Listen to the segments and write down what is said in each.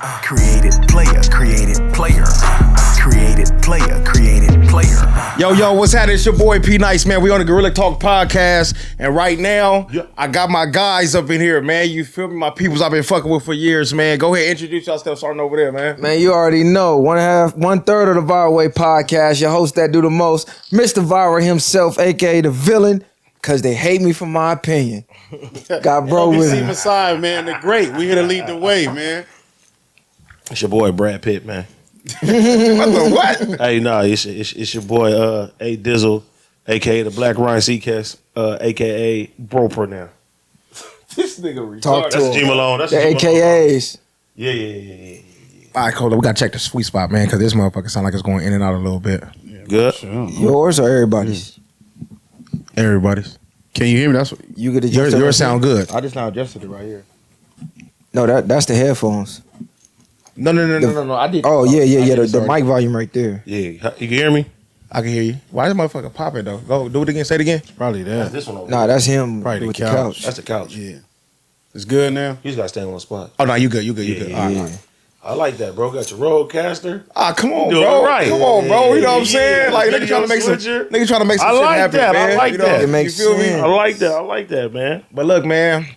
Created player, created player. Created player, created player. Yo, what's happening? It's your boy P-NiCe, man. We on the Gorilla Talk podcast. And right now, I got my guys up in here, man. You feel me? My peoples I've been fucking with for years, man. Go ahead, introduce yourself starting over there, man. Man, you already know. One third of the Viral Way podcast. Your host that do the most, Mr. Viral himself, aka the villain, because they hate me for my opinion. Got bro with me. Side, man. They're great. We here to lead the way, man. It's your boy Brad Pitt, man. What? Hey, it's your boy A Dizzle, aka the Black Ryan Seacast, aka Broper now. This nigga retarded. Talk to That's G him. Malone. That's The G Malone. AKAs. Yeah. All right, Cole, we got to check the sweet spot, man, because this motherfucker sound like it's going in and out a little bit. Good. Sure. Yours or everybody's? Everybody's. Can you hear me? That's what, You get Yours sound good. I just now adjusted it right here. No, that's the headphones. No. I did. Oh, yeah. The sorry. mic volume right there. Yeah, you can hear me? I can hear you. Why is this motherfucker popping, though? Go, do it again. Say it again. Probably That's that. this one over Nah, there. that's him Probably the with couch. That's the couch. Yeah. It's good now? You just got to stay on one spot. Oh, no, you good. You good. Yeah. All right. I like that, bro. Got your roadcaster. Ah, come on, Doing bro. it right. Come on, bro. You know what I'm Yeah. saying? Like, nigga trying to make some Switcher. shit happen, that. man. I like You know, that. It makes you feel me? sense. I like that, man. But look, man.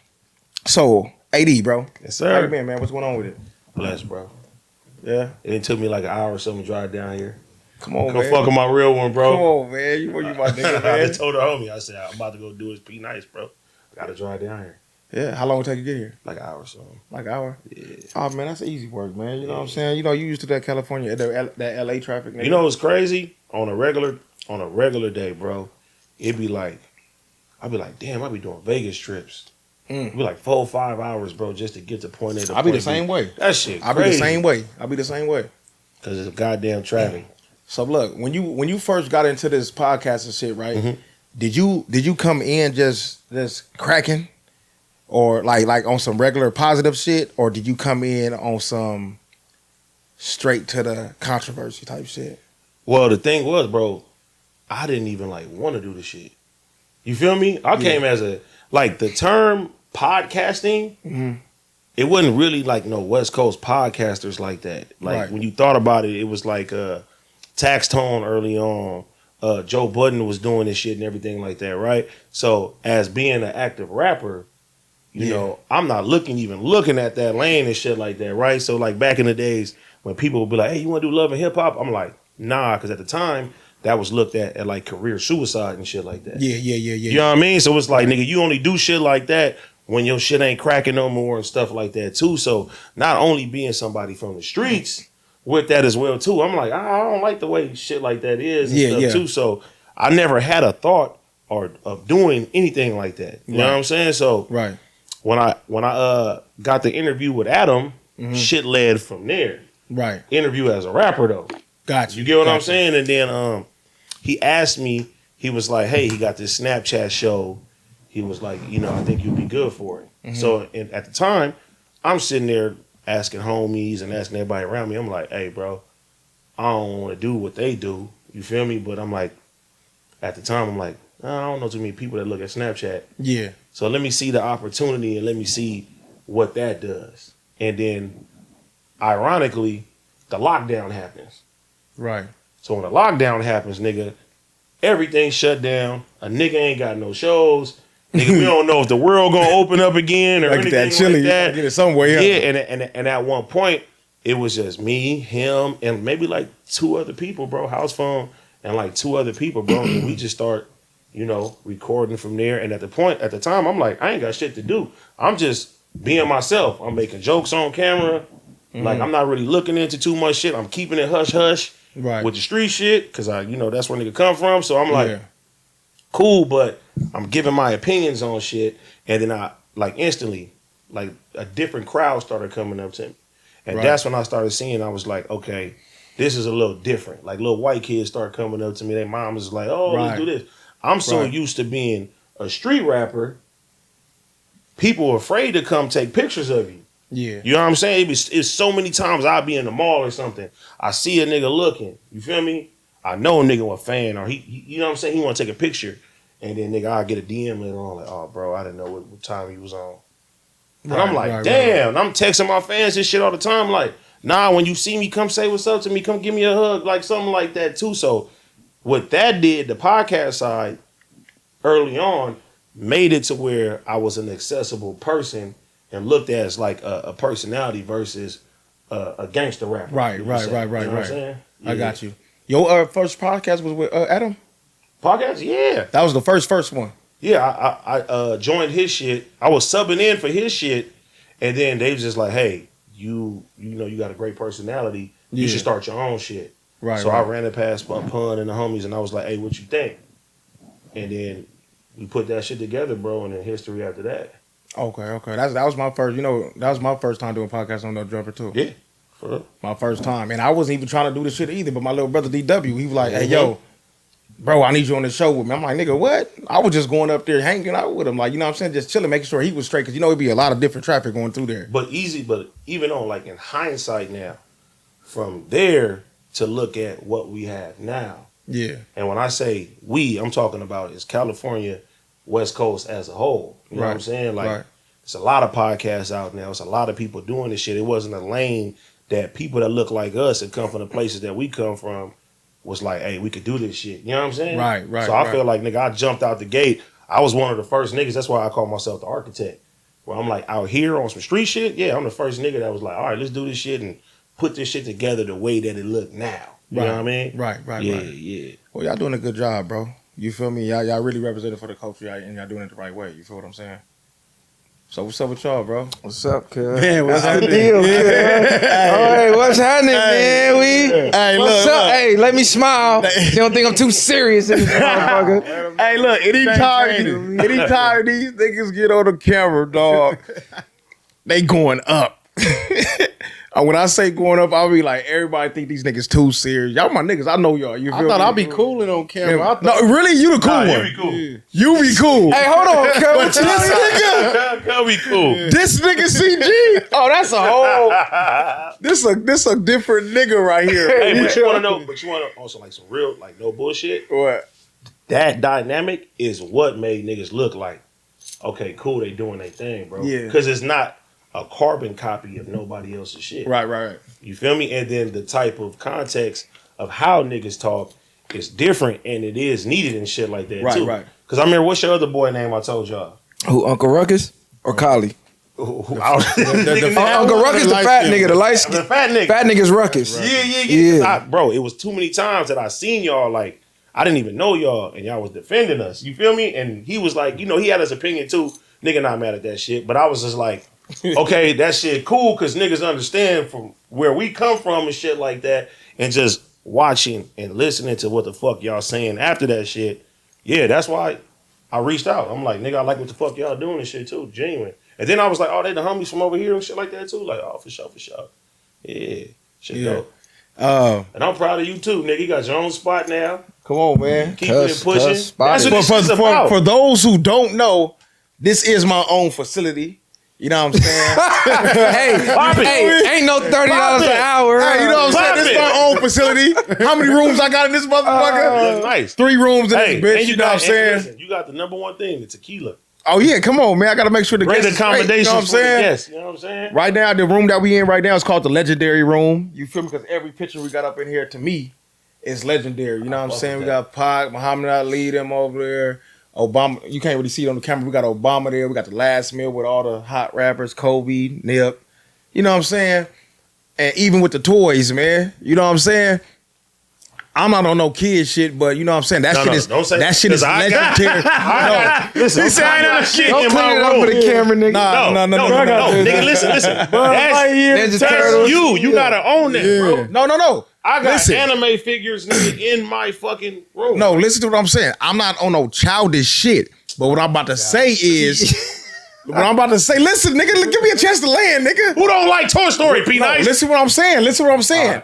So, AD, bro. Yes, How you sir. been, man? What's going on with it? Blessed, bro. Yeah. It took me like an hour or something to drive down here. Come on, Go man. fuck with my real one, bro. Come on, man. You my nigga, I man. just told her homie, I said, I'm about to go do his P-NiCe, bro. I got to drive down here. Yeah. How long it take you to get here? Like an hour or so. Like an hour? Yeah. Oh, man, that's easy work, man. You know what I'm saying? You know, you used to that California, that LA traffic, nigga. You know what's crazy? On a regular day, bro, it'd be like, I'd be like, damn, I be doing Vegas trips. It'd be like 4 or 5 hours, bro, just to get to point A to I be point the same B. way. That shit I be crazy. the same way. Because it's goddamn traffic. So look, when you first got into this podcast and shit, right? Mhm. Did you come in just cracking, or like on some regular positive shit, or did you come in on some straight to the controversy type shit? Well, the thing was, bro, I didn't even like want to do the shit. You feel me? I came as the term podcasting, it wasn't really like no West Coast podcasters like that. Like Right. when you thought about it, it was like Tax Tone early on. Joe Budden was doing this shit and everything like that, right? So as being an active rapper, you know, I'm not even looking at that lane and shit like that, right? So like back in the days when people would be like, hey, you want to do love and hip hop? I'm like, nah, because at the time that was looked at like career suicide and shit like that. Yeah. You know what I mean? So it's like, nigga, you only do shit like that when your shit ain't cracking no more and stuff like that too. So not only being somebody from the streets with that as well too, I'm like, I don't like the way shit like that is and stuff too. So I never had a thought of doing anything like that. You know what I'm saying? So Right. when I got the interview with Adam, shit led from there. Right. Interview as a rapper though. Gotcha. You get what I'm saying? And then he asked me, he was like, hey, he got this Snapchat show. He was like, you know, I think you'd be good for it. So at the time, I'm sitting there asking homies and asking everybody around me. I'm like, hey, bro, I don't want to do what they do. You feel me? But I'm like, at the time, I'm like, I don't know too many people that look at Snapchat. Yeah. So let me see the opportunity and let me see what that does. And then, ironically, the lockdown happens. Right. So when the lockdown happens, nigga, everything shut down. A nigga ain't got no shows. Nigga, we don't know if the world gonna open up again or Like anything that chili. like that. Get it somewhere. Yeah. Yeah, and at one point, it was just me, him, and maybe like 2 other people, bro. House phone and like 2 other people, bro. And we just start, you know, recording from there. And at the time, I'm like, I ain't got shit to do. I'm just being myself. I'm making jokes on camera. Like I'm not really looking into too much shit. I'm keeping it hush hush. Right. With the street shit, because that's where nigga come from. So I'm like, Yeah. cool, but I'm giving my opinions on shit. And then I, like, instantly, like, a different crowd started coming up to me. And that's when I started seeing, I was like, okay, this is a little different. Like, little white kids start coming up to me. Their mom is like, oh, let's do this. I'm so used to being a street rapper, people are afraid to come take pictures of you. Yeah. You know what I'm saying? It's so many times I'll be in the mall or something. I see a nigga looking. You feel me? I know a nigga a fan, or he you know what I'm saying? He want to take a picture. And then nigga, I'll get a DM later on like, oh, bro, I didn't know what time he was on. And I'm like, damn. And I'm texting my fans this shit all the time. Like, nah, when you see me, come say what's up to me. Come give me a hug. Like, something like that, too. So, what that did, the podcast side, early on, made it to where I was an accessible person and looked at as like a personality versus a gangster rapper. Right. You know what I'm saying? I got you. Your first podcast was with Adam? Podcast? Yeah. That was the first one. Yeah, I joined his shit. I was subbing in for his shit, and then they was just like, hey, you know you got a great personality. You should start your own shit. Right. So I ran it past my pun and the homies, and I was like, hey, what you think? And then we put that shit together, bro, and then history after that. Okay. That was my first. That was my first time doing podcast on No Jumper too. Yeah, for real. My first time, and I wasn't even trying to do this shit either. But my little brother DW, he was like, "Hey, yo, bro, I need you on the show with me." I'm like, "Nigga, what?" I was just going up there hanging out with him, like, you know what I'm saying, just chilling, making sure he was straight, because it'd be a lot of different traffic going through there. But even on like in hindsight now, from there to look at what we have now. Yeah. And when I say we, I'm talking about is California, West Coast as a whole. You know what I'm saying? Like, it's a lot of podcasts out now. It's a lot of people doing this shit. It wasn't a lane that people that look like us and come from the places that we come from was like, hey, we could do this shit. You know what I'm saying? Right. So I feel like, nigga, I jumped out the gate. I was one of the first niggas. That's why I call myself the architect. Where I'm like out here on some street shit. Yeah, I'm the first nigga that was like, all right, let's do this shit and put this shit together the way that it look now. You know what I mean? Right. Yeah. Well, y'all doing a good job, bro. You feel me? Y'all really represented for the culture, and y'all doing it the right way. You feel what I'm saying? So what's up with y'all, bro? What's up, cuz? Man, what's What's the happening? deal, cuz? Hey, what's happening, man? Hey, What's look, up? look. Hey, let me smile. You don't think I'm too serious in this motherfucker? Hey, look, anytime these niggas get on the camera, dog, they going up. And when I say going up, I'll be like, everybody think these niggas too serious. Y'all my niggas, I know y'all. You feel I thought me? I'd be cooling on camera. I thought, No, really? You the cool one. You be cool. You be cool. Hey, hold on, cuz. What you This nigga, That'll be cool. this nigga CG. Oh, that's a whole. This a different nigga right here. Hey, but you want to also like some real, like no bullshit. What? That dynamic is what made niggas look like, okay, cool, they doing their thing, bro. Yeah. Because it's not a carbon copy of nobody else's shit. Right. You feel me? And then the type of context of how niggas talk is different, and it is needed and shit like that too. Right. Because I remember, what's your other boy name I told y'all? Who, Uncle Ruckus or Collie? Uncle Uncle Ruckus, the fat nigga, the light skin. The fat nigga. Fat nigga's Ruckus. Yeah. Bro, it was too many times that I seen y'all, like, I didn't even know y'all, and y'all was defending us. You feel me? And he was like, he had his opinion too. Nigga not mad at that shit. But I was just like, okay, that shit cool, because niggas understand from where we come from and shit like that. And just watching and listening to what the fuck y'all saying after that shit. Yeah, that's why I reached out. I'm like, nigga, I like what the fuck y'all doing and shit too. Genuine. And then I was like, oh, they the homies from over here and shit like that too. Like, oh, for sure. Yeah. Shit dope. And I'm proud of you too, nigga. You got your own spot now. Come on, man. Keeping it pushing. That's what this is For about. those who don't know, this is my own facility. You know what I'm saying? hey, ain't no $30 an hour. Hey, you know what I'm saying? This is my own facility. How many rooms I got in this motherfucker? That's nice. 3 rooms in this bitch. And You know what I'm saying? Listen, you got the number one thing, the tequila. Oh yeah, come on, man. I gotta make sure the Great guests is straight, accommodations you know what I'm for the saying? guests. You know what I'm saying? Right now, the room that we in right now is called the Legendary Room. You feel me? Because every picture we got up in here, to me, is legendary. You know what I'm saying? We got Pac, Muhammad Ali, them over there. Obama, you can't really see it on the camera. We got Obama there. We got the last meal with all the hot rappers, Kobe, Nip. You know what I'm saying? And even with the toys, man. You know what I'm saying? I'm not on no kid shit, but you know what I'm saying? That shit is legendary. Listen, He said I ain't on the shit Don't in clean my it up room. for the camera, nigga. No. Nigga, listen. Ninja That's Turtles. you gotta own that, bro. No. I got Listen. anime figures, nigga, in my fucking room. No, listen to what I'm saying. I'm not on no childish shit. But what I'm about to say is, listen, nigga, give me a chance to land, nigga. Who don't like Toy Story, P-NiCe? Listen what I'm saying.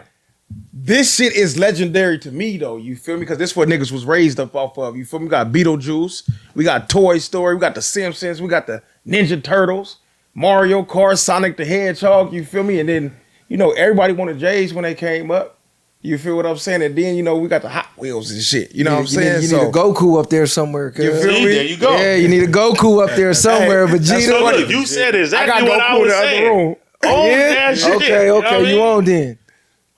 This shit is legendary to me, though. You feel me? Because this is what niggas was raised up off of. You feel me? We got Beetlejuice. We got Toy Story. We got the Simpsons. We got the Ninja Turtles. Mario Kart, Sonic the Hedgehog. You feel me? And then, everybody wanted J's when they came up. You feel what I'm saying? And then, we got the Hot Wheels and shit. You know what I'm saying? You need a Goku up there somewhere. Cuz. You feel me? There you go. Yeah, you need a Goku up there somewhere. Hey, Vegeta. So look, you said exactly I got what Goku I in was the other saying. room. Own Yeah? that shit. Okay, You know what I mean? you on then.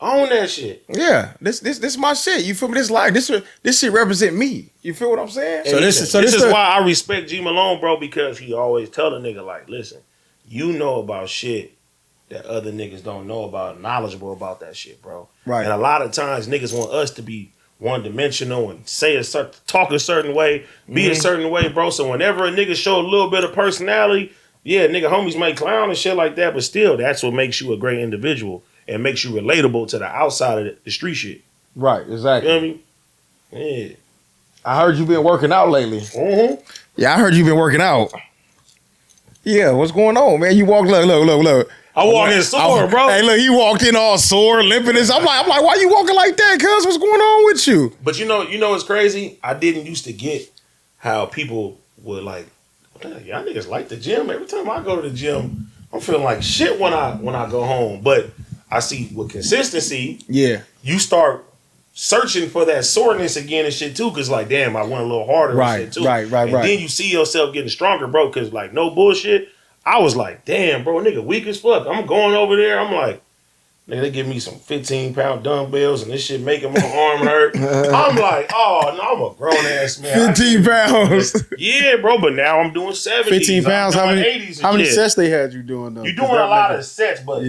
Own that shit. Yeah, this my shit. You feel me? This life, this shit represent me. You feel what I'm saying? So this this is the- why I respect G Malone, bro, because he always tell a nigga like, listen, you know about shit that other niggas don't know about, knowledgeable about that shit, bro. Right. And a lot of times niggas want us to be one dimensional and talk a certain way, be a certain way, bro. So whenever a nigga show a little bit of personality, yeah, nigga homies might clown and shit like that, but still, that's what makes you a great individual and makes you relatable to the outside of the street shit. Right, You exactly. know what I mean? Yeah. I heard you been working out lately. Mm-hmm. Yeah, I heard you been working out. Yeah, what's going on, man? You walk, look. I walk in sore, bro. Hey, look, he walked in all sore, limping. I'm like, why you walking like that? Cuz what's going on with you? But you know what's crazy? I didn't used to get how people would like, "Damn, y'all niggas like the gym. Every time I go to the gym, I'm feeling like shit when I go home. But I see with consistency, Yeah, you start searching for that soreness again and shit too. Cause like, damn, I went a little harder Right, and shit too. right. And then you see yourself getting stronger, bro. Cause like, no bullshit. I was like, damn, bro, nigga weak as fuck. I'm going over there. I'm like, nigga, they give me some 15-pound dumbbells and this shit making my arm hurt. I'm like, oh, no, I'm a grown ass man. 15 pounds. Yeah, bro, but now I'm doing 70s. 15 pounds. I'm How doing many 80s and how many shit. sets they had you doing though? You're doing a lot of sets, but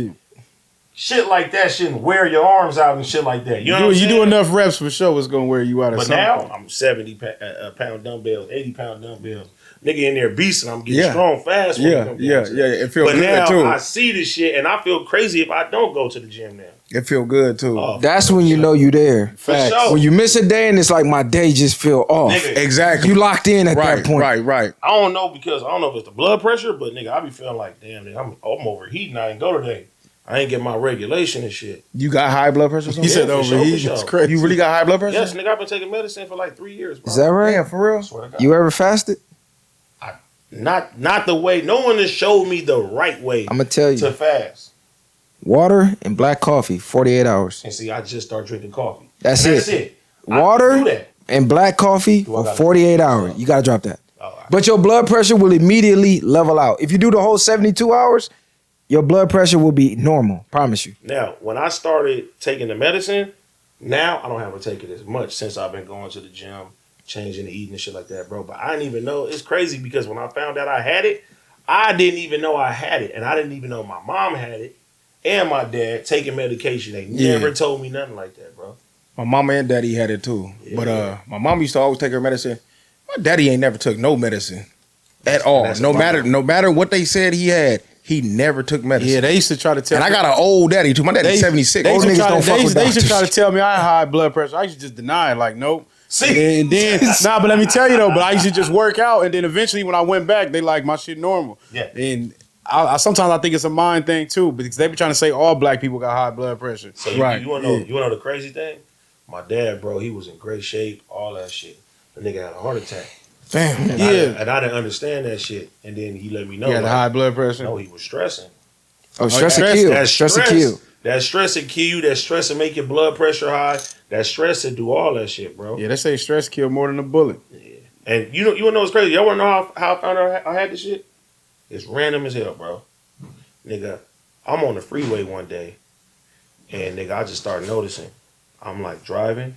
shit like that shouldn't wear your arms out and shit like that. You know what I'm You saying? do enough reps for sure. It's gonna wear you out. Or But something. now I'm 70-pound dumbbells, 80-pound dumbbells. Nigga in there beasting. I'm getting Yeah. strong fast. with them Yeah. dumbbells. It feel But good now too. I see this shit and I feel crazy if I don't go to the gym now. It feel good too. Oh, That's when you know you there. For sure. When you miss a day and it's like my day just feel off. Nigga, Exactly. You locked in at right, that point. right. I don't know because I don't know if it's the blood pressure, but nigga, I be feeling like, damn, nigga, I'm overheating. I ain't go today. I ain't get my regulation and shit. You got high blood pressure? or He something? said for sure, overheat. for It's sure. crazy. You really got high blood pressure? Yes, nigga, I've been taking medicine for like 3 years, bro. Is that right? Damn, for real? I swear to God. You ever fasted? Not the way. No one has showed me the right way I'm gonna tell to you. fast. Water and black coffee, 48 hours. And see, I just started drinking coffee. That's And it. That's it. I Water can do that. and black coffee Do I for gotta 48 do hours. that? You gotta drop that. Oh, all right. But your blood pressure will immediately level out. If you do the whole 72 hours, your blood pressure will be normal. Promise you. Now, when I started taking the medicine, now I don't have to take it as much since I've been going to the gym, changing the eating and shit like that, bro. But I didn't even know. It's crazy because when I found out I had it, I didn't even know I had it. And I didn't even know my mom had it and my dad taking medication. They never told me nothing like that, bro. My mama and daddy had it too. Yeah. But my mom used to always take her medicine. My daddy ain't never took no medicine at all. That's No a matter what they said he had, he never took medicine. Yeah, they used to try to tell. and I got an old daddy too. My daddy's 76. They Old used to niggas try don't to- fuck they with used to doctors. try to tell me I had high blood pressure. I used to just deny it, like nope. See? And then nah, but let me tell you though. But I used to just work out, and then eventually when I went back, they like my shit normal. Yeah. And I sometimes I think it's a mind thing too, because they be trying to say all black people got high blood pressure. So Right. you wanna know the crazy thing? My dad, bro, he was in great shape, all that shit. The nigga had a heart attack. Damn. And Yeah. I didn't understand that shit. And then he let me know. Yeah, the like, high blood pressure. no, he was stressing. Oh, stress stress- will kill. That Stress will kill. That stress will kill you. That stress will make your blood pressure high. That stress will do all that shit, bro. Yeah, they say stress kill more than a bullet. And you wanna know what's crazy? Y'all wanna know how I found out I had this shit? It's random as hell, bro. Nigga, I'm on the freeway one day, and nigga, I just started noticing. I'm like driving.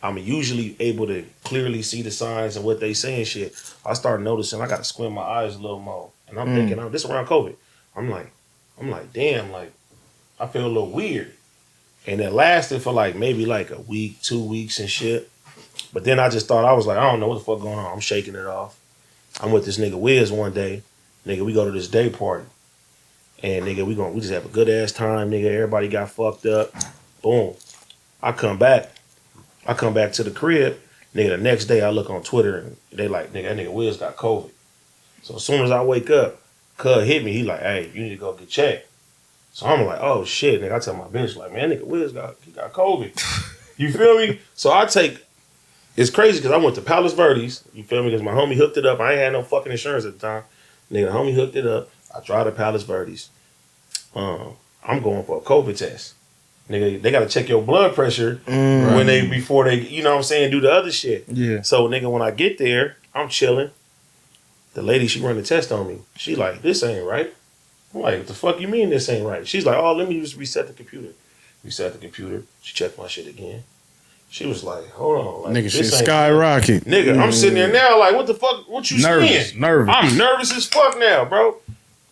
I'm usually able to clearly see the signs and what they say and shit. I started noticing I got to squint my eyes a little more, and I'm thinking, this around COVID. I'm like, damn, like I feel a little weird, and it lasted for like maybe like a week, 2 weeks and shit. But then I just thought, I was like, I don't know what the fuck going on. I'm shaking it off. I'm with this nigga Wiz one day. Nigga, we go to this day party. And nigga, we just have a good ass time, nigga. Everybody got fucked up. Boom. I come back to the crib. Nigga, the next day I look on Twitter and they like, nigga, that nigga Wiz got COVID. So as soon as I wake up, Cuz hit me. He like, hey, you need to go get checked. So I'm like, oh shit, nigga. I tell my bitch, like, man, nigga Wiz got COVID. You feel me? So it's crazy because I went to Palos Verdes, you feel me? Because my homie hooked it up. I ain't had no fucking insurance at the time. Nigga, the homie hooked it up. I drive to Palos Verdes. I'm going for a COVID test. Nigga, they gotta check your blood pressure before they, you know what I'm saying, do the other shit. Yeah. So nigga, when I get there, I'm chilling. The lady, she run the test on me. She like, this ain't right. I'm like, what the fuck you mean this ain't right? She's like, oh, let me just reset the computer. Reset the computer. She checked my shit again. She was like, hold on. Like, Nigga, shit this ain't skyrocket. Nigga, I'm sitting there now like, what the fuck? What you saying? Nervous. I'm nervous as fuck now, bro.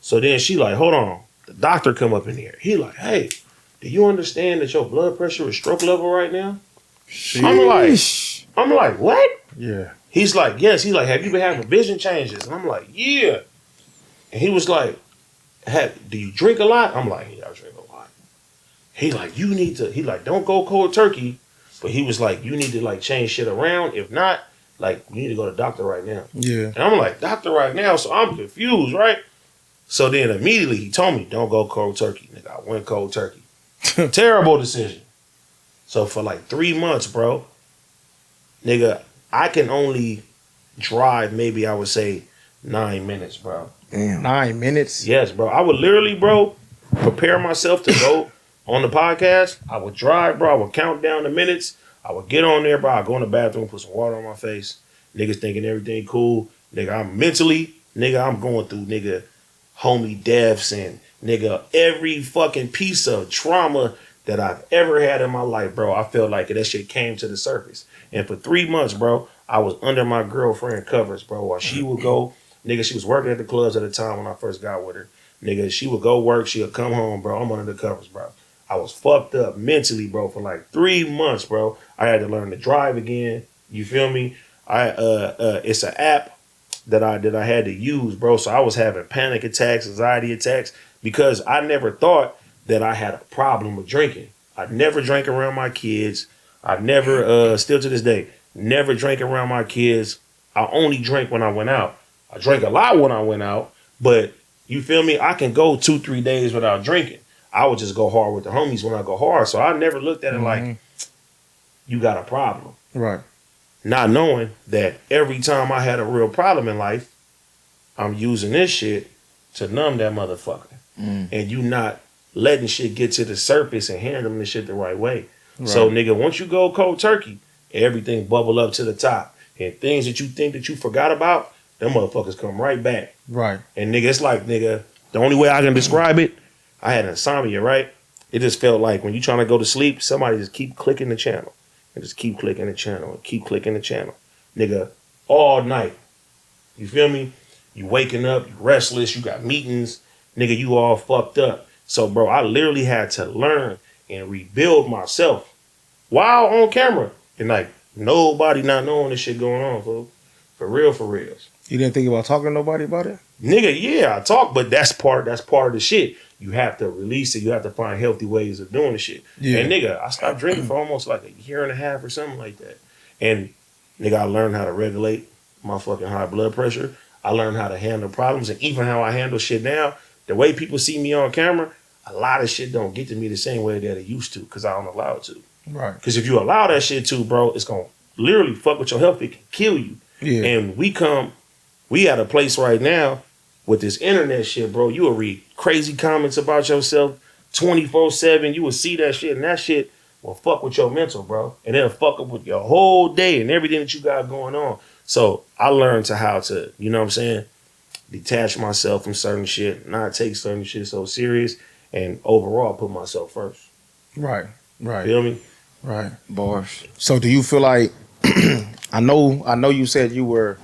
So then she like, hold on. The doctor come up in here. He like, hey, do you understand that your blood pressure is stroke level right now? I'm like, what? Yeah. He's like, yes. He's like, have you been having vision changes? And I'm like, yeah. And he was like, do you drink a lot? I'm like, yeah, I drink a lot. He like, you need to, he like, don't go cold turkey. But he was like, you need to like change shit around. If not, like, you need to go to the doctor right now. Yeah. And I'm like, doctor right now? So I'm confused, right? So then immediately he told me, don't go cold turkey. Nigga, I went cold turkey. Terrible decision. So for like 3 months, bro, nigga, I can only drive maybe I would say 9 minutes, bro. Damn. 9 minutes. Yes, bro. I would literally, bro, prepare myself to go on the podcast. I would drive, bro. I would count down the minutes. I would get on there, bro. I'd go in the bathroom, put some water on my face. Niggas thinking everything cool. Nigga, I'm mentally, nigga, I'm going through, nigga, homie deaths and, nigga, every fucking piece of trauma that I've ever had in my life, bro. I felt like that shit came to the surface. And for 3 months, bro, I was under my girlfriend covers, bro, while she would go, nigga, she was working at the clubs at the time when I first got with her. Nigga, she would go work, she would come home, bro. I'm under the covers, bro. I was fucked up mentally, bro, for like 3 months, bro. I had to learn to drive again. You feel me? It's an app that I had to use, bro. So I was having panic attacks, anxiety attacks, because I never thought that I had a problem with drinking. I never drank around my kids. I never, still to this day, never drank around my kids. I only drank when I went out. I drank a lot when I went out, but you feel me? I can go 2-3 days without drinking. I would just go hard with the homies when I go hard. So I never looked at it like, you got a problem. Right. Not knowing that every time I had a real problem in life, I'm using this shit to numb that motherfucker. And you not letting shit get to the surface and handling the shit the right way. Right. So, nigga, once you go cold turkey, everything bubble up to the top. And things that you think that you forgot about, them motherfuckers come right back. Right. And, nigga, it's like, nigga, the only way I can describe it, I had insomnia, right? It just felt like when you trying to go to sleep, somebody just keep clicking the channel. And just keep clicking the channel and keep clicking the channel. Nigga, all night. You feel me? You waking up, you restless, you got meetings. Nigga, you all fucked up. So, bro, I literally had to learn and rebuild myself while on camera. And, like, nobody not knowing this shit going on, fool. For real, for real. You didn't think about talking to nobody about it? Nigga, yeah, I talk, but that's part of the shit. You have to release it. You have to find healthy ways of doing the shit. Yeah. And nigga, I stopped drinking for almost like a year and a half or something like that. And nigga, I learned how to regulate my fucking high blood pressure. I learned how to handle problems, and even how I handle shit now. The way people see me on camera, a lot of shit don't get to me the same way that it used to because I don't allow it to. Right. Because if you allow that shit to, bro, it's gonna literally fuck with your health. It can kill you. Yeah. And we at a place right now with this internet shit, bro. You will read crazy comments about yourself 24/7. You will see that shit, and that shit will fuck with your mental, bro. And it'll fuck up with your whole day and everything that you got going on. So I learned how to, you know what I'm saying, detach myself from certain shit, not take certain shit so serious, and overall put myself first. Right. Right. Feel me? Right. Bars. So do you feel like I know you said you were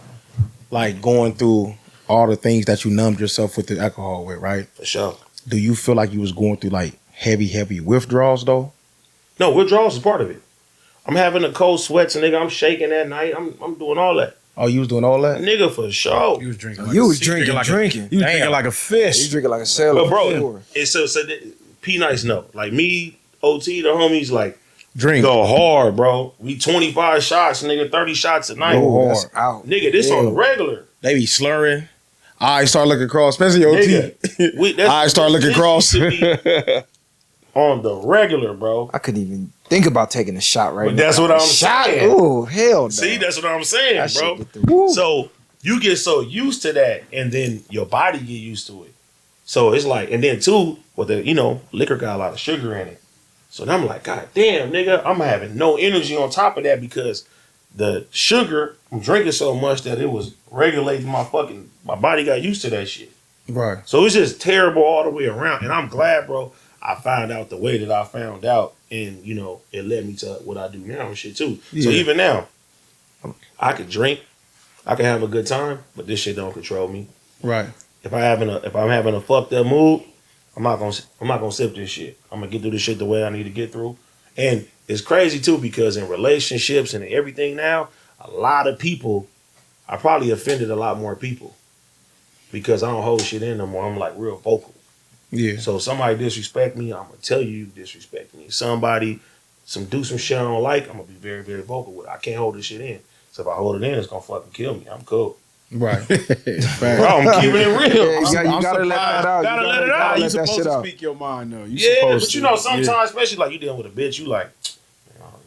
like going through all the things that you numbed yourself with the alcohol with, right? For sure. Do you feel like you was going through like heavy withdrawals though? No, withdrawals is part of it. I'm having the cold sweats, and nigga, I'm shaking at night. I'm doing all that. Oh, you was doing all that? Nigga, for sure. You was drinking. You was drinking. You was drinking like a fish. You drinking like a sailor. But bro, it's so P-NiCe no. Like me, OT, the homies, like drink. Go hard, bro. We 25 shots, nigga, 30 shots a night. Go hard. Out. Nigga, this on the regular. They be slurring. I start looking cross, especially OT. I start looking cross. On the regular, bro. I couldn't even think about taking a shot right now. But that's what I'm saying. Oh, hell no. See, that's what I'm saying, bro. So you get so used to that, and then your body get used to it. So it's like, and then too, with the, liquor got a lot of sugar in it. So then I'm like, God damn, nigga, I'm having no energy on top of that because the sugar, I'm drinking so much that it was regulating my body got used to that shit. Right. So it's just terrible all the way around. And I'm glad, bro, I found out the way that I found out. And, you know, it led me to what I do now and shit too. Yeah. So even now, I could drink, I can have a good time, but this shit don't control me. Right. If I'm having a fucked up mood, I'm not gonna sip this shit. I'm gonna get through this shit the way I need to get through. And it's crazy too because in relationships and everything now, a lot of people, I probably offended a lot more people because I don't hold shit in no more. I'm like real vocal. Yeah. So if somebody disrespect me, I'm gonna tell you disrespect me. Somebody do some shit I don't like, I'm gonna be very, very vocal with it. I can't hold this shit in. So if I hold it in, it's gonna fucking kill me. I'm cool. Right. Bro, I'm keeping it real. Yeah, you gotta let that out. Gotta let it out. You Let that supposed shit to out. speak your mind though. But you know, sometimes, especially like you dealing with a bitch, you like,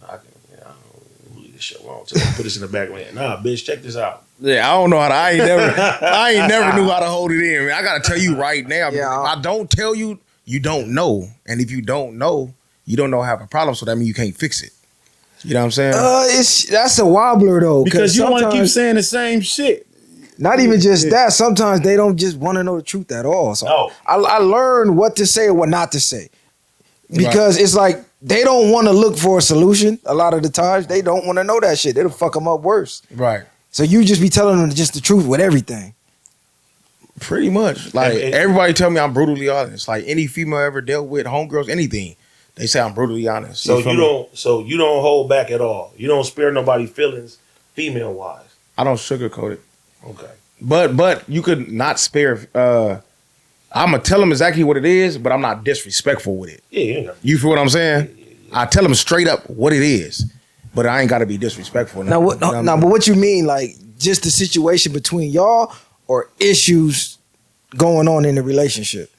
I don't leave this shit alone. So put this in the back of my head. Nah, bitch, check this out. Yeah, I don't know how to. I ain't never knew how to hold it in. Man. I gotta tell you right now. Yeah, if I don't tell you, you don't know, and if you don't know, you don't know I have a problem. So that means you can't fix it. You know what I'm saying? That's a wobbler though, because you want to keep sometimes- saying the same shit. Not even just that. Sometimes they don't just want to know the truth at all. So No. I learned what to say or what not to say. Because it's like they don't want to look for a solution a lot of the times. They don't want to know that shit. It'll fuck them up worse. Right. So you just be telling them just the truth with everything. Pretty much. Like everybody tell me I'm brutally honest. Like any female I ever dealt with, homegirls, anything, they say I'm brutally honest. So you don't hold back at all. You don't spare nobody's feelings, female wise. I don't sugarcoat it. Okay. But you could not spare. I'm gonna tell them exactly what it is, but I'm not disrespectful with it. Yeah. You feel what I'm saying? I tell them straight up what it is, but I ain't got to be disrespectful. But what you mean, like just the situation between y'all or issues going on in the relationship?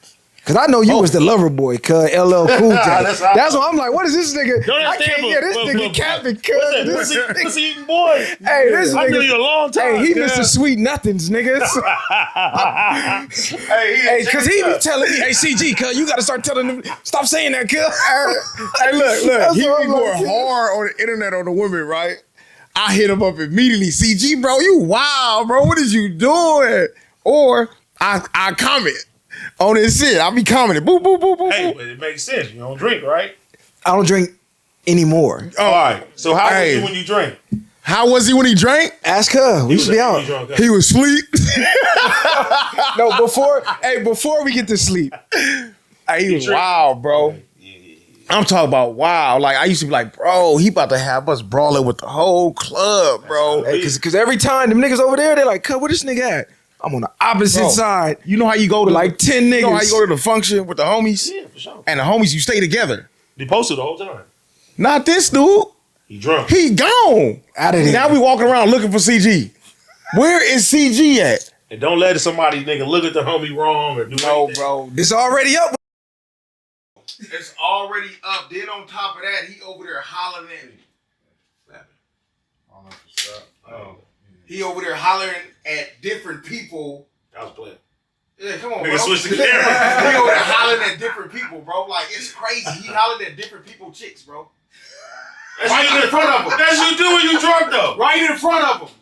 Cause I know you was the lover boy, cuz LL Cool J. That's why I'm like, what is this nigga? I can't hear this nigga capping, cuz. Pussy eating boy. Hey, this I knew nigga. you a long time. Hey, he Mr. Sweet Nothings, niggas. Hey, cause he be telling me, hey, CG, cuz you gotta start telling him, stop saying that, cuz. Hey, look, That's he what be I'm going like, hard on the internet on the women, right? I hit him up immediately. CG, bro, you wild, bro. What is you doing? Or I comment on his shit. I be commenting. Boo, boo, boo, boo, Hey, boo. but it makes sense. You don't drink, right? I don't drink anymore. All right. So how was Hey. you when you drink? How was he when he drank? Ask her. We should be out. He was asleep. No, before we get to sleep. Hey, he was wild, bro. I'm talking about wild. Like I used to be like, bro, he about to have us brawling with the whole club, bro. Hey, cause every time them niggas over there, they like, cuz, where this nigga at? I'm on the opposite Bro, side. You know how you go to Like 10 niggas. You know how you go to the function with the homies? Yeah, for sure. And the homies, you stay together. He posted the whole time. Not this dude. He drunk. He gone. Out of there. Now we walking around looking for CG. Where is CG at? And don't let somebody nigga look at the homie wrong or do anything. bro. It's already up. It's already up. Then on top of that, he over there hollering at me. Oh, He over there hollering at different people. I was playing. Yeah, come on, Nigga, bro. switch the camera. He over there hollering at different people, bro. Like, it's crazy. He hollering at different people chicks, bro. Right in front of him. That's what you do when you drunk, though. Right in front of him.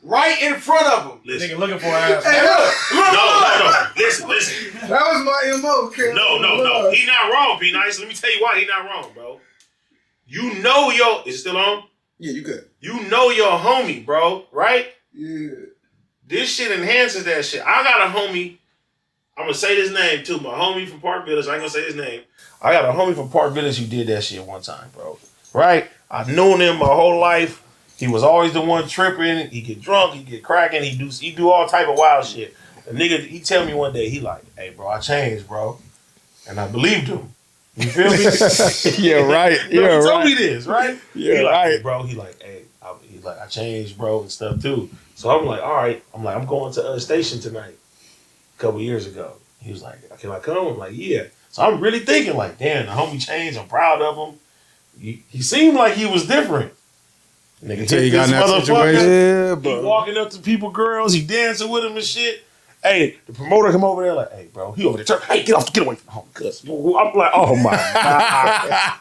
Right in front of him. Listen. Nigga looking for an ass. Hey, look. No. Listen. That was my MO, kid. No. He not wrong, P-NiCe. Let me tell you why he not wrong, bro. You know is it still on? Yeah, you good. You know your homie, bro, right? Yeah. This shit enhances that shit. I got a homie. I'm gonna say his name too. My homie from Park Village. I ain't gonna say his name. I got a homie from Park Village who did that shit one time, bro. Right? I've known him my whole life. He was always the one tripping. He get drunk. He get cracking. He do all type of wild shit. The nigga, he tell me one day, he like, hey, bro, I changed, bro. And I believed him. You feel me? Yeah, right. No, Yeah, he told right. me this, right? Yeah, he like, right. hey, bro. He like, hey, I changed, bro, and stuff too. So I'm like, all right. I'm going to a station tonight. A couple years ago, he was like, can I come? I'm like, yeah. So I'm really thinking like, damn, the homie changed. I'm proud of him. He seemed like he was different. Nigga, Until he got in that situation. Yeah, He bro. walking up to people, girls. He dancing with them and shit. Hey, the promoter come over there like, hey, bro, he over there. Hey, get away from home, cuz. I'm like, oh my god.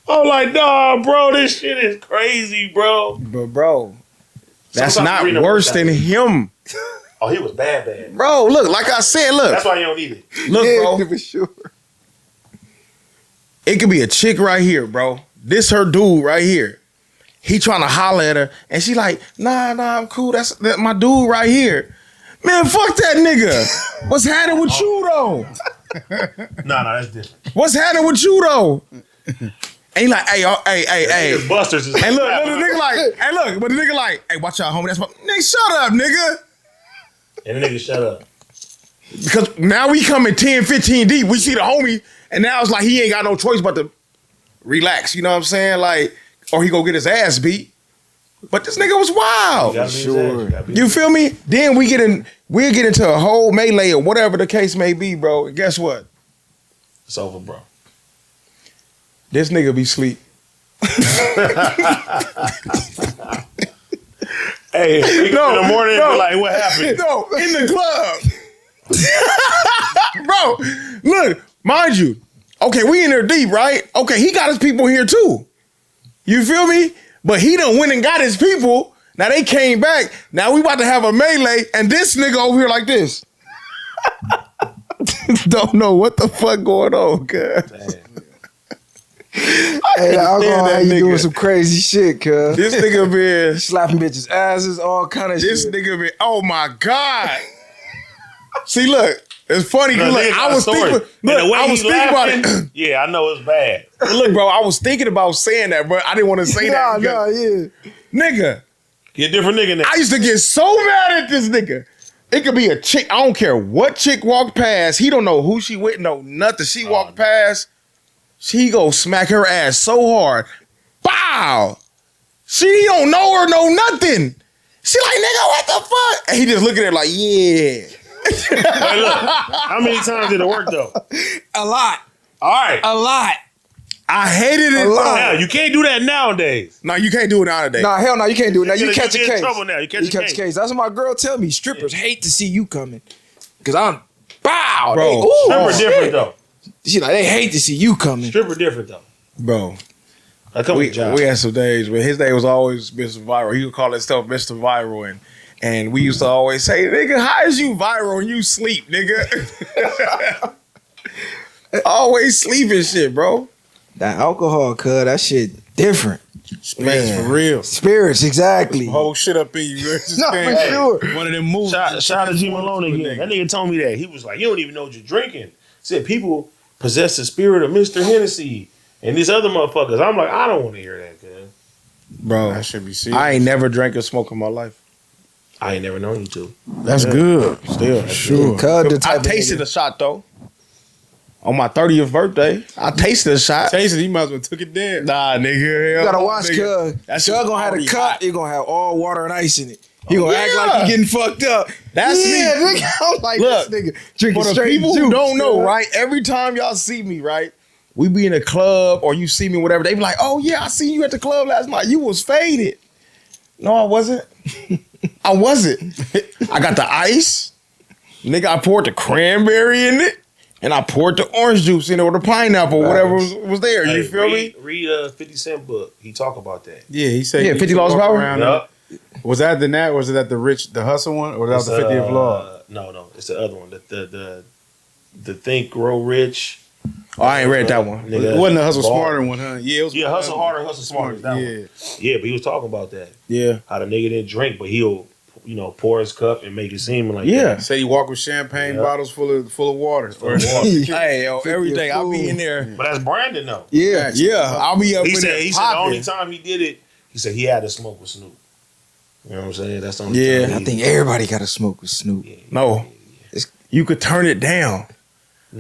I'm like, nah, bro, this shit is crazy, bro. But bro, that's Sometimes not Reno worse was than out him. Oh, he was bad. Bro, look, like I said, look. That's why you don't need it. Look, bro. for sure. It could be a chick right here, bro. This her dude right here. He trying to holler at her, and she like, nah, I'm cool. That's my dude right here. Man, fuck that nigga. What's happening with you though? Nah, that's different. What's happening with you though? And he like, hey. Niggas busters is And look, the nigga like, hey, look, but the nigga like, hey, watch out, homie. That's my nigga. Shut up, nigga. And the nigga shut up. Because now we coming 10, 15 deep. We see the homie, and now it's like he ain't got no choice but to relax. You know what I'm saying? Like, or he go get his ass beat. But this nigga was wild. Sure. You feel me? Then we'll get into a whole melee or whatever the case may be, bro. And guess what? It's over, bro. This nigga be sleep. Hey, in the morning, no, like, what happened? No, in the club. Bro, look, mind you, okay, we in there deep, right? Okay, he got his people here too. You feel me? But he done went and got his people. Now they came back. Now we about to have a melee, and this nigga over here like this. Don't know what the fuck going on, cuz. Hey, alcohol had you doing some crazy shit, cuz. This nigga been Slapping bitches' asses, all kind of this shit. nigga been, oh my God. See, look, it's funny. No, Look, nigga got I a was story. thinking, And the look, way I was he thinking about laughing, it. yeah, I know it's bad. But look, bro, I was thinking about saying that, but I didn't want to say that. Because, nigga, Get a different nigga now. I used to get so mad at this nigga. It could be a chick. I don't care what chick walked past. He don't know who she with, no nothing. She walked past. She go smack her ass so hard. Bow. She don't know her, no nothing. She like, nigga, what the fuck? And he just looking at her like, yeah. Hey, look, how many times did it work though? A lot. All right. A lot. I hated it. Now, you can't do that nowadays. No, you can't do it nowadays. Nah, hell no, you can't do it. Now you You catch a get in case. trouble now. You catch a case. That's what my girl tell me. Strippers hate to see you coming. Cause I'm bow. Bro, They, ooh, Stripper shit. different though. She like, they hate to see you coming. Stripper different though. Bro, I come we with John. had some days, but his day was always Mr. Viral. He would call himself Mr. Viral, and we used to always say, nigga, how is you viral and you sleep, nigga? Always sleeping shit, bro. That alcohol, cuz, that shit different. Man, for real. Spirits, exactly. Whole shit up in you. Just No, can't- for sure. One of them moves. Shout out to G Malone again. That nigga told me that. He was like, you don't even know what you're drinking. Said people possess the spirit of Mr. Hennessy and these other motherfuckers. I'm like, I don't want to hear that, cuz. Bro, That should be serious. I ain't never drank or smoked in my life. I ain't never known you to. That's good. Still, sure. Cuz the type I of tasted nigga- a shot, though. On my 30th birthday, I tasted a shot. Tasted, he might as well took it there. Nah, nigga. You gotta watch, cuz. That Cuz shit gonna have a already cup, hot. he gonna have all water and ice in it. He gonna act yeah. like he getting fucked up. That's yeah, me. nigga. I'm like, Look, this nigga drinking For the straight people juice, who don't know, cuz. right? Every time y'all see me, right? We be in a club or you see me, whatever. They be like, oh, yeah, I seen you at the club last night. You was faded. No, I wasn't. I wasn't. I got the ice. Nigga, I poured the cranberry in it. And I poured the orange juice in it or the pineapple, whatever was there. You Hey, feel me? Read 50 Cent book. He talk about that. Yeah, he said. Yeah, he 50 used to Laws of walk Power? around Yup. Was that the Nat? Was it at the hustle one, or that was the 50th law? No, it's the other one. The Think Grow Rich. Oh, I ain't read that one. Nigga, It wasn't the hustle Ball. smarter one, huh? Yeah, it was. Yeah, Hustle Harder, Hustle Smarter. That Yeah. one. Yeah, but he was talking about that. Yeah. How the nigga didn't drink, but he'll, pour his cup and make it seem like Yeah. that. Said he walked with champagne Yeah. bottles full of water. Full of water. Hey, yo, every day I'll be in there. But that's Brandon though. Yeah. Yeah, I'll be up He in said there the popping. only time he did it, he said he had to smoke with Snoop. You know what I'm saying? That's the only Yeah. time. I think everybody gotta smoke with Snoop. No, you could turn it down.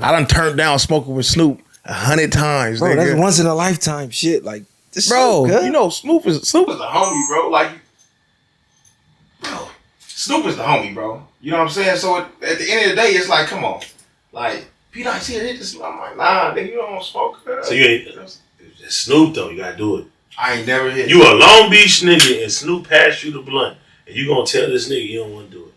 I done turned down smoking with Snoop 100 times, Bro, that's nigga. once in a lifetime shit. Like, this Bro, Snoop, cuz. you know Snoop is a homie, bro. Like, bro, Snoop is the homie, bro. You know what I'm saying? So at the end of the day, it's like, come on, like P-NiCe here hit this. I'm like, nah, nigga, you don't smoke. So you ain't it's Snoop though. You gotta do it. I ain't never hit. You a Long Beach nigga and Snoop passed you the blunt, and you gonna tell this nigga you don't want to do it.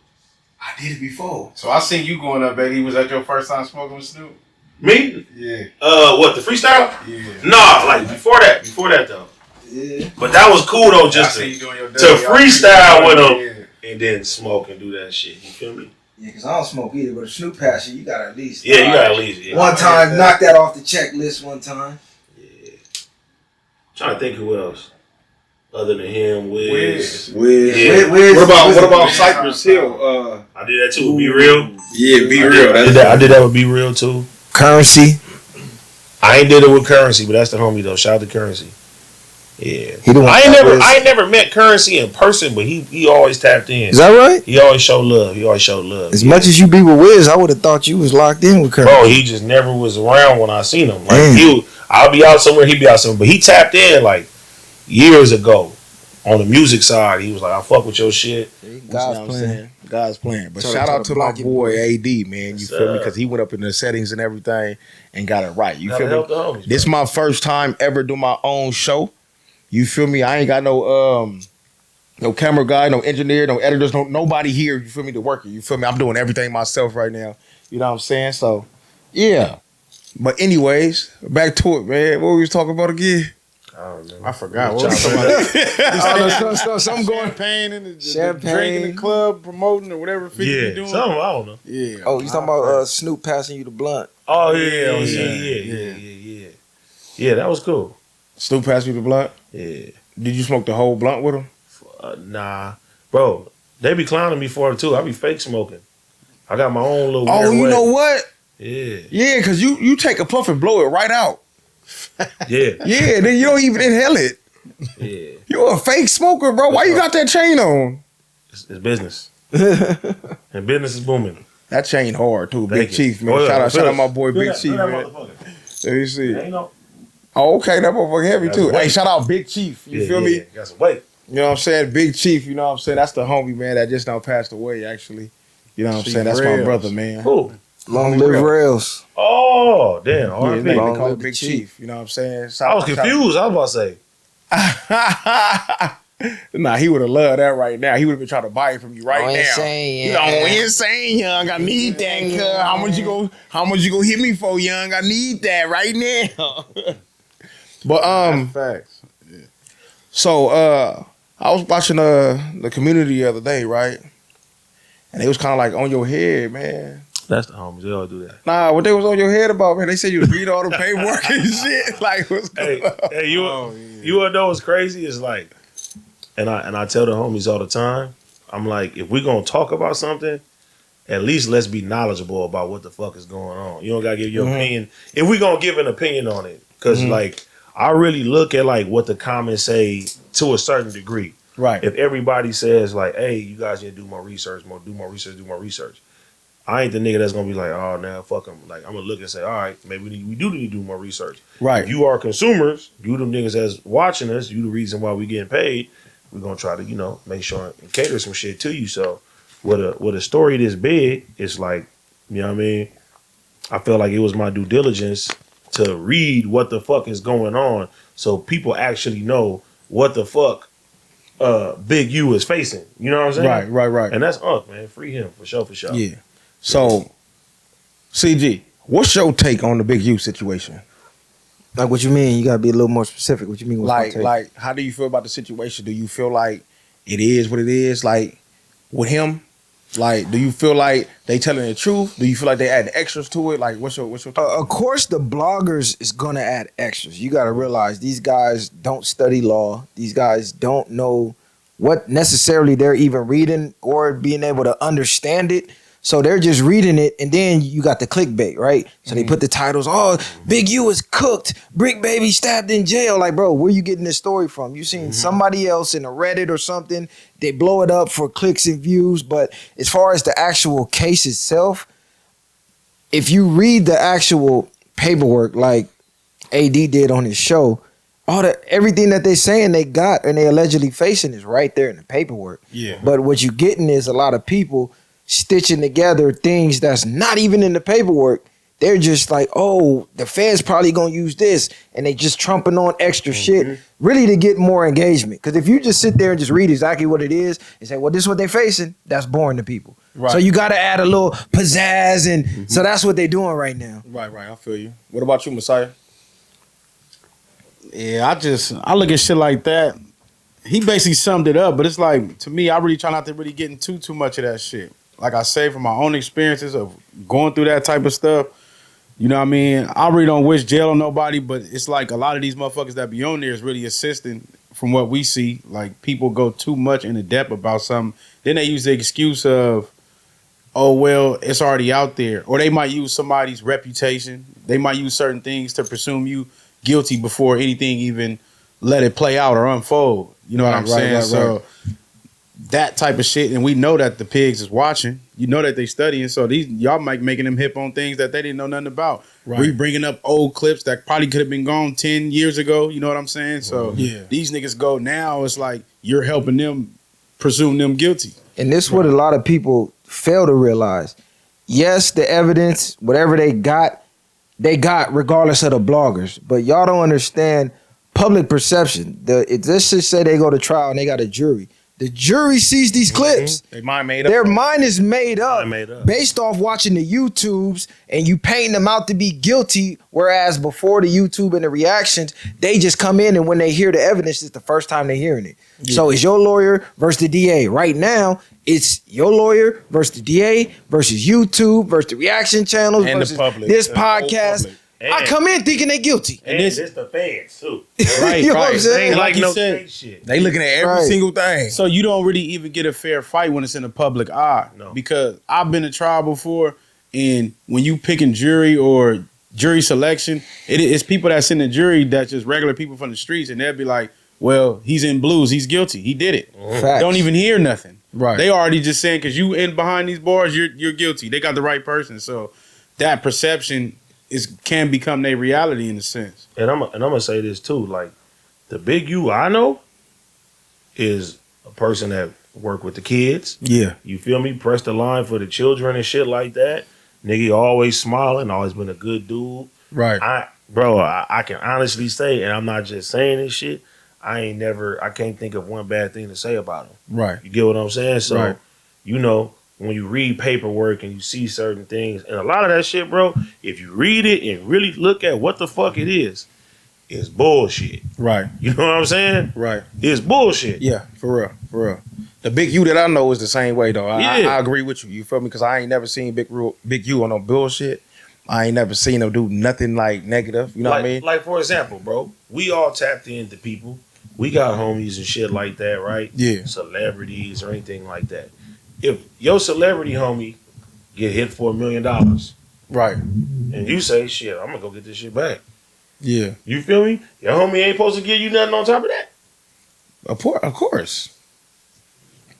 I did it before. So I seen you going up, baby. Was that your first time smoking with Snoop? Me? Yeah. What, the freestyle? Yeah. Nah, like before that though. Yeah. But that was cool though, just I to seen you doing your freestyle with him Yeah. and then smoke and do that shit. You feel me? Yeah, because I don't smoke either, but a Snoop passion, you got to at least. Yeah, you got at least. Yeah. One time, knock that off the checklist one time. Yeah. Trying to think who else. Other than him, Wiz. Yeah. What about Cypress Hill? I did that too. Be Real. Yeah, Be I Real. did that with Be Real too. Currency. I ain't did it with Currency, but that's the homie though. Shout out to Currency. Yeah. He the one I ain't never met Currency in person, but he always tapped in. Is that right? He always showed love. As much as you be with Wiz, I would have thought you was locked in with Currency. Bro, he just never was around when I seen him. Like Damn. I'll be out somewhere, he'd be out somewhere. But he tapped in like years ago on the music side. He was like, I fuck with your shit. God's plan. But Tell shout the out to my block your boy boy. AD, man. You feel me? Because he went up in the settings and everything and got it right. You Gotta feel help me? the homies, This bro. my first time ever doing my own show. You feel me? I ain't got no camera guy, no engineer, no editors, nobody here. You feel me? To work it. You feel me? I'm doing everything myself right now. You know what I'm saying? So, yeah. But anyways, back to it, man. What we was talking about again? I forgot. What was about? Something going. Champagne and the Champagne. drink in the club, promoting or whatever 50 Yeah, you doing. something, I don't know. Yeah. Oh, you talking about Snoop passing you the blunt? Oh, yeah. Yeah, that was cool. Snoop passed me the blunt. Yeah. Did you smoke the whole blunt with him? Nah. Bro, they be clowning me for it too. I be fake smoking. I got my own little Oh, weird you way. know what? Yeah. Yeah, because you take a puff and blow it right out. Yeah. Yeah, then you don't even inhale it. Yeah. You a fake smoker, bro. Why you got that chain on? It's business. And business is booming. That chain hard too, Thank Big you. Chief, man. Oh, yeah. Shout out my boy Feel Big that- Chief, feel that man. motherfucker. Let me see. Ain't no- Oh, okay, that motherfucker heavy That's too. weight. Hey, shout out Big Chief. You feel me? Got some weight. You know what I'm saying? Big Chief, you know what I'm saying? That's the homie, man, that just now passed away, actually. You know what I'm Chief saying? That's my Rails. brother, man. Cool. Long live Rails. Oh, damn. Yeah, R.I.P. they Long call live it the Big Chief. Chief. You know what I'm saying? I was confused. I was about to say. Nah, he would have loved that right now. He would have been trying to buy it from you right Oh, now. insane, You yeah. know, insane, young. I need that, cuz. How much you go hit me for, young? I need that right now. But Facts. so I was watching the Community the other day, right? And they was kind of like on your head, man. That's the homies. They all do that. Nah, what they was on your head about, man? They said you read all the paperwork and shit. Like, what's going on? Hey, you wanna know what's crazy? It's like, and I tell the homies all the time, I'm like, if we're gonna talk about something, at least let's be knowledgeable about what the fuck is going on. You don't gotta give your opinion. If we gonna give an opinion on it, because like I really look at like what the comments say to a certain degree. Right. If everybody says like, hey, you guys need to do more research, do more research. I ain't the nigga that's gonna be like, oh, now fuck them. Like I'm gonna look and say, all right, maybe we do need to do more research. Right. If you are consumers, you them niggas that's watching us, you the reason why we getting paid. We're gonna try to, make sure and cater some shit to you. So with a story this big, it's like, you know what I mean? I felt like it was my due diligence to read what the fuck is going on so people actually know what the fuck Big U is facing. You know what I'm saying? Right. And that's Unc, man. Free him for sure. Yeah. So, CG, what's your take on the Big U situation? Like, what you mean? You gotta be a little more specific. What you mean? Like, how do you feel about the situation? Do you feel like it is what it is? Like, with him, like, do you feel like they telling the truth? Do you feel like they adding extras to it? Like, what's your take? Of course, the bloggers is gonna add extras. You gotta realize these guys don't study law. These guys don't know what necessarily they're even reading or being able to understand it. So they're just reading it, and then you got the clickbait, right? So they put the titles, oh, Big U is cooked, Brick Baby stabbed in jail. Like, bro, where you getting this story from? You seen somebody else in a Reddit or something, they blow it up for clicks and views, but as far as the actual case itself, if you read the actual paperwork like AD did on his show, everything that they saying they got and they allegedly facing is right there in the paperwork. Yeah. But what you getting is a lot of people stitching together things that's not even in the paperwork they're just like, oh, the feds probably gonna use this, and they just trumping on extra shit, really to get more engagement. Because if you just sit there and just read exactly what it is and say, well, this is what they're facing, that's boring to people. Right. So you got to add a little pizzazz, and so that's what they're doing right now. Right. I feel you. What about you, Messiah? Yeah, I look at shit like that. He basically summed it up, but it's like, to me, I really try not to really get into too much of that shit. Like I say, from my own experiences of going through that type of stuff, you know what I mean? I really don't wish jail on nobody, but it's like a lot of these motherfuckers that be on there is really assisting from what we see. Like, people go too much into depth about something. Then they use the excuse of, oh, well, it's already out there. Or they might use somebody's reputation. They might use certain things to presume you guilty before anything even let it play out or unfold. You know what I'm saying? Right. So that type of shit, and we know that the pigs is watching. You know that they studying, so y'all might making them hip on things that they didn't know nothing about. Right. We bringing up old clips that probably could have been gone 10 years ago. You know what I'm saying? So these niggas go now. It's like you're helping them presume them guilty. And this is what a lot of people fail to realize. Yes, the evidence, whatever they got regardless of the bloggers. But y'all don't understand public perception. Let's just say they go to trial and they got a jury. The jury sees these clips. Their mind made up. Their mind is made up based off watching the YouTubes, and you painting them out to be guilty, whereas before the YouTube and the reactions, they just come in, and when they hear the evidence, it's the first time they're hearing it. Yeah. So it's your lawyer versus the DA. Right now, it's your lawyer versus the DA versus YouTube versus the reaction channels and versus the public, this podcast. I come in thinking they guilty. And it's the fans too. Right, You know what I'm saying? They like you no said, fake shit. They looking at every single thing. So you don't really even get a fair fight when it's in the public eye. No. Because I've been to trial before, and when you picking jury or jury selection, it's people that's in the jury that's just regular people from the streets, and they'll be like, well, he's in blues, he's guilty, he did it. Facts. Don't even hear nothing. Right. They already just saying, because you in behind these bars, you're guilty. They got the right person. So that perception can become their reality in a sense. And I'm gonna say this too, like the big you I know is a person that work with the kids. Yeah. You feel me? Press the line for the children and shit like that. Nigga always smiling, always been a good dude. Right. I can honestly say, and I'm not just saying this shit, I can't think of one bad thing to say about him. Right. You get what I'm saying? So, Right. you know, when you read paperwork and you see certain things, and a lot of that shit, bro, if you read it and really look at what the fuck it is, it's bullshit. Right. You know what I'm saying? Right. It's bullshit. Yeah, for real. The big you that I know is the same way though. I Yeah. agree with you. You feel me? Because I ain't never seen big you on no bullshit. I ain't never seen him do nothing like negative. You know what I mean? Like, for example, bro, we all tapped into people. We got homies and shit like that, right? Yeah. Celebrities or anything like that. If your celebrity homie get hit for $1 million Right. and you say, shit, I'm gonna go get this shit back. Yeah. You feel me? Your homie ain't supposed to give you nothing on top of that. Of course.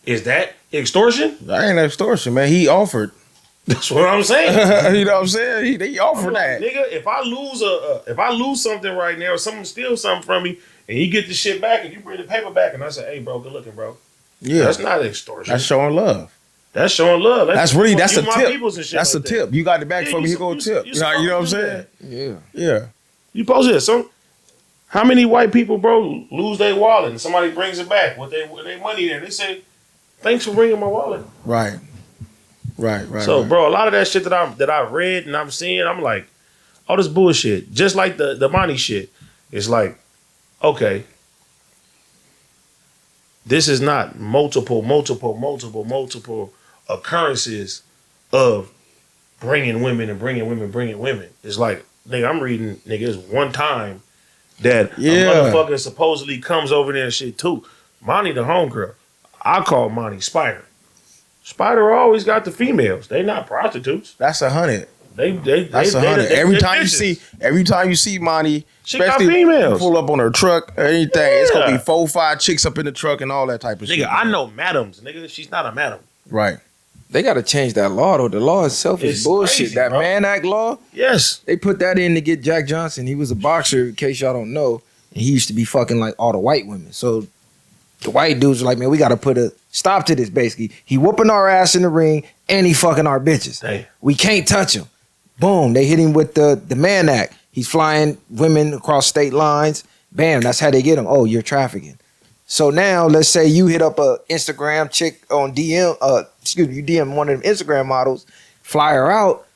Is that extortion? That ain't extortion, man. He offered. That's what I'm saying. You know what I'm saying? He offered that. Nigga, if I lose something right now, or someone steals something from me, and you get the shit back, and you bring the paper back, and I say, hey, bro, good looking, bro. Yeah. That's not extortion. That's showing love. That's showing love. That's really, that's a my tip. peoples and shit That's like a tip. You got it back Yeah, for me. you Here go a tip. you You know what I'm supposed to do saying? Yeah. Yeah. You post this. So, how many white people, bro, lose their wallet and somebody brings it back with their money there? They say, thanks for bringing my wallet. Right. So, bro, a lot of that shit that I've read and I'm seeing, I'm like, oh, this bullshit. Just like the money shit. It's like, okay, this is not multiple occurrences of bringing women. It's like, nigga, I'm reading, nigga, it's one time that a motherfucker supposedly comes over there and shit too. Monty the homegirl. I call Monty Spider. Spider always got the females. They not prostitutes. That's 100. That's 100. Every time you see Monty, she got especially females. pull up on her truck or anything, it's gonna be 4 or 5 chicks up in the truck and all that type of shit. Nigga, I know madams. Nigga, she's not a madam. Right. They got to change that law, though. The law itself is It's bullshit. crazy, That bro. Mann Act law, Yes. they put that in to get Jack Johnson. He was a boxer, in case y'all don't know. And he used to be fucking like all the white women. So the white dudes were like, man, we got to put a stop to this, basically. He whooping our ass in the ring, and he fucking our bitches. Damn. We can't touch him. Boom, they hit him with the Mann Act. He's flying women across state lines. Bam, that's how they get him. Oh, you're trafficking. So now, let's say you hit up a Instagram chick on DM. You DM one of them Instagram models, fly her out.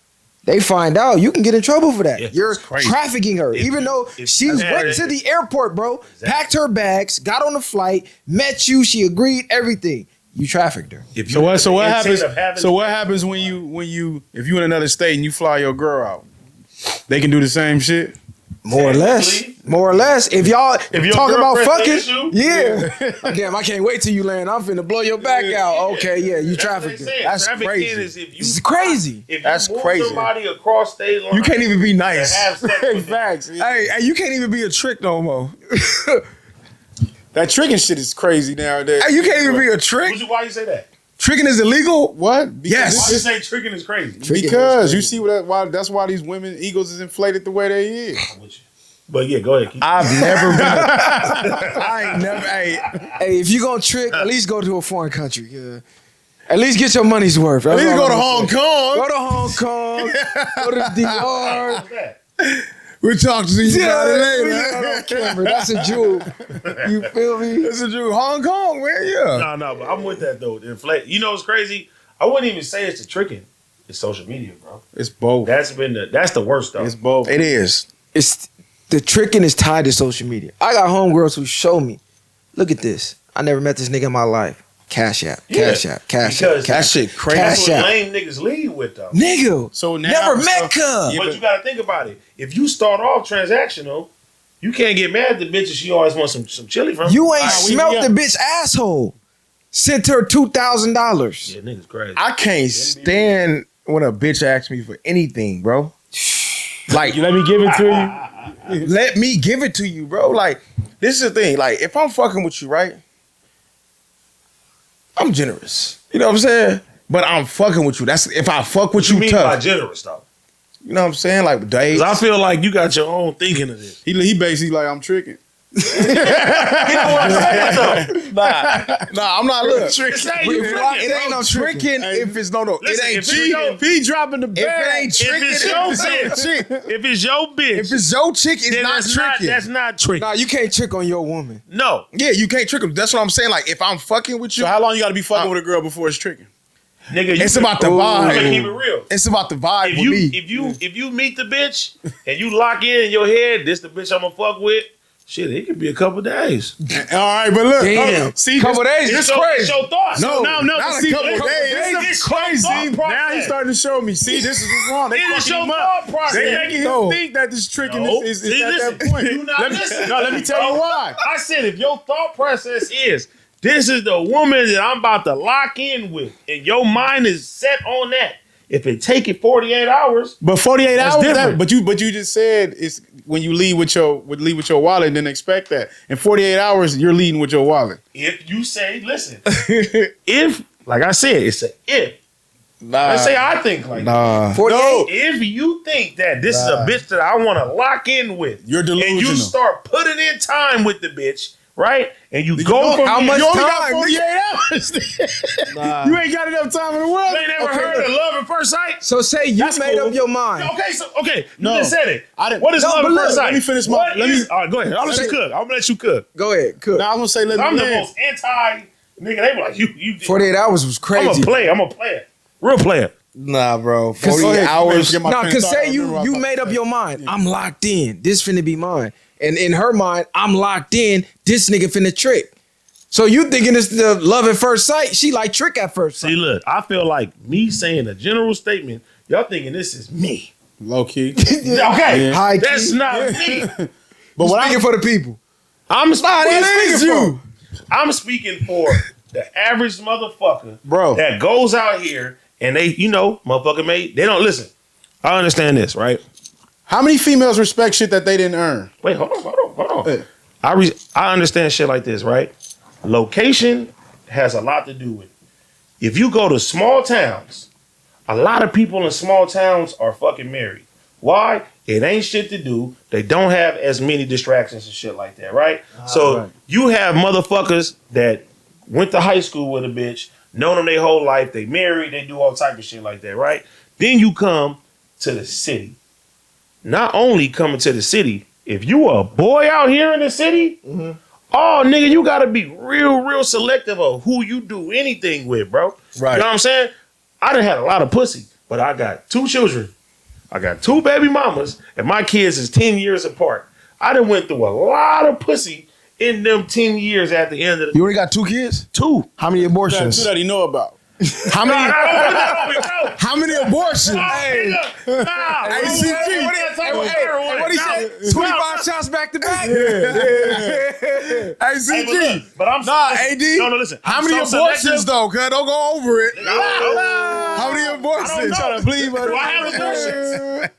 They find out you can get in trouble for that. Yeah, You're trafficking her, even though she went to the airport, bro. Exactly. Packed her bags, got on the flight, met you. She agreed everything. You trafficked her. So what happens when you if you in another state and you fly your girl out? They can do the same shit. More or less. If y'all talking about fucking, Damn, I can't wait till you land. I'm finna blow your back out. Okay, yeah, you trafficking. That's crazy. It's crazy. That's crazy. Somebody across state line, you can't even be nice. Facts. Hey, you can't even be a trick no more. That tricking shit is crazy nowadays. Hey, you can't even be a trick. Why you say that? Tricking is illegal? What? Yes. Why you say tricking is crazy? Because you see that's why these women egos is inflated the way they is. But yeah, go ahead. I've never been. I ain't never. Hey, if you gonna trick, at least go to a foreign country. Yeah. At least get your money's worth. At least go to Hong Kong. Go to Hong Kong. Go to the DR. We'll talk to you about it later. On camera. That's a jewel. You feel me? That's a jewel. Hong Kong, man. Yeah. No, but I'm with that though. You know what's crazy? I wouldn't even say it's the tricking. It's social media, bro. It's both. That's the worst though. It's both. It is. It's the tricking is tied to social media. I got homegirls who show me, look at this. I never met this nigga in my life. Cash app. That shit crazy. That's what lame niggas lead with though. Nigga. So now, never met cuz. But you gotta think about it. If you start off transactional, you can't get mad at the bitch if she always wants some chili from you. Ain't smelt the bitch asshole. Sent her $2,000. Yeah, niggas crazy. I can't stand when a bitch asks me for anything, bro. Like, you let me give it to you. Let me give it to you, bro. Like, this is the thing. Like, if I'm fucking with you, right? I'm generous. You know what I'm saying? But I'm fucking with you. That's if I fuck with you, mean tough. by generous though? You know what I'm saying? Like days. I feel like you got your own thinking of this. He basically like I'm tricking. You know what I'm saying though? Nah, I'm not looking. It ain't no tricking if it's no. Listen, it ain't if P dropping the bag. If it ain't tricking, if it's your bitch, if it's your chick, it's not tricking. That's not tricking. Nah, you can't trick on your woman. No. Yeah, you can't trick them. That's what I'm saying. Like if I'm fucking with you, so how long you got to be fucking with a girl before it's tricking? Nigga, it's about the vibe. I'm gonna keep it real. It's about the vibe with me. If you meet the bitch and you lock in your head, this the bitch I'm gonna fuck with. Shit, it could be a couple days. All right, but look. Damn. See, couple days. It's crazy. It's your thoughts. No, not see, a couple days. It's crazy. Now he's starting to show me. See, this is what's wrong. They It is fucking your him up. thought process. They making him think that this tricking is See, at listen, that point. you not listening. Let me tell you why. I said if your thought process is this is the woman that I'm about to lock in with, and your mind is set on that. If it take it 48 hours, But 48 That's hours, different. but you just said it's when you leave with your wallet, then expect that. In 48 hours, you're leading with your wallet. if you say, listen, if like I said, it's a if. Nah, Let's say I think like that. 48. If you think that this is a bitch that I want to lock in with, You're delusional. and you start putting in time with the bitch, right? And you go from how much You only time, got 48 hours. You ain't got enough time in the world. You ain't never heard of love at first sight? So say you That's made cool. up your mind. Okay, you No. just said it. I didn't- What is No, love but at look, first sight? let me finish my- What let me- is- all right, go ahead. I'll let you cook. I'm gonna let you cook. Go ahead, cook. Now I'm gonna say let I'm me the in. most anti nigga. They be like you. 48 hours was I'm crazy. a player. I'm a player. Real player. nah, bro. Go 48 ahead. hours. Forget my No, train of because thought. I say remember what I you was made about up to your mind. I'm locked in. This finna be mine. And in her mind, I'm locked in. This nigga finna trick. So you thinking it's the love at first sight? She like trick at first sight. See, look, I feel like me saying a general statement. Y'all thinking this is me? say. Low key. Okay, High that's key. not me. But what Speaking for the people. I'm that is you. I'm speaking for the average motherfucker, Bro. that goes out here and they, motherfucker made. They don't listen. I understand this, right? How many females respect shit that they didn't earn? Wait, hold on. Hey. I understand shit like this, right? Location has a lot to do with it. If you go to small towns, a lot of people in small towns are fucking married. Why? It ain't shit to do. They don't have as many distractions and shit like that, right? So right. you have motherfuckers that went to high school with a bitch, known them their whole life, they married, they do all type of shit like that, right? Then you come to the city. Not only coming to the city, if you a boy out here in the city, oh nigga, you gotta be real selective of who you do anything with, bro. Right. You know what I'm saying? I done had a lot of pussy, but I got 2 children. I got 2 baby mamas, and my kids is 10 years apart. I done went through a lot of pussy in them 10 years at the end of the You already got 2 kids? 2. How many abortions? Two that he know about. How many? How How many abortions? Hey, Hey, CG. What he said? 25 shots back to back. Hey, CG. but I'm AD. No, listen. How I'm many so abortions selective. though? Cause don't go over it. How many I don't abortions? know. Trying to bleed, Do I have abortions?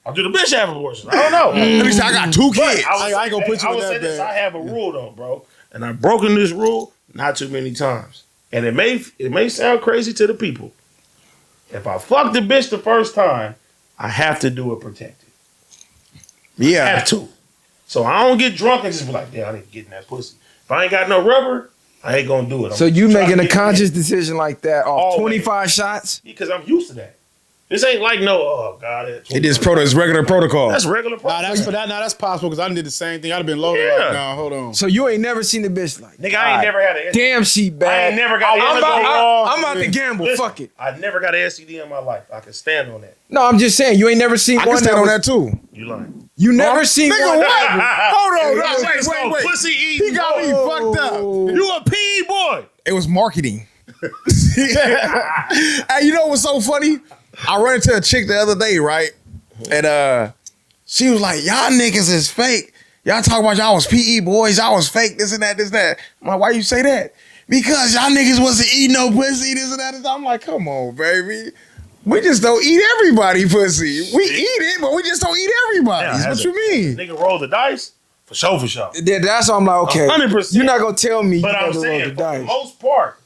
Or do the bitch have abortions? I don't know. Let me say, I got 2 kids. I ain't gonna put you I in would that say this. bag. I have a rule though, bro, and I've broken this rule not too many times. And it may sound crazy to the people. If I fuck the bitch the first time, I have to do it protected. I Yeah. have to. So I don't get drunk and just be like, yeah, I ain't getting that pussy. If I ain't got no rubber, I ain't gonna do it. So you I'm trying making to a get conscious decision like that off Always. 25 shots? because I'm used to that. This ain't like oh god, It is it's regular protocol. that's regular. That's possible because I did the same thing. I'd have been loaded Yeah. right now. Hold on. So you ain't never seen the bitch like, Nigga, I ain't never had an damn, she I bad. ain't never got I'm about to gamble. Listen, Fuck it. I never got an STD in my life. I can stand on that. No, I'm just saying you ain't never seen I can one stand on was- that too. You lying. You never seen Nigga, one. what? Hold on. It's Wait. called pussy eating. He got me fucked up. You a P boy. It was marketing. Hey, you know what's so funny? I ran into a chick the other day, right? And she was like, y'all niggas is fake. Y'all talk about y'all was PE boys, y'all was fake, this and that, this and that. I'm like, why you say that? Because y'all niggas wasn't eating no pussy, this and that. I'm like, come on, baby. We just don't eat everybody pussy. We eat it, but we just don't eat everybody's. What you mean? Nigga roll the dice? For sure. Yeah, that's why I'm like, okay, 100%. you're not gonna tell me But you I'm never rolled saying, the for the dice. most part,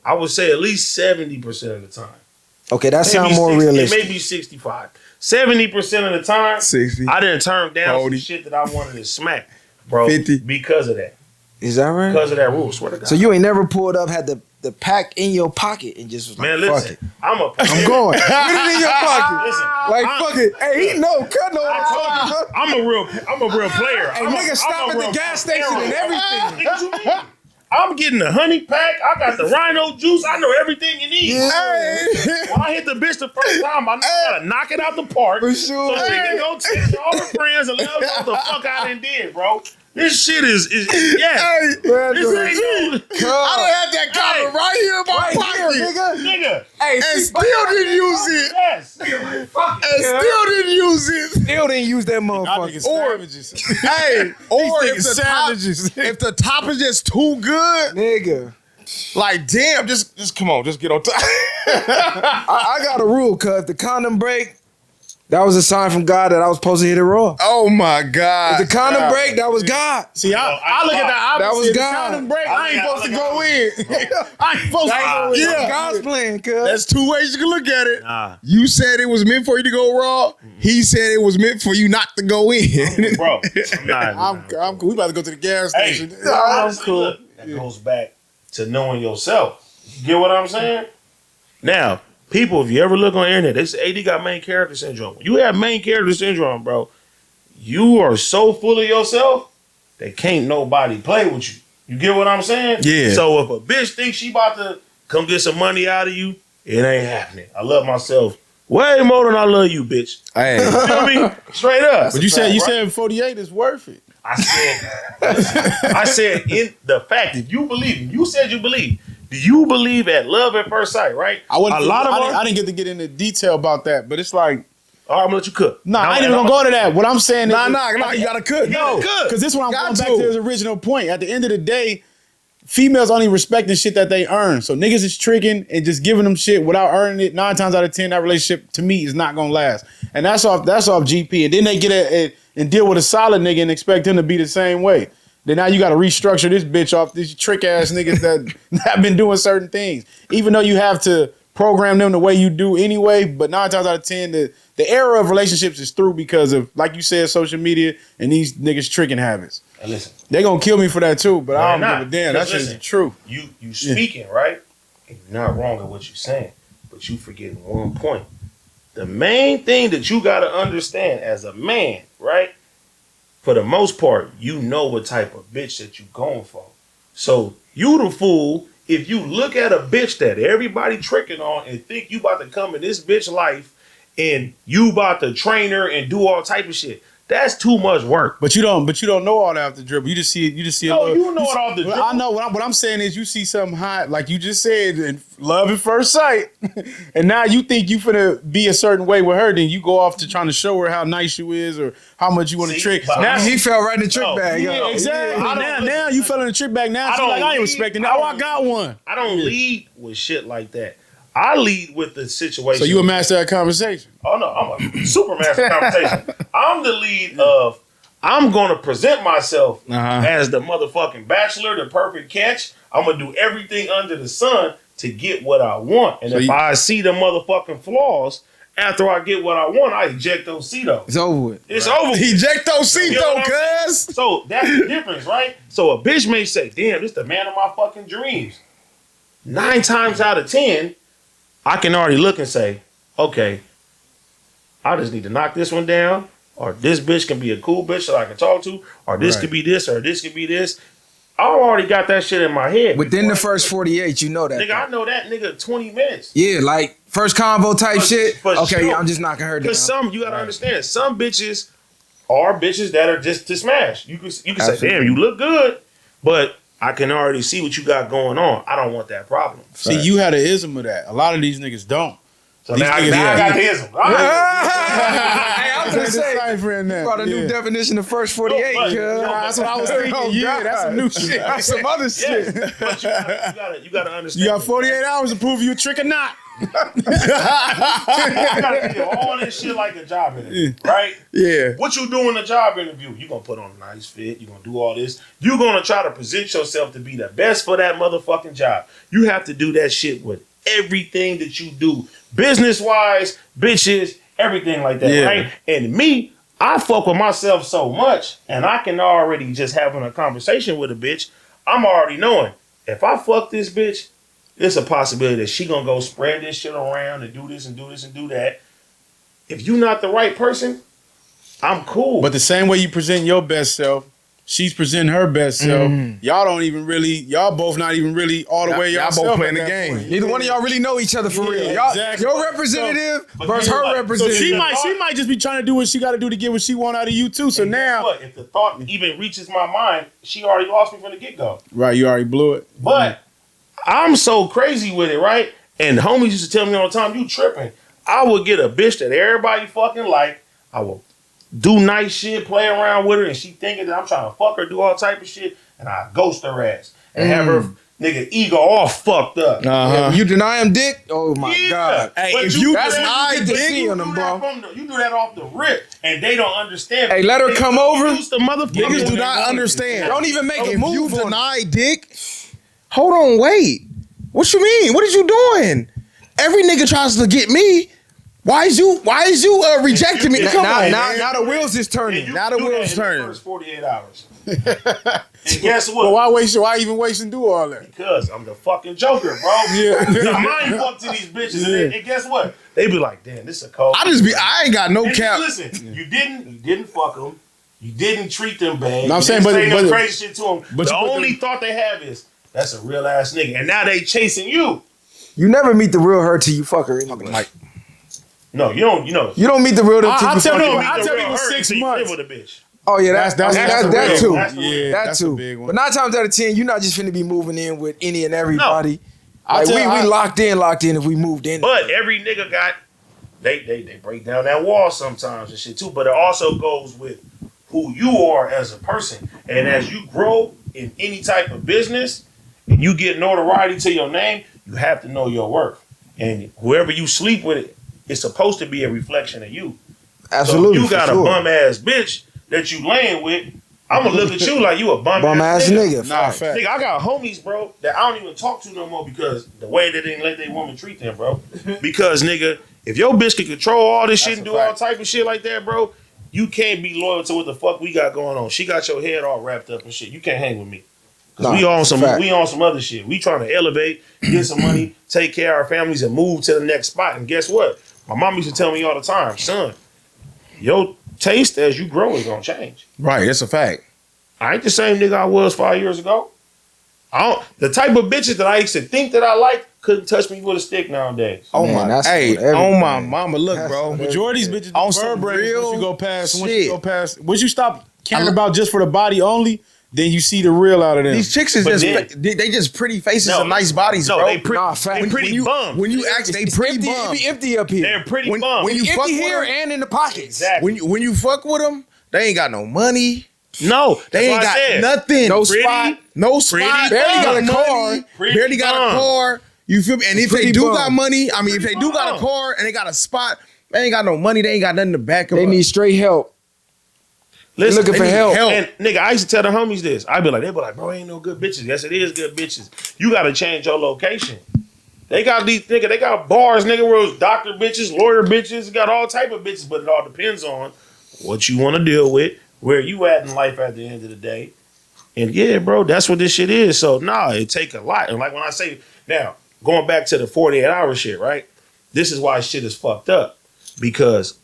I would say at least 70% of the time. Okay, that sounds Maybe more 60, realistic. It may be 65. 70% of the time, 60. I didn't turn down some 40. shit that I wanted to smack, bro. 50. Because of that. Is that right? Because of that rule, swear to God. So you ain't never pulled up, had the pack in your pocket, and just was like, Man, fuck listen. it. I'm I'm going. Put it in your pocket. Listen. Like, fuck it. Hey, he know. Cut no. I told you, I'm a real player. Hey, I'm nigga, stop a at the real gas station hero. and everything. What you mean? I'm getting the honey pack. I got the rhino juice. I know everything you need. Hey. When I hit the bitch the first time, I know I gotta knock it out the park. For sure. So she can go text all her friends and let them know what the fuck I done did, bro. This shit is yeah. Hey, This ain't no- I done had that condom right here in my pocket. nigga. Hey, And still didn't use it. Yes. And still didn't use it. still didn't use that I motherfucker. think it's savages. Hey, or if niggas the, top, savages. if the top is just too good, Nigga. like damn, just come on, just get on top. I got a rule, cuz if the condom break, that was a sign from God that I was supposed to hit it raw. Oh my God. If the condom break, that was God. See, I look at that. That was If the God. condom break, I ain't supposed to go in. I ain't supposed to That go was in. Yeah. God's plan, cuz. That's 2 ways you can look at it. Nah. You said it was meant for you to go raw. He said it was meant for you not to go in. Bro, I'm not. I'm cool. We about to go to the gas Hey, station. honestly, look, that goes back to knowing yourself. You get what I'm saying? Now, people, if you ever look on the internet, they say AD got main character syndrome. You have main character syndrome, bro. You are so full of yourself that can't nobody play with you. You get what I'm saying? Yeah. So if a bitch thinks she about to come get some money out of you, it ain't happening. I love myself way more than I love you, bitch. Hey, You feel me? Straight up. But you said 48 is worth it. I said in the fact, if you believe, you said you believe. Do you believe at love at first sight, right? I wasn't. A lot of I didn't get to get into detail about that, but it's like, all right, I'm gonna let you cook. I ain't even gonna go to that. What I'm saying is, nah, you gotta cook. No, because this one I'm Got going back to. to his original point. At the end of the day, females only respecting shit that they earn. So niggas is tricking and just giving them shit without earning it. 9 times out of 10, that relationship to me is not gonna last. And that's off GP. And then they get and deal with a solid nigga and expect him to be the same way. Then now you got to restructure this bitch off these trick ass niggas that have been doing certain things. Even though you have to program them the way you do anyway, but 9 times out of 10, the era of relationships is through because of, like you said, social media and these niggas tricking habits. And listen, They gonna kill me for that too, but I they're don't give a damn. That's Because just the truth. You speaking right, and you're not wrong in what you're saying, but you forgetting one point. The main thing that you got to understand as a man, right? For the most part, you know what type of bitch that you going for. So you the fool if you look at a bitch that everybody tricking on and think you about to come in this bitch life and you about to train her and do all type of shit. That's too much work. But you don't know all that off the dribble. You just see a No, little, you know it off the dribble. I know what I'm saying is you see something hot, like you just said, and love at first sight. And now you think you finna be a certain way with her, then you go off to trying to show her how nice you is or how much you want to trick. Now he fell right in the trick No, bag. Yeah, exactly. Now you fell in the trick bag. Now she's like, I ain't respecting that. Oh, I got one. I don't lead with shit like that. I lead with the situation. So you a master at conversation. Oh no, I'm a super master conversation. I'm the lead of I'm gonna present myself as the motherfucking bachelor, the perfect catch. I'm gonna do everything under the sun to get what I want. And so if I see the motherfucking flaws, after I get what I want, I ejectocito. It's over with. It's over with. Ejectocito, cuz. So that's the difference, right? So a bitch may say, damn, this the man of my fucking dreams. 9 times out of 10, I can already look and say, okay, I just need to knock this one down, or this bitch can be a cool bitch that I can talk to, or this could be this, or this could be this. I already got that shit in my head. Within the first 48, you know that. Nigga, I know that nigga 20 minutes. Yeah, like first convo type shit. Okay, sure. yeah, I'm just knocking her down. Because you gotta understand, some bitches are bitches that are just to smash. You can say, damn, you look good, but I can already see what you got going on. I don't want that problem. See, you had an ism of that. A lot of these niggas don't. So now I got the ism. Hey, I was just saying, that. brought a new definition of first 48. That's what I was thinking. That's some new shit. That's some other shit. But you gotta understand. You got 48 hours to prove you a trick or not. You gotta feel all this shit like a job interview, right? Yeah. What you do in a job interview? You gonna put on a nice fit. You gonna do all this. You gonna try to present yourself to be the best for that motherfucking job. You have to do that shit with everything that you do, business wise, bitches, everything like that, right? And me, I fuck with myself so much, and I can already just having a conversation with a bitch. I'm already knowing if I fuck this bitch, it's a possibility that she gonna go spread this shit around and do this and do this and do that. If you not the right person, I'm cool. But the same way you present your best self, she's presenting her best self. Y'all both not even really all the way Y'all yourself both playing at the that game. point. Neither one of y'all really know each other for real. Y'all, exactly. your representative versus her So representative. she might just be trying to do what she got to do to get what she want out of you too. So and now, what? If the thought even reaches my mind, she already lost me from the get-go. right, you already blew it. But I'm so crazy with it, right? And homies used to tell me all the time, you tripping. I would get a bitch that everybody fucking like. I will do nice shit, play around with her, and she thinking that I'm trying to fuck her, do all type of shit, and I ghost her ass. And have her nigga ego all fucked up. You deny him dick? Oh my God. Hey, But if you you that's do that, I you dick do seeing them, that bro. you do that off the rip, and they don't understand. Hey, let her They come over. use the motherfucker. Niggas do not understand. Don't even make a If you move on deny dick, hold on, wait. What you mean? What is you doing? Every nigga tries to get me. Why is you rejecting me? Come on, now the wheels is turning. Now the wheels turning. First 48 hours. And guess what? But why even waste and do all that? Because I'm the fucking Joker, bro. Yeah. I mind fuck to these bitches, and guess what? They be like, damn, this is a cold. I ain't got no And cap. listen, you didn't fuck them. You didn't treat them bad. No, I'm you saying, didn't but say no crazy shit to them. but The you put only them- thought they have is that's a real ass nigga, and now they chasing you. You never meet the real her till you fuck her anyway. Like, No, you don't. You know. You don't meet the real her till I'll you tell fuck you, her. I'll tell real people her 6 until you live months. with a bitch. Oh yeah, That's that the too. real- that's the real- Yeah, That that's too. a big one. But 9 times out of 10, you're not just finna be moving in with any and everybody. Like tell we you, locked in if we moved in. But every nigga got they break down that wall sometimes and shit too. But it also goes with who you are as a person. And as you grow in any type of business and you get notoriety to your name, you have to know your worth. And whoever you sleep with, it's supposed to be a reflection of you. Absolutely. So if you got for a sure. bum ass bitch that you laying with, I'm gonna look at you like you a bum ass nigga. Nah, Facts. fact. Nigga, I got homies, bro, that I don't even talk to no more because the way they didn't let their woman treat them, bro. Because, nigga, if your bitch can control all this shit and do all type of shit like that, bro, you can't be loyal to what the fuck we got going on. She got your head all wrapped up and shit. You can't hang with me. Cause we on some other shit. We trying to elevate, get some money, take care of our families, and move to the next spot. And guess what? My mom used to tell me all the time, son, your taste as you grow is gonna change. Right, that's a fact. I ain't the same nigga I was 5 years ago. The type of bitches that I used to think that I liked couldn't touch me with a stick nowadays. Oh Man, my, that's hey, what everything- on my mama, look, bro. Majority of these bitches On on some once real you go past, shit. once you stop caring about just for the body only, then you see the real out of them. These chicks is But just then- they just pretty faces No, and nice bodies, no, bro. they pretty, Nah, fact. they pretty bums. When you ask, they pretty empty, bums. It be empty up here. They're pretty when- bums. when you fuck empty with here them, and in the pockets. Exactly. when you fuck with them, they ain't got no money. No, They ain't got nothing. No Pretty, spot. No Pretty spot. barely got a money, car. Pretty Barely got bum. a car. You feel me? And if Pretty they do bum. got money, I mean, if they Pretty do got a bum. car and they got a spot, they ain't got no money. They ain't got nothing to back them They up. need straight help. Listen, looking they for need help. And nigga, I used to tell the homies this. I'd be like, bro, ain't no good bitches. Yes, it is good bitches. You gotta change your location. They got these nigga, they got bars, nigga, where it's doctor bitches, lawyer bitches, got all type of bitches, but it all depends on what you want to deal with, where you at in life at the end of the day. And yeah, bro, that's what this shit is. So nah, it take a lot. And like when I say now, going back to the 48-hour shit, right? This is why shit is fucked up. Because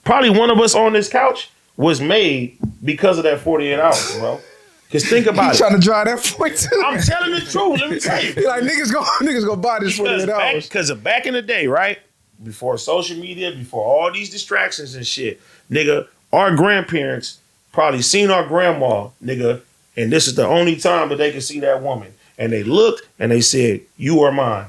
probably one of us on this couch was made because of that 48 hours, bro. Because think about it. Trying to drive that point too. I'm telling the truth. Let me tell you. He like niggas gonna buy this 48 hours. Because back in the day, right? Before social media, before all these distractions and shit, nigga, our grandparents probably seen our grandma, nigga, and this is the only time that they could see that woman. And they looked and they said, you are mine.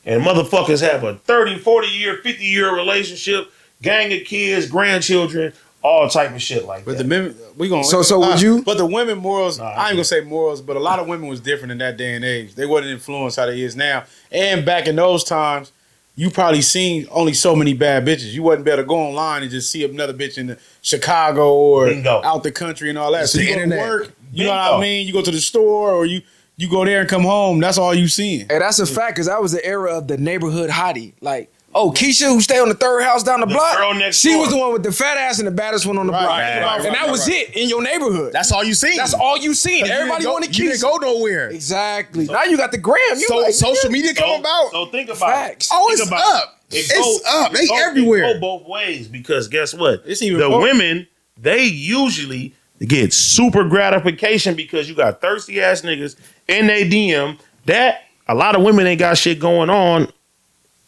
And motherfuckers have a 30, 40 year, 50 year relationship, gang of kids, grandchildren, all type of shit like But that. the men, we gonna. So would you? But the women morals, Nah, I ain't gonna say morals, but a lot of women was different in that day and age. They wasn't influenced how they is now. And back in those times, you probably seen only so many bad bitches. You wasn't better go online and just see another bitch in Chicago or Bingo. out the country and all that. It's So the you go to internet. work, you know what Bingo. I mean? You go to the store or you go there and come home. That's all you seeing. Hey, that's a fact, because that was the era of the neighborhood hottie. Like, oh, Keisha, who stay on the third house down the block, girl next she door. was the one with the fat ass and the baddest one on the block. right, and that was it in your neighborhood. That's all you seen. That's all you seen. Everybody wanted You didn't Keisha. go nowhere. Exactly. Now you got the gram. You So like, social media come about. So think about Facts. it. Oh, Think it's about it. up. It's up. They everywhere. It go both ways because guess what? It's even the more- women, they usually get super gratification because you got thirsty ass niggas in they DM that a lot of women ain't got shit going on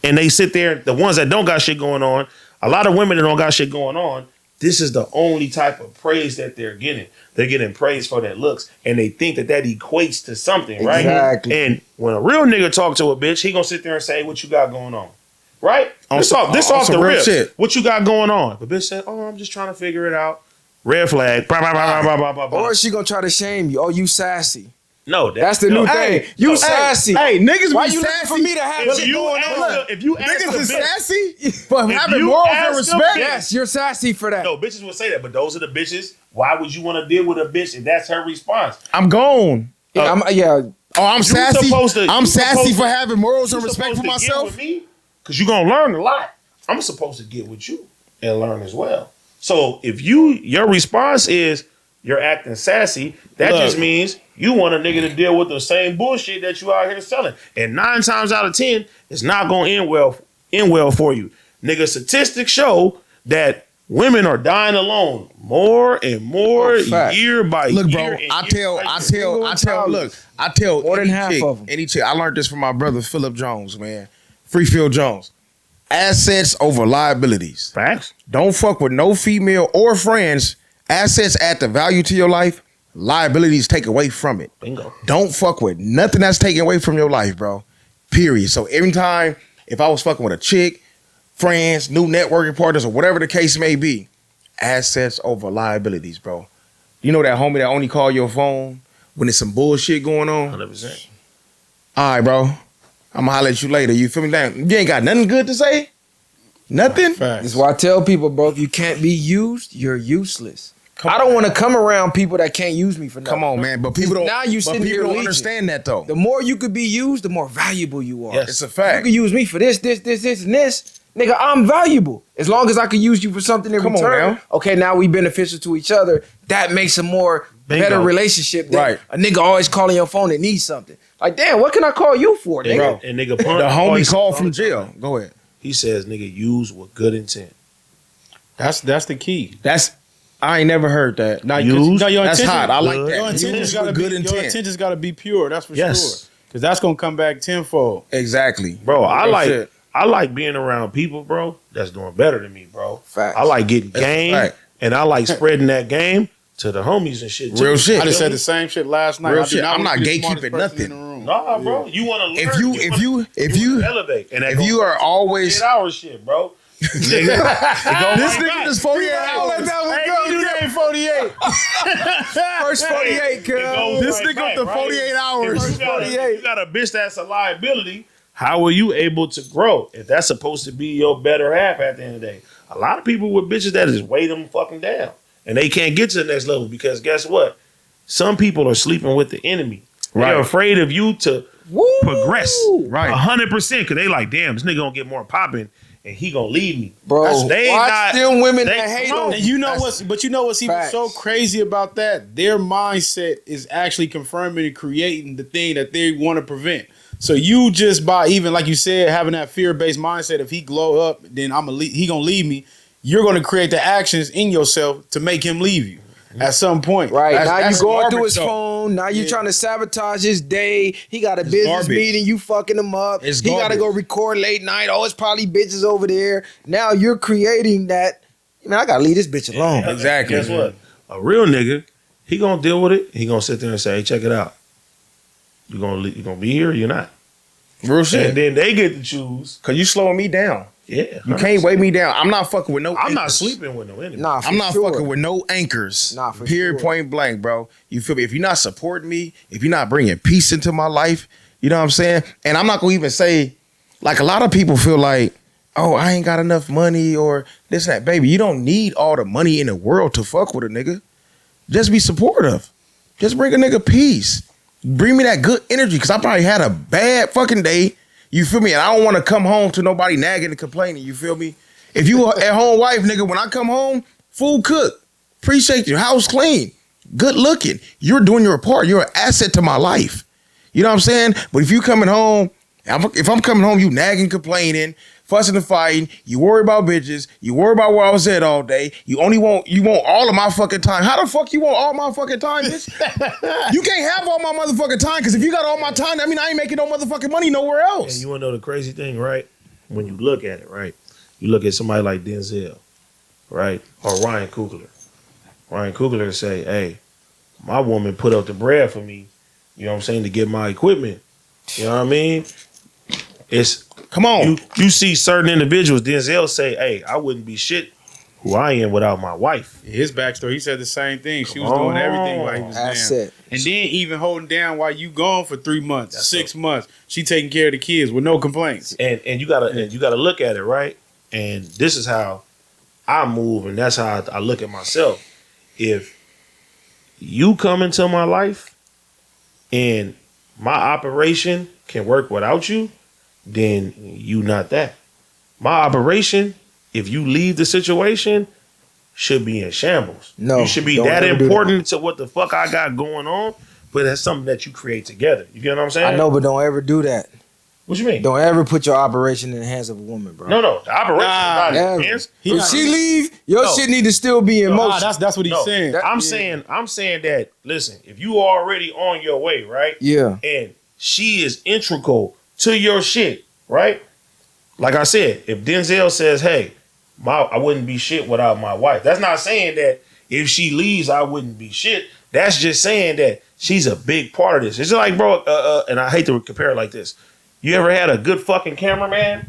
and they sit there, the ones that don't got shit going on, a lot of women that don't got shit going on, this is the only type of praise that they're getting. They're getting praise for their looks and they think that equates to something, right? Exactly. And when a real nigga talk to a bitch, he gonna sit there and say, what you got going on? Right? This on off some the real rip. shit. What you got going on? The bitch said, oh, I'm just trying to figure it out. Red flag. Blah, blah, blah, blah, blah, blah, blah. or she gonna try to shame you. Oh, you sassy. No, That's the new thing. You sassy. Hey, niggas Why be you looking sassy for me to have If shit you going ask on? a- if you ask Niggas a is bitch- sassy for If having you morals ask and a respect. bitch- Yes, you're sassy for that. No, bitches will say that, but those are the bitches. Why would you want to deal with a bitch if that's her response? I'm gone. Yeah, yeah. Oh, I'm sassy. supposed to- I'm you sassy supposed for to- having morals You and respect for supposed to get myself. with me because you're gonna learn a lot. I'm supposed to get with you and learn as well. So if your response is you're acting sassy, that Look. just means you want a nigga to deal with the same bullshit that you out here selling. And 9 times out of 10, it's not gonna end well for you. Nigga, statistics show that women are dying alone more and more fact. year by Look, year. bro, and I year tell, by I year. tell, look, I tell More than any half chick, of 'em. any chick. I learned this from my brother Philip Jones, man. Freefield Jones. Assets over liabilities. Facts. Don't fuck with no female or friends. Assets add the value to your life. Liabilities take away from it. Bingo. Don't fuck with nothing that's taken away from your life, bro. Period. So every time, if I was fucking with a chick, friends, new networking partners, or whatever the case may be, assets over liabilities, bro. You know that homie that only call your phone when there's some bullshit going on? 100%. All right, bro. I'm gonna holler at you later. You feel me? Damn, you ain't got nothing good to say? Nothing? This is why I tell people, bro, if you can't be used, you're useless. I don't want to come around people that can't use me for nothing. Come on, man. But people don't, Now you but sitting people here don't leeching. understand that, though. The more you could be used, the more valuable you are. Yes. It's a You fact. can use me for this, and this. Nigga, I'm valuable. As long as I can use you for something in Come on return. now. Okay, now we beneficial to each other. That makes a more Bingo. better relationship than Right. a nigga always calling your phone and needs something. Like, damn, what can I call you for, nigga? Bro. And nigga, The homie called from jail. Go ahead. He says, nigga, use with good intent. That's the key. I ain't never heard that. Now, Use? your That's intention, hot. I like that. Your intention's got to be good Your intent. intention's got to be pure. That's for Yes. sure. Because that's gonna come back tenfold. Exactly, Bro, I Real like shit. I like being around people, bro, that's doing better than me, bro. Facts. I like getting That's a game, fact. and I like spreading that game to the homies and shit. Too. Real shit. I just said the same shit last night. Real I do shit. I'm wanna not be the smartest gatekeeping person nothing. in the room. Nah, bro, you want to learn. If you elevate, and if you are always 8 hours shit, bro. this This nigga just 48 hours. Let that one Hey, go. you do that in 48. First 48, cuz. This nigga with the 48 hours. If you got, a, 48. you got a bitch that's a liability, how are you able to grow if that's supposed to be your better half at the end of the day? A lot of people with bitches that just weigh them fucking down. And they can't get to the next level because guess what? Some people are sleeping with the enemy. Right. They're afraid of you to progress. Right. 100% because they like, damn, this nigga gonna get more popping and he gonna leave me. Bro, They watch not- them women they- that hate come on. on And you know what's even facts. so crazy about that? Their mindset is actually confirming and creating the thing that they want to prevent. So you just by even like you said, having that fear-based mindset, if he glow up, then he gonna leave me. You're gonna create the actions in yourself to make him leave you at some point. Right, That's- now you that's going through garbage, his though. phone. Now you trying to sabotage his day. He got a business garbage. meeting. You fucking him up. It's He got to garbage. go record late night. Oh, it's probably bitches over there. Now you're creating that. Man, I got to leave this bitch alone. Exactly. Guess what? A real nigga, he gonna deal with it. He gonna sit there and say, hey, check it out. You gonna be here or you're not? Real And shit. then they get to choose. Cause you slowing me down. Yeah. You can't weigh me down. I'm not fucking with no I'm not anchors. sleeping with no enemy. Nah, for I'm not sure. fucking with no anchors. Nah, for Period, sure. point blank, bro. You feel me? If you're not supporting me, if you're not bringing peace into my life, you know what I'm saying? And I'm not gonna even say, like a lot of people feel like, oh, I ain't got enough money or this and that. Baby, you don't need all the money in the world to fuck with a nigga. Just be supportive. Just bring a nigga peace. Bring me that good energy, because I probably had a bad fucking day. You feel me? And I don't want to come home to nobody nagging and complaining. You feel me? If you at home wife, nigga, when I come home, food cooked. Appreciate you. House clean. Good looking. You're doing your part. You're an asset to my life. You know what I'm saying? But if you coming home, if I'm coming home, you nagging, complaining, fussing and fighting, you worry about bitches, you worry about where I was at all day, you want all of my fucking time. How the fuck you want all my fucking time, bitch? You can't have all my motherfucking time, because if you got all my time, I mean, I ain't making no motherfucking money nowhere And else. you want to know the crazy thing, right? When you look at it, right? You look at somebody like Denzel, right? Or Ryan Coogler. Ryan Coogler say, hey, my woman put up the bread for me, you know what I'm saying, to get my equipment. You know what I mean? It's Come on. you see certain individuals, Denzel say, hey, I wouldn't be shit who I am without my wife. His backstory, he said the same thing. She was Come doing everything on. while he was down. Asset. And then even holding down while you gone for 3 months, 6 months. She taking care of the kids with no complaints. And you gotta look at it, right? And this is how I move, and that's how I look at myself. If you come into my life and my operation can work without you, then you not that. My operation, if you leave the situation, should be in shambles. No, you should be don't that ever do important to what the fuck I got going on, but that's something that you create together. You get what I'm saying? I know, but don't ever do that. What you mean? Don't ever put your operation in the hands of a woman, bro. No, the operation Nah, is not never. in hands. If she leave, your No. shit need to still be in Nah, motion. that's what he's No, saying. I'm saying that, listen, if you already on your way, right? Yeah. And she is integral to your shit, right? Like I said, if Denzel says, hey, I wouldn't be shit without my wife. That's not saying that if she leaves, I wouldn't be shit. That's just saying that she's a big part of this. It's like, bro, and I hate to compare it like this. You ever had a good fucking cameraman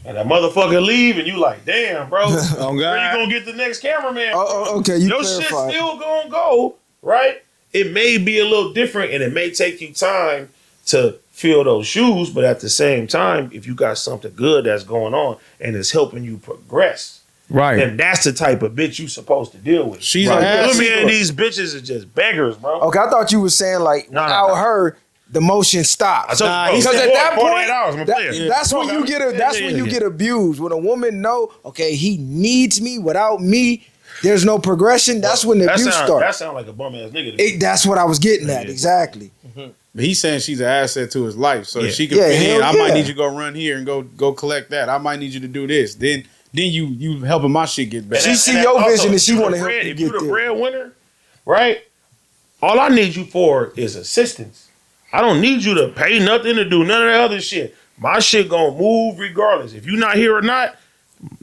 and that motherfucker leave and you like, damn, bro, Oh, where God. you gonna get the next cameraman? Oh, okay. You Your shit clarified. still gonna go, right? It may be a little different and it may take you time to fill those shoes, but at the same time, if you got something good that's going on and it's helping you progress, Right. then that's the type of bitch you supposed to deal with. She's right. an asset. Look, man, these bitches are just beggars, bro. Okay, I thought you were saying like No, no, without no. her, the motion stops. I told Nah, you, he bro, Because at that 48 point, hours, I'm a player. that's when you get that's when you get abused. When a woman know, okay, he needs me. Without me, there's no progression, that's when the abuse That starts. sound like a bum ass nigga. To me. That's what I was getting at, Yeah. exactly. But he's saying she's an asset to his life, so Yeah. if she can Yeah, fit in, hell I might yeah. need you to go run here and go collect that. I might need you to do this. Then you helping my shit get better. She see your vision and she if want to you the help bread- you If you get the there. breadwinner, right? All I need you for is assistance. I don't need you to pay nothing to do none of that other shit. My shit gonna move regardless. If you not here or not,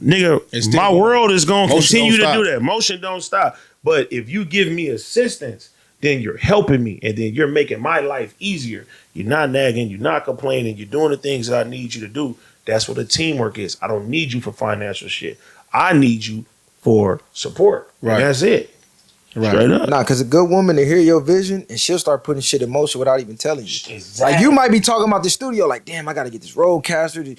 nigga, It's still my going. world is gonna Motion continue to don't do stop. that. Motion don't stop. But if you give me assistance, then you're helping me, and then you're making my life easier. You're not nagging, you're not complaining, you're doing the things that I need you to do. That's what a teamwork is. I don't need you for financial shit. I need you for support. Right. And that's it. Right. Straight up. Nah, because a good woman to hear your vision and she'll start putting shit in motion without even telling you. Exactly. Like you might be talking about the studio, like, damn, I gotta get this roadcaster.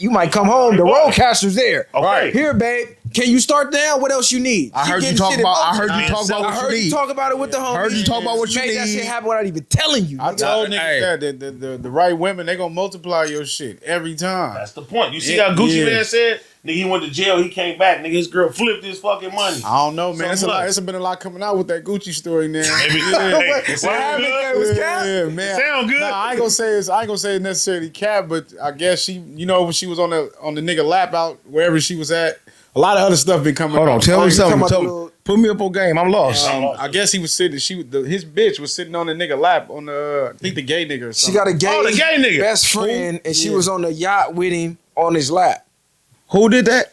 You might come home, the roadcaster's there. Okay. Here, babe, can you start down? What else you need? I She heard you getting talk shit in about. I motion. heard you talk about I what heard you you need. talk about it with the homies. Heard you talk about what you Made that need. shit happen without even telling you. I told niggas Hey. that the right women, they gonna multiply your shit every time. That's the point. You see Yeah, how Gucci yeah. Man said, nigga, he went to jail, he came back, nigga, his girl flipped his fucking money. I don't know, man. So It's a lot. what? It's been a lot coming out with that Gucci story now. Maybe, Yeah. hey, What it sound happened good? there was cap? Yeah, man. Sound good? Nah, I ain't gonna say it's necessarily cap, but I guess she, when she was on the nigga lap out wherever she was at, a lot of other stuff been coming. Hold on, out. tell Oh, me you talking something. about Tell the me. little- Put me up on game. I'm lost. I guess he was sitting. His bitch was sitting on the nigga lap on the I think the gay nigga or She something. got a gay, Oh, the gay nigga. best friend, and she Yeah. was on the yacht with him on his lap. Who did that?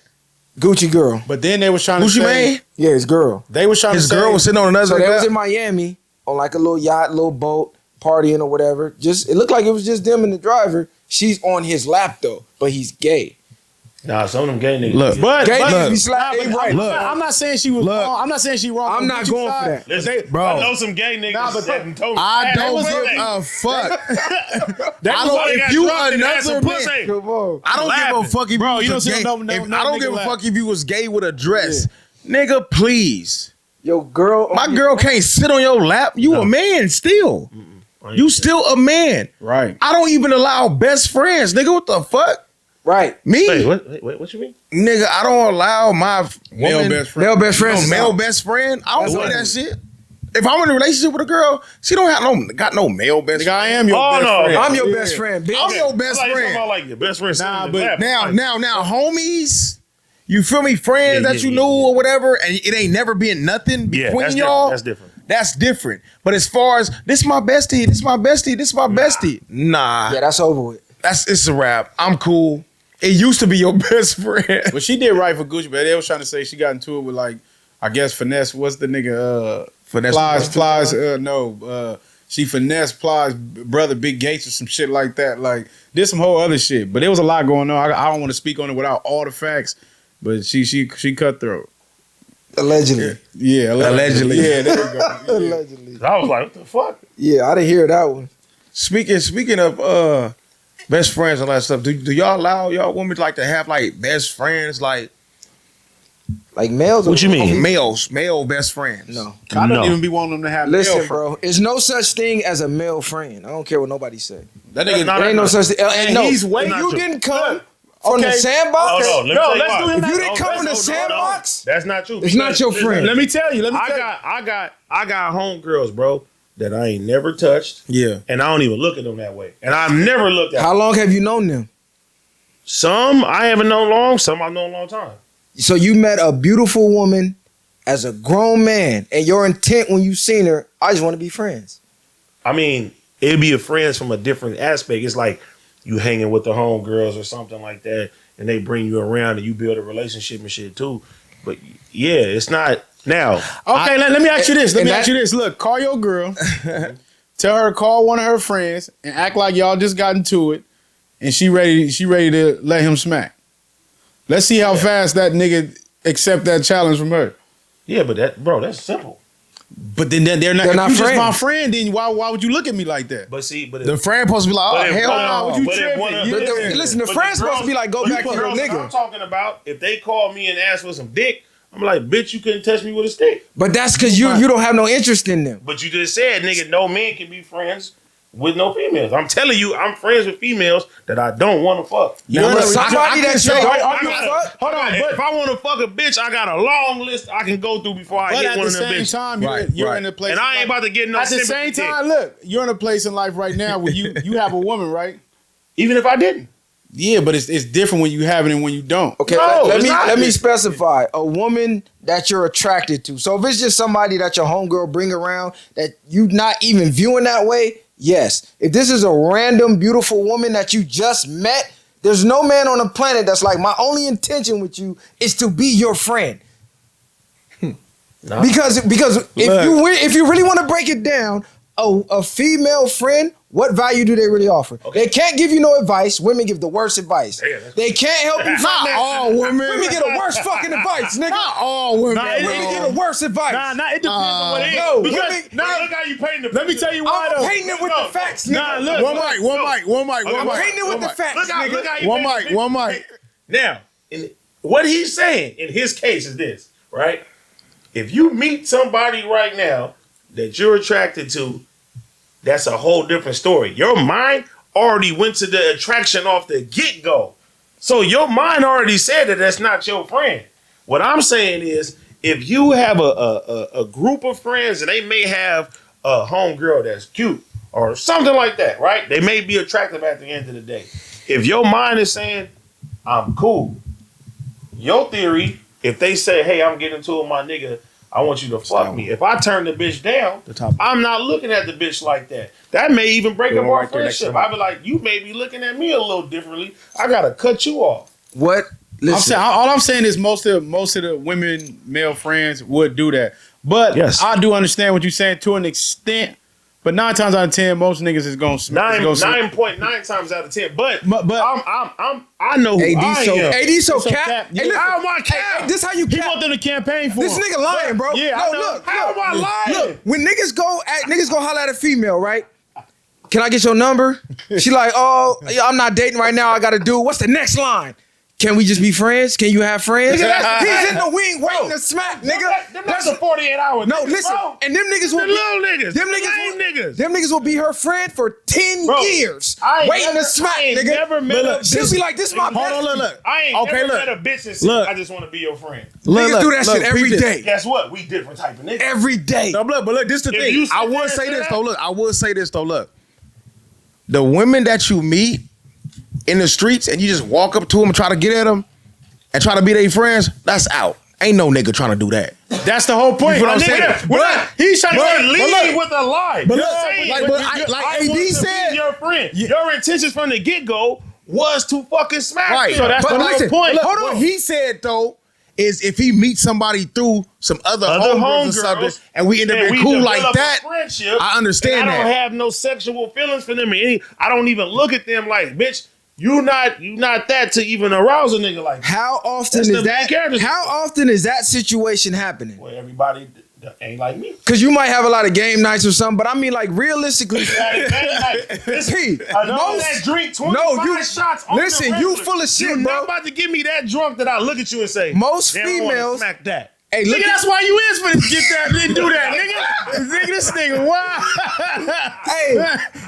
Gucci girl. But then they was trying to Gucci say man. Yeah, his girl. they was trying His to say girl was sitting on another. So they was guy. in Miami on like a little yacht, little boat, partying or whatever. Just it looked like it was just them and the driver. She's on his lap though, but he's gay. Nah, some of them gay niggas. Look, But Gay but- niggas be nah, slapping. but Right. I'm not saying she was Look. wrong. I'm not saying she wrong. I'm on not Gucci going for side. that. Listen, Bro. I know some gay niggas Nah, but that done told me. I don't was give gay. a fuck. That I was don't- why they if got you drunk and had some another pussy. man- Come on. I don't give Laughing. a fuck if Bro, you you don't was see gay. no I don't nigga give a laugh. fuck if you was gay with a dress, nigga. Please, Yo, girl. my girl can't sit on your lap. You a man still. You still a man. Right. I don't even allow best friends, nigga. What the fuck? Right. Me, Wait, what you mean? nigga. I don't allow my Male woman, best friend. Male best friends. no, is male out. best friend. I don't That's do what- that shit. If I'm in a relationship with a girl, she don't have no male best Nigga, friend. I am your Oh, best no. friend. I'm your Yeah. best friend, bitch. I'm your best I thought you friend. talking about like your best friend. Nah, sitting in but the lap. Now, homies, you feel me? Friends Yeah, that you yeah, knew yeah. or whatever, and it ain't never been nothing Yeah, between that's y'all. different. That's different. But as far as this my bestie, this my bestie, this my bestie, nah, Yeah, that's over with. it's a wrap. I'm cool. It used to be your best friend. But she did right for Gucci, but they was trying to say she got into it with like, I guess finesse. What's the nigga? Finesse Plies. She finessed Plies' brother Big Gates or some shit like that. Like did some whole other shit. But there was a lot going on. I don't want to speak on it without all the facts. But she cutthroat. Allegedly. Yeah, Allegedly. Yeah, there you go. Yeah. Allegedly. I was like, what the fuck? Yeah, I didn't hear that one. Speaking of best friends and all that stuff, do y'all allow y'all women like to have like best friends, like Like males. What you mean? male best friends? No. I don't No. even be wanting them to have. Listen, male bro. There's no such thing as a male friend. I don't care what nobody say. That That's nigga. not- There ain't no such thing. And no, he's way if not you true. didn't come from the okay. sandbox, Oh, no, let me No, tell you let's why. do it if like- you didn't come from the no, sandbox, that's not true. it's not your friend. Let me tell you. I got homegirls, bro, that I ain't never touched, Yeah. and I don't even look at them that way. And I've never looked at how them. long have you known them? Some I haven't known long, some I've known a long time. So you met a beautiful woman as a grown man, and your intent when you seen her, I just want to be friends. I mean, it'd be a friends from a different aspect. It's like you hanging with the homegirls or something like that, and they bring you around and you build a relationship and shit too. But yeah, it's not now. Okay, let me ask you this. Let and me that- ask you this. Look, call your girl. Tell her to call one of her friends and act like y'all just got into it, and she ready to let him smack. Let's see how fast that nigga accept that challenge from her. Yeah, but that's simple. But then they're not. They're If not you just friends. my friend, then why would you look at me like that? But see, but if, The friend supposed to be like, but oh if hell one of- no. would you but if tripping? one of- Yeah. But the- listen, the but friend's supposed to be like, go but back to the your girls that nigga. I'm talking about, if they call me and ask for some dick, I'm like, bitch, you couldn't touch me with a stick. But that's because you don't have no interest in them. But you just said, nigga, no men can be friends with no females. I'm telling you, I'm friends with females that I don't want to fuck. Somebody that say, Hold on, but if I want to fuck a bitch, I got a long list I can go through before I get one of them bitches. But at the same time, you're in a place. And I ain't about to get no At the sympathy same time, look, you're in a place in life right now where you have a woman, right? Even if I didn't. Yeah, but it's different when you have it and when you don't. Okay, No, let me specify a woman that you're attracted to. So if it's just somebody that your homegirl bring around that you not even viewing that way, yes. If this is a random beautiful woman that you just met, there's no man on the planet that's like, my only intention with you is to be your friend. No. Because if you really want to break it down, a female friend, what value do they really offer? Okay. They can't give you no advice. Women give the worst advice. Yeah, they can't help you find that. all women. Women get the worst fucking advice, nigga. Not all women. Women get the worst advice. Nah, it depends on what it is. No, Because, women- Look how you painting the let me tell you why I'm though. painting it with the facts, nigga. Nah, look. One mic. I'm painting it with the facts, Look how nigga. you One mic. Now, what he's saying in his case is this, right? If you meet somebody right now that you're attracted to, that's a whole different story. Your mind already went to the attraction off the get-go. So your mind already said that that's not your friend. What I'm saying is, if you have a group of friends and they may have a homegirl that's cute or something like that, right? They may be attractive at the end of the day. If your mind is saying, I'm cool, your theory, if they say, hey, I'm getting to it, my nigga, I want you to fuck me. If I turn the bitch down, I'm not looking at the bitch like that. That may even break up our friendship. I be like, you may be looking at me a little differently. I gotta cut you off. What? Listen. All I'm saying is most of the women, male friends would do that. But Yes. I do understand what you're saying to an extent. But 9 times out of 10, most niggas is gonna 9.9 times out of 10. But I know who AD I so am. AD so So cap. cap. Hey, listen, How am I cap? hey, this how you He cap. want them to campaign for This him. nigga lying, bro. Yeah, no, I know. look. How am I lying? Look, when niggas go holler at a female, right? Can I get your number? She like, oh, I'm not dating right now. I got to do. What's the next line? Can we just be friends? Can you have friends? He's in the wing waiting to smack, nigga. That's a 48 hour. No, listen. Bro. And them niggas will The little niggas. Them The niggas, lame niggas. Them niggas will be her friend for 10 Bro, years, I ain't waiting never- to smack, I ain't nigga. never met a She'll bitch- be like, "This my Hold on, bestie." look. I ain't Okay, never look. met a bitch and said, Look. I just want to be your friend. Niggas do that shit every peep this. day. Guess what? We different type of niggas. Every day. No, but look, this is the If thing. you sit I there would and say say this that- though. Look, I would say this though. Look, the women that you meet in the streets and you just walk up to them and try to get at them and try to be their friends, that's out. Ain't no nigga trying to do that. That's the whole point. You feel what I'm Nigga, saying? but he's trying You're to leading with a lie. But You're look, saying, like but AD I want to said- be your friend. Your intentions from the get-go was to fucking smack Right. them. So that's but the whole listen, point. Look, Hold what on. he said though is if he meets somebody through some other homegirls or something, and we end up and being we cool develop like a that, friendship, I understand and I don't that. have no sexual feelings for them. I don't even look at them like, bitch, you not that to even arouse a nigga like that. How often That's is the that? characters. How often is that situation happening? Well, everybody ain't like me. Because you might have a lot of game nights or something, but I mean, like realistically, P, most- that drink 25 No, you- shots on listen, the you regular. full of shit, You're bro. not about to give me that drunk that I look at you and say, Most "Damn, I wanna females- smack that." hey, look, Nigga, that's why you is finna get that and do that, nigga. This nigga, why? hey,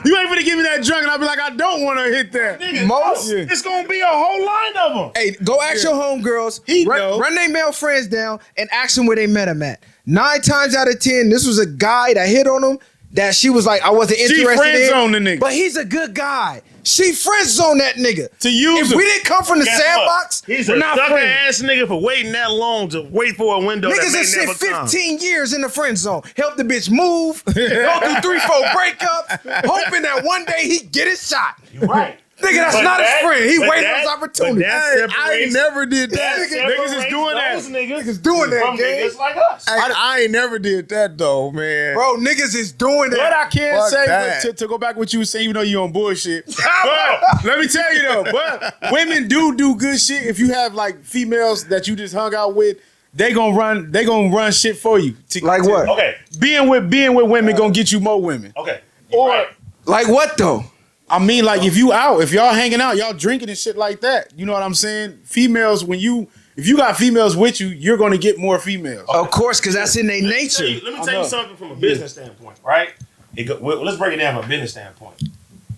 You ain't finna give me that drunk and I'll be like, I don't want to hit that. Nigga, Most- it's gonna be a whole line of them. hey, go ask your homegirls, He know. run their male friends down, and ask them where they met him at. 9 times out of 10, this was a guy that hit on him that she was like, I wasn't interested friend-zoned in. the nigga. But he's a good guy. She friend zoned that nigga. To use If him. we didn't come from the Guess sandbox, what? He's we're a not sucker friends. ass nigga for waiting that long to wait for a window Niggas that have may spent never come. 15 years in the friend zone. Help the bitch move, go through 3-4 breakups, hoping that one day he get his shot. You right. Nigga, that's But not his friend. He but waiting on his that- opportunity. but that I ain't separates- never did that. that Niggas is separates doing that. those Niggas doing that, from gang. niggas like us. I ain't never did that though, man. Bro, niggas is doing What I that. can Fuck say, that. but to go back what you were saying, even though you on bullshit. But let me tell you though, but women do good shit. If you have like females that you just hung out with, they gonna run shit for you. Like what? Okay. Being with women gonna get you more women. Okay. Or Right. Like what though? I mean, like if y'all hanging out, y'all drinking and shit like that. You know what I'm saying? Females, if you got females with you, you're gonna get more females. Of course, because that's in their nature. Let me tell you something from a business standpoint, right? let's break it down from a business standpoint.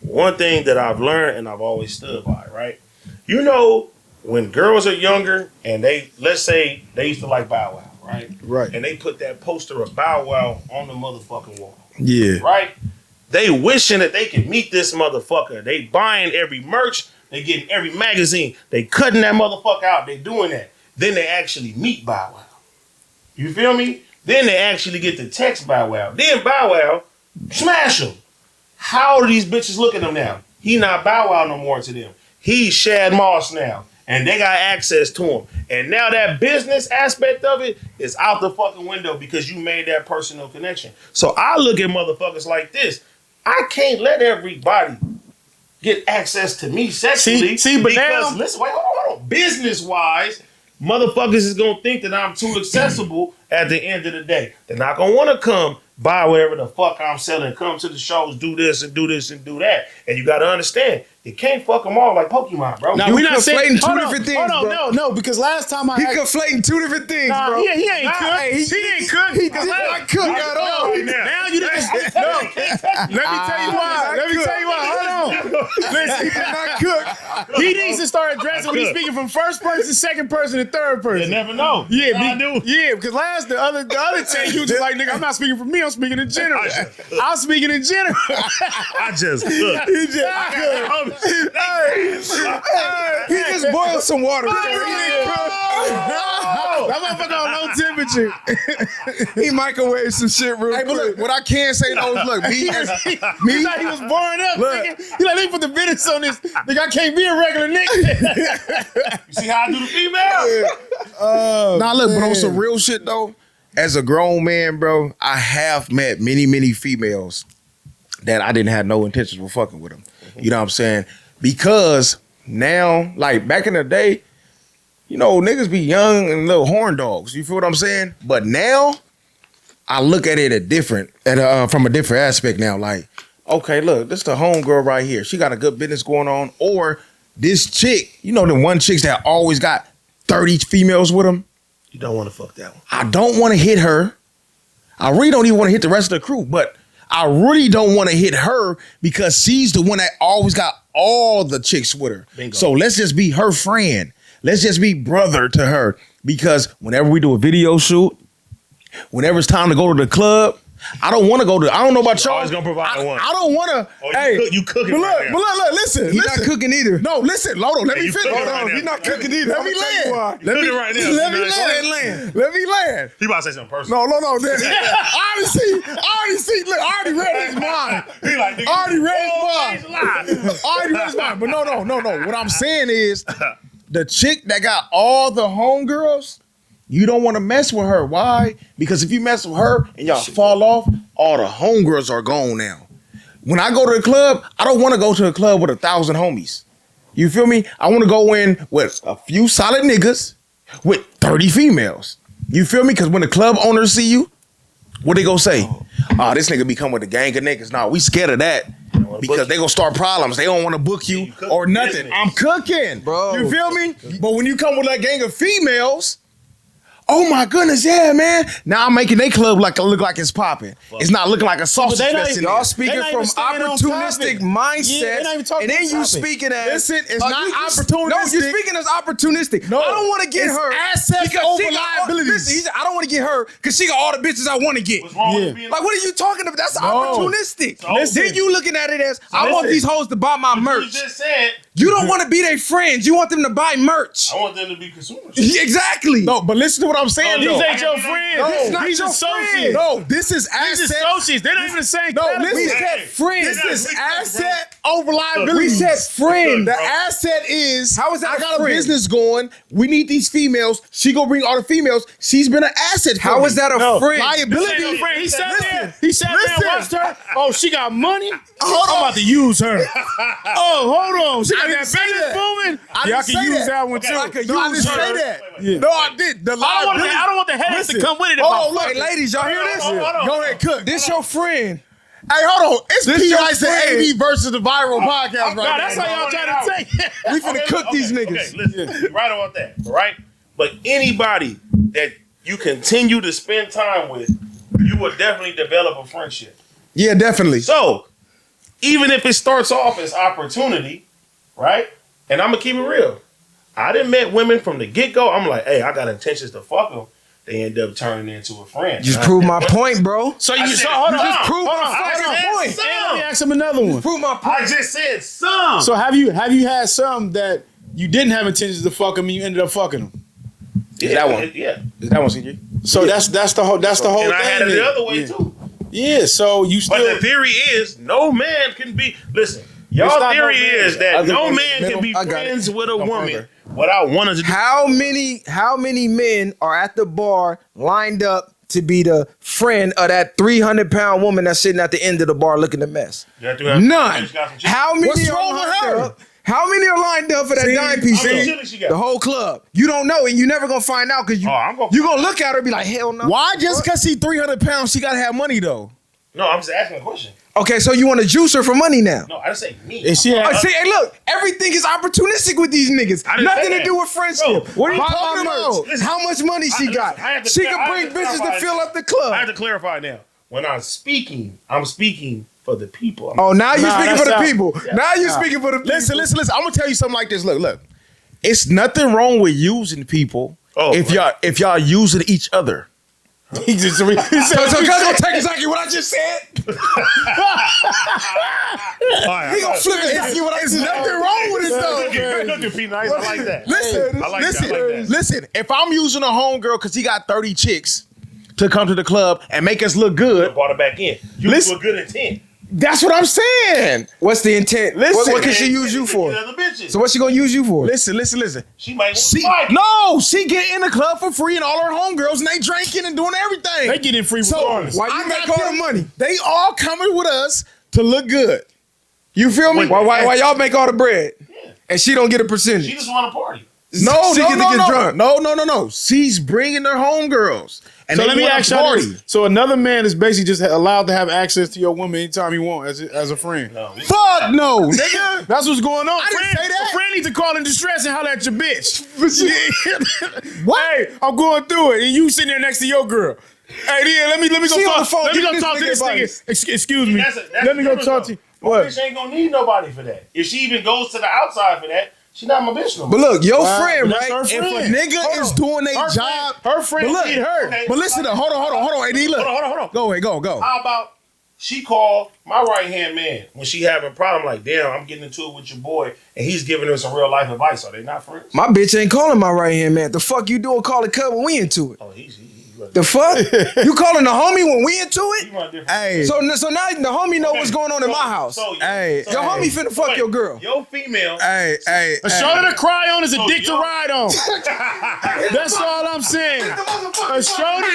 One thing that I've learned and I've always stood by, right? You know, when girls are younger and let's say they used to like Bow Wow, right? Right. And they put that poster of Bow Wow on the motherfucking wall. Yeah. Right? They wishing that they could meet this motherfucker. They buying every merch. They getting every magazine. They cutting that motherfucker out. They doing that. Then they actually meet Bow Wow. You feel me? Then they actually get to text Bow Wow. Then Bow Wow smash him. How do these bitches look at him now? He not Bow Wow no more to them. He's Shad Moss now. And they got access to him. And now that business aspect of it is out the fucking window because you made that personal connection. So I look at motherfuckers like this. I can't let everybody get access to me sexually. See, but because, now, listen, wait, hold on. Business-wise, motherfuckers is going to think that I'm too accessible at the end of the day. They're not going to want to come buy whatever the fuck I'm selling, come to the shows, do this and do this and do that. And you got to understand, you can't fuck them all like Pokemon, bro. Now, we're not saying two different things, bro. No, because last time He conflating two different things, bro. he ain't cook. Hey, He ain't cook. He does not cook at all. Now you just no. Let me tell you why. Hold on. Listen, He does not cook. he needs to start addressing when he's speaking from first person, second person, and third person. You never know. Yeah, I do. Yeah, because the other take you just like, nigga, I'm not speaking for me, I'm speaking in general. I'm speaking in general. I just cook. He just cook. He just boiled some water. That motherfucker on low temperature. He microwaved some shit real Hey, but look, what I can say though is, look, He thought he was boring up, nigga. He like, they put the business on this. Nigga, I can't be a regular nigga. You see how I do the female? Nah, look, but on some real shit though, as a grown man, bro, I have met many females that I didn't have no intentions of fucking with them. You know what I'm saying? Because now, like back in the day, you know, niggas be young and little horn dogs. You feel what I'm saying? But now, I look at it from a different aspect now. Like, okay, look, this the homegirl right here. She got a good business going on. Or this chick, you know, the one chicks that always got 30 females with them. You don't want to fuck that one. I don't want to hit her. I really don't even want to hit the rest of the crew, but I really don't want to hit her because she's the one that always got all the chicks with her. Bingo. So let's just be her friend. Let's just be brother to her because whenever we do a video shoot, whenever it's time to go to the club, I don't want to go to. I don't know about y'all. Always gonna provide one. I don't want to. Oh, you cooking right now. But look, listen. He's not cooking either. No, listen. Hold on. Let me you finish. cooking Hold right on. now. He's not cooking either. Let me land. You cooking right now. Let me You land. He about to say something personal. No. I already see. Look, I already read his mind. He like, nigga, I already read always his lie. mind. Already read his mind. But no. What I'm saying is, the chick that got all the homegirls, you don't want to mess with her. Why? Because if you mess with her and y'all fall off, all the homegirls are gone now. When I go to the club, I don't want to go to a club with 1,000 homies. You feel me? I want to go in with a few solid niggas with 30 females. You feel me? Because when the club owners see you, what they gonna say? Oh, this nigga be coming with a gang of niggas. Nah, we scared of that. Because they gonna start problems. They don't want to book you or nothing. Business. I'm cooking. Bro. You feel me? But when you come with that gang of females, oh my goodness, yeah, man. Now I'm making their club look like it's popping. It's not looking like a sausage they not fest. even- in Y'all there. speaking They not from even staying on opportunistic topic. Yeah, mindset, they not even talking and then on you topic. speaking as Listen, it's not you- opportunistic. No, you're speaking as opportunistic. No, I don't want to get it's her assets because over she got all- liabilities. Listen, he said, I don't want to get her because she got all the bitches I want to get. What's wrong Yeah. with being Like, what are you talking about? That's opportunistic. Listen. Then you looking at it as I want these hoes to buy my You merch. just said, You don't want to be their friends. You want them to buy merch. I want them to be consumers. Exactly. No, but listen to what I'm saying, Oh, though. These ain't your friends. No, It's not These your associates. friend. No, this is These assets. associates. They're not even the same. No, category. listen. We said Hey, friends. This is Bro. asset over We liability. said friend. The asset is How is that I a got a friend? business going. We need these females. She gonna bring all the females. She's been an asset. For How me. is that a No. friend? This liability? ain't no friend. He sat Listen. there. He sat there and Listen. watched her. Oh, she got money. Hold I'm on. about to use her. Oh, hold on. She got didn't that say business that. booming. I Yeah, I didn't can say use that. that one Okay. too. I No, I didn't say that. Wait. No, I did. The liability. I don't want the headaches to Listen. come with it. if Hold I on, look. fuck Hey, it. ladies, y'all hear this? Hold on. Go ahead, cook. This your friend. Hey, hold on. It's This your P-NiCe and friend. AD versus the viral podcast right Nah, now. that's how y'all trying to take it. We finna cook these niggas. Okay, listen, you're right about that, right? But anybody that you continue to spend time with, you will definitely develop a friendship. Yeah, definitely. So, even if it starts off as opportunity, right? And I'm gonna keep it real. I done met women from the get go. I'm like, hey, I got intentions to fuck them. They end up turning into a friend. Just prove my point, bro. So I you said, hold on, just prove hold my on, I fucking said point. some. And let me ask him another one. Prove my point. I just said some. So have you had some that you didn't have intentions to fuck them and you ended up fucking them? yeah, that one. Yeah. Is that one, CJ? So that's the whole And thing. I had it the then. other way Yeah. too. Yeah. So you But still. the theory is no man can be. Listen, It's y'all not theory no man. is that I no think man can be I got it. friends with a Go woman further. without wanting to do. How many men are at the bar lined up to be the friend of that 300-pound woman that's sitting at the end of the bar looking a mess? None. How many What's are wrong with lined her? up? How many are lined up for that dime piece? how many though? chilies she got? The whole club. You don't know, and you never gonna find out because Oh, I'm gonna- you gonna look at her and be like, hell no. Why just because she 300 pounds, she gotta have money though? No, I'm just asking a question. Okay, so you want to juice her for money now? No, I didn't say me. And she had, Oh, see, hey, look, everything is opportunistic with these niggas. I didn't say Nothing to that. do with friendship. Bro, what are you Buy my talking merch. about? Listen, How much money she got? I have to- She I can have bring to bitches to clarify fill this. up the I club. have to clarify now. When I'm speaking for the people. Oh, now you're Nah, speaking that's for the out. people. Now you're speaking for the people. Listen. I'm gonna tell you something like this. Look. It's nothing wrong with using people Oh, if y'all using each other. he just he said, So Cuz gonna take exactly what I just said. He gonna flip it exactly what I just It's said. nothing wrong with it though. Look at P-NiCe. I like that. Listen, I like that. I like that. listen. If I'm using a homegirl because he got 30 chicks to come to the club and make us look good, Brought it back in. You Listen. were good intent. that's what I'm saying. What's the intent? Listen. What can she use you for? Other bitches. So what's she gonna use you for? Listen. She might want to She fight. she get in the club for free and all her homegirls and they drinking and doing everything. they get in free regardless. Why you I make got all the them. money? They all coming with us to look good. You feel me? Why y'all make all the bread? And she don't get a percentage. She just want to party. No, She no, get to no, get no. drunk. No. She's bringing her homegirls. And So they let me wanna ask you party. this. So another man is basically just allowed to have access to your woman anytime he want as a friend. No. Fuck no, nigga. That's what's going on. I didn't say that. A friend needs to call in distress and holler at your bitch. What? Hey, I'm going through it, and you sitting there next to your girl. Hey, yeah, let me go She on the talk. phone, Let me give go this talk to nigga this advice. nigga. Excuse me. That's Let me go different, talk though. to. My What? bitch ain't gonna need nobody for that. If she even goes to the outside for that, she not my bitch no But more. look, your Wow, friend, but that's right? her If friend. a nigga Hold is on. doing their Her job, her friend but look, need her. Okay. But listen, though, hold on, AD, look. Hold on. Go ahead, go. How about she called my right hand man when she having a problem? Like, damn, I'm getting into it with your boy, and he's giving her some real life advice. Are they not friends? My bitch ain't calling my right hand man. The fuck you doing calling Cub when we into it? Oh, he The fuck? You calling the homie when we into he it? run different. Hey, So now the homie know what's going on in So- my house. so- Hey, Your homie finna fuck wait, your girl. Your female. hey. A shoulder to cry on is a So dick to yo- ride on. That's all I'm saying. A shoulder.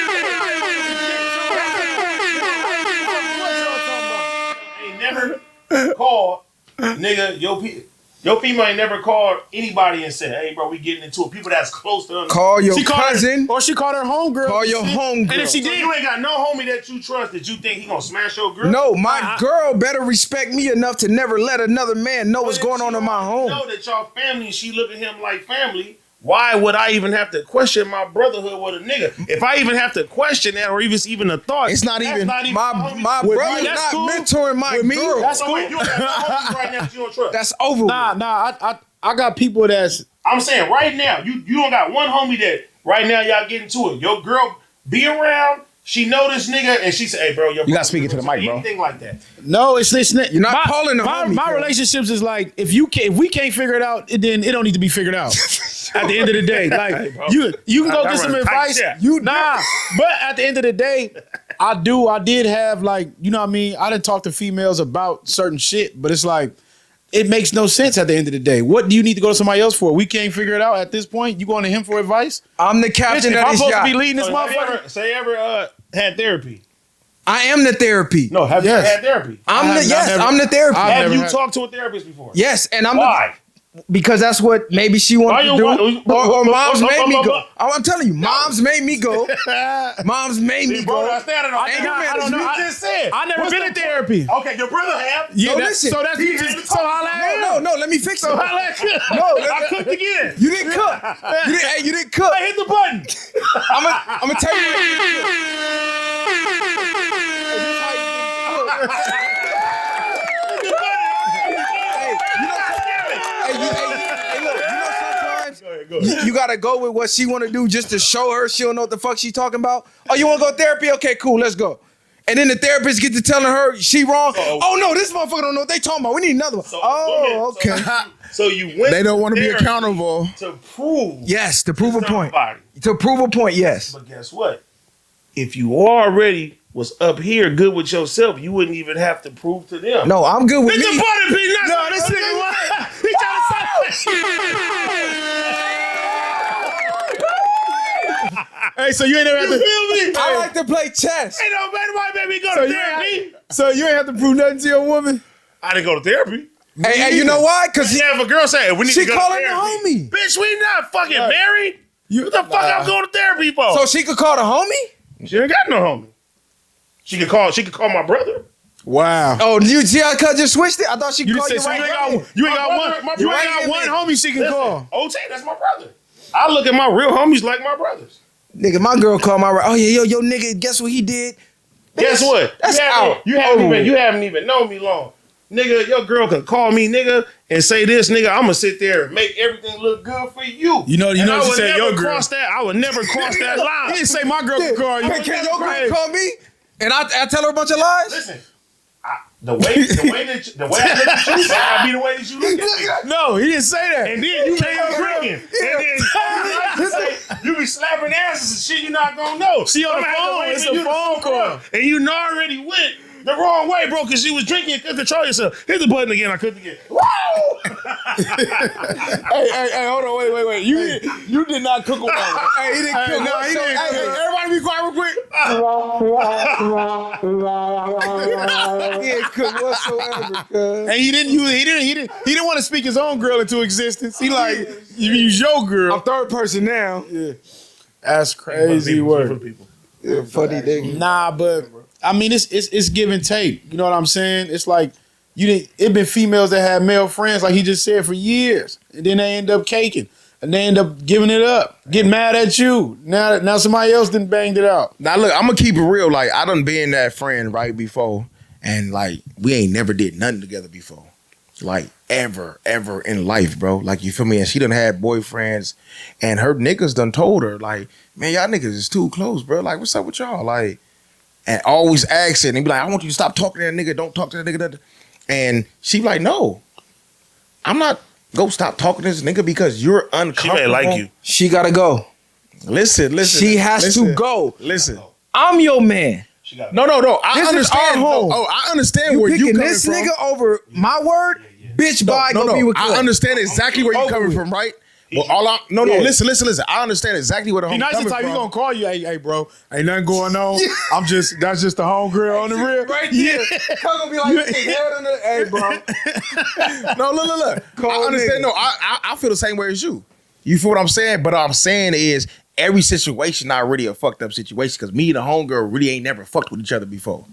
Ain't never called, nigga. Your female ain't never called anybody and said, "Hey, bro, we getting into it." People that's close to them. Call your She called cousin. or she called her homegirl. Call your homegirl. And if she So did, you ain't got no homie that you trust that you think he gonna smash your girl. No, my girl better respect me enough to never let another man know what's But if going on she in my home. Know that y'all family and she look at him like family. Why would I even have to question my brotherhood with a nigga? If I even have to question that or even a thought, It's not that's even- my My homie. brother's that's not cool. mentoring my With me, girl. that's So cool. wait, you don't got no homies right now that you don't trust. That's over. with. I got people that's I'm saying right now, you don't got one homie that right now y'all getting to it. Your girl be around, she know this nigga, and she say, "Hey, bro, You gotta speak it to the mic, bro. Anything like that. no, it's not. You're not calling the homie, My bro. relationships is like if we can't figure it out, then it don't need to be figured out. At the end of the day, like bro. you can go I get some run a tight advice. ship. But at the end of the day, I did have like you know what I mean. I didn't talk to females about certain shit, but it's like. It makes no sense at the end of the day. What do you need to go to somebody else for? We can't figure it out at this point. You going to him for advice? I'm the Bitch, captain if of I'm this supposed yacht. to be leading this So have motherfucker. you ever had therapy? I am the therapy. No, have Yes. you had therapy? I'm the never- I'm the therapy. I've Have never you had- talked to a therapist before? Yes, and I'm Why? because that's what maybe she wanted to do. Or moms made me go. I'm telling you, moms made me go. Moms made me Bro, go. I stand on Ain't that. no man, I don't know. You just said. I never What's been the in therapy. Okay, your brother have. Yeah, No, that- listen. so that's He- so holla at him. No, let me fix it. So holla at him. No, I cooked again. you didn't cook. You didn't cook. I hit the button. I'm gonna tell you. This how you didn't cook. You gotta go with what she want to do just to show her she don't know what the fuck she talking about. Oh, you want to go to therapy? Okay, cool, let's go. And then the therapist get to telling her she wrong. Oh no, this motherfucker don't know what they talking about. We need another one. Okay. So you went. They don't want to be therapy accountable. to prove. Yes, to prove a point. somebody. To prove a point, yes. But guess what? If you already was up here good with yourself, you wouldn't even have to prove to them. No, I'm good with Nigga, me. butter P-NiCe. No, this nigga what? He trying to say. Hey, so you ain't never have You to. feel me? I like to play chess. Ain't no man why baby go So to you therapy. So you ain't have to prove nothing to your woman. I didn't go to therapy. Hey, you know why? Because Yeah, if a girl say we need she to go to calling the therapy. homie. Bitch, we not fucking married. What the fuck I'm going to therapy for? So she could call the homie? She ain't got no homie. She could call my brother. Wow. Oh, you see how I just switched it? I thought she could You call just said you so right you ain't now. got you ain't My got brother- one. my You brother ain't got ain't one in homie she can Listen, call. OT, that's my brother. I look at my real homies like my brothers. Nigga, my girl called my right. Oh yeah, yo, nigga, guess what he did? Guess what? That's out. You haven't even known me long. Nigga, your girl can call me nigga and say this, nigga. I'm gonna sit there and make everything look good for you. You know And she I would said never your girl. cross that. I would never cross that line. He didn't say my girl can call you. Hey, can your girl call me? And I tell her a bunch of lies? Listen, the way I look at you, might not be the way that you look at me. No, he didn't say that. And then you ain't drinking. And then you say you be slapping asses and shit you not gonna know. She on the I'ma have to phone. wait It's for a you to phone fuck call. up. And you already went the wrong way, bro, because you was drinking and couldn't control yourself. Hit the button again. I couldn't get. Woo! Hey, hold on, wait. You did not cook on that one. Hey, he didn't Hey, cook no, he didn't. whatsoever. Hey, everybody be quiet real quick. He ain't cook whatsoever, cuz. And he didn't want to speak his own girl into existence. He like you use your girl. I'm third person now. That's crazy work. Funny nigga. Nah, but I mean it's give and take. You know what I'm saying? It's like it been females that had male friends, like he just said, for years, and then they end up caking, and they end up giving it up, getting mad at you. Now somebody else done banged it out. Now look, I'm gonna keep it real. Like I done been that friend right before, and like we ain't never did nothing together before, like ever in life, bro. Like you feel me? And she done had boyfriends, and her niggas done told her like, man, y'all niggas is too close, bro. Like what's up with y'all? Like, and always asking and be like, I want you to stop talking to that nigga. Don't talk to that nigga. And she like, no, I'm not go stop talking to this nigga because you're She uncomfortable. may like you. She gotta go. Listen. She has to go. Listen. I'm your man. She got No. I This is understand. our home. I understand You where you picking coming this from. nigga over my word? Bitch, bye, go be with I Clay. understand exactly where you coming from, right? But listen. I understand exactly where the homie P-NiCe coming is how from. you gonna call you. Hey, bro, ain't nothing going on. That's just the homegirl on the real. Right there. Come gonna be like, hey, bro. No, look. I understand. nigga. No, I feel the same way as you. You feel what I'm saying? But what I'm saying is every situation not really a fucked up situation because me and the homegirl really ain't never fucked with each other before.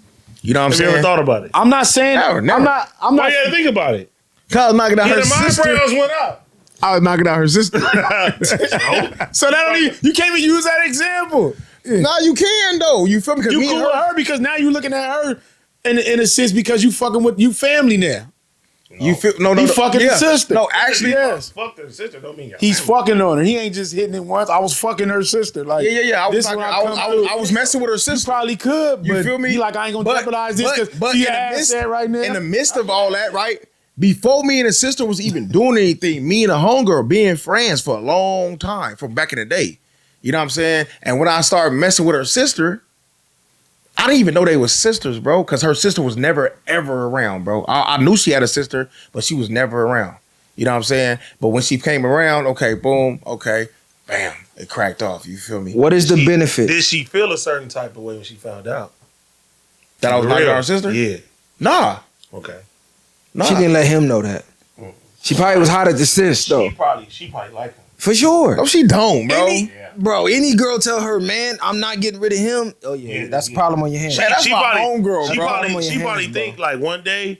You know what I'm Have you saying? ever thought about it? I'm not saying. Never. I'm not. Why you had to think about it? Cause knocking out Yeah, her the sister. eyebrows went up. I was knocking out her sister. So that don't even. You can't even use that example. Nah, you can though. You feel me? Cause You me cool and with her because now you looking at her in a sense because you fucking with you family now. You feel He fucking his sister. No, actually, Yes. Fuck their sister, don't mean He's fucking on her. He ain't just hitting it once. I was fucking her sister. Like yeah. this I is was, where I, was, come I, through. was, I was messing with her You sister. probably could, You but feel me? he like I ain't gonna jeopardize this because in she the ass midst- that right now. In the midst of all that, right? Before me and the sister was even doing anything, me and the homegirl being friends for a long time from back in the day. You know what I'm saying? And when I started messing with her sister, I didn't even know they was sisters, bro, because her sister was never, ever around, bro. I knew she had a sister, but she was never around. You know what I'm saying? But when she came around, okay, boom, okay, bam, it cracked off. You feel me? What is the benefit? Did she feel a certain type of way when she found out? That I was For like real? our sister? Yeah. Nah. Okay. Nah. She didn't let him know that. She probably was hot at the sis, though. She probably liked him. For sure. No, she don't, bro. Any girl tell her, man, I'm not getting rid of him. Oh, yeah, that's a problem on your hands. Man, that's my homegirl, she bro. She probably think like one day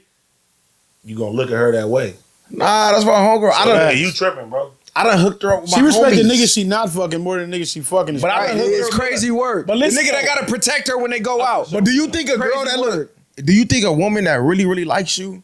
you gonna look at her that way. Nah, that's my homegirl. Hey, you tripping, bro? I done hooked her up with my She respect the homies. nigga she not fucking more than the nigga she fucking. But I done hooked It's her crazy work. But The listen, nigga that gotta protect her when they go out. But do you think a girl Crazy that work. look? do you think a woman that really, really likes you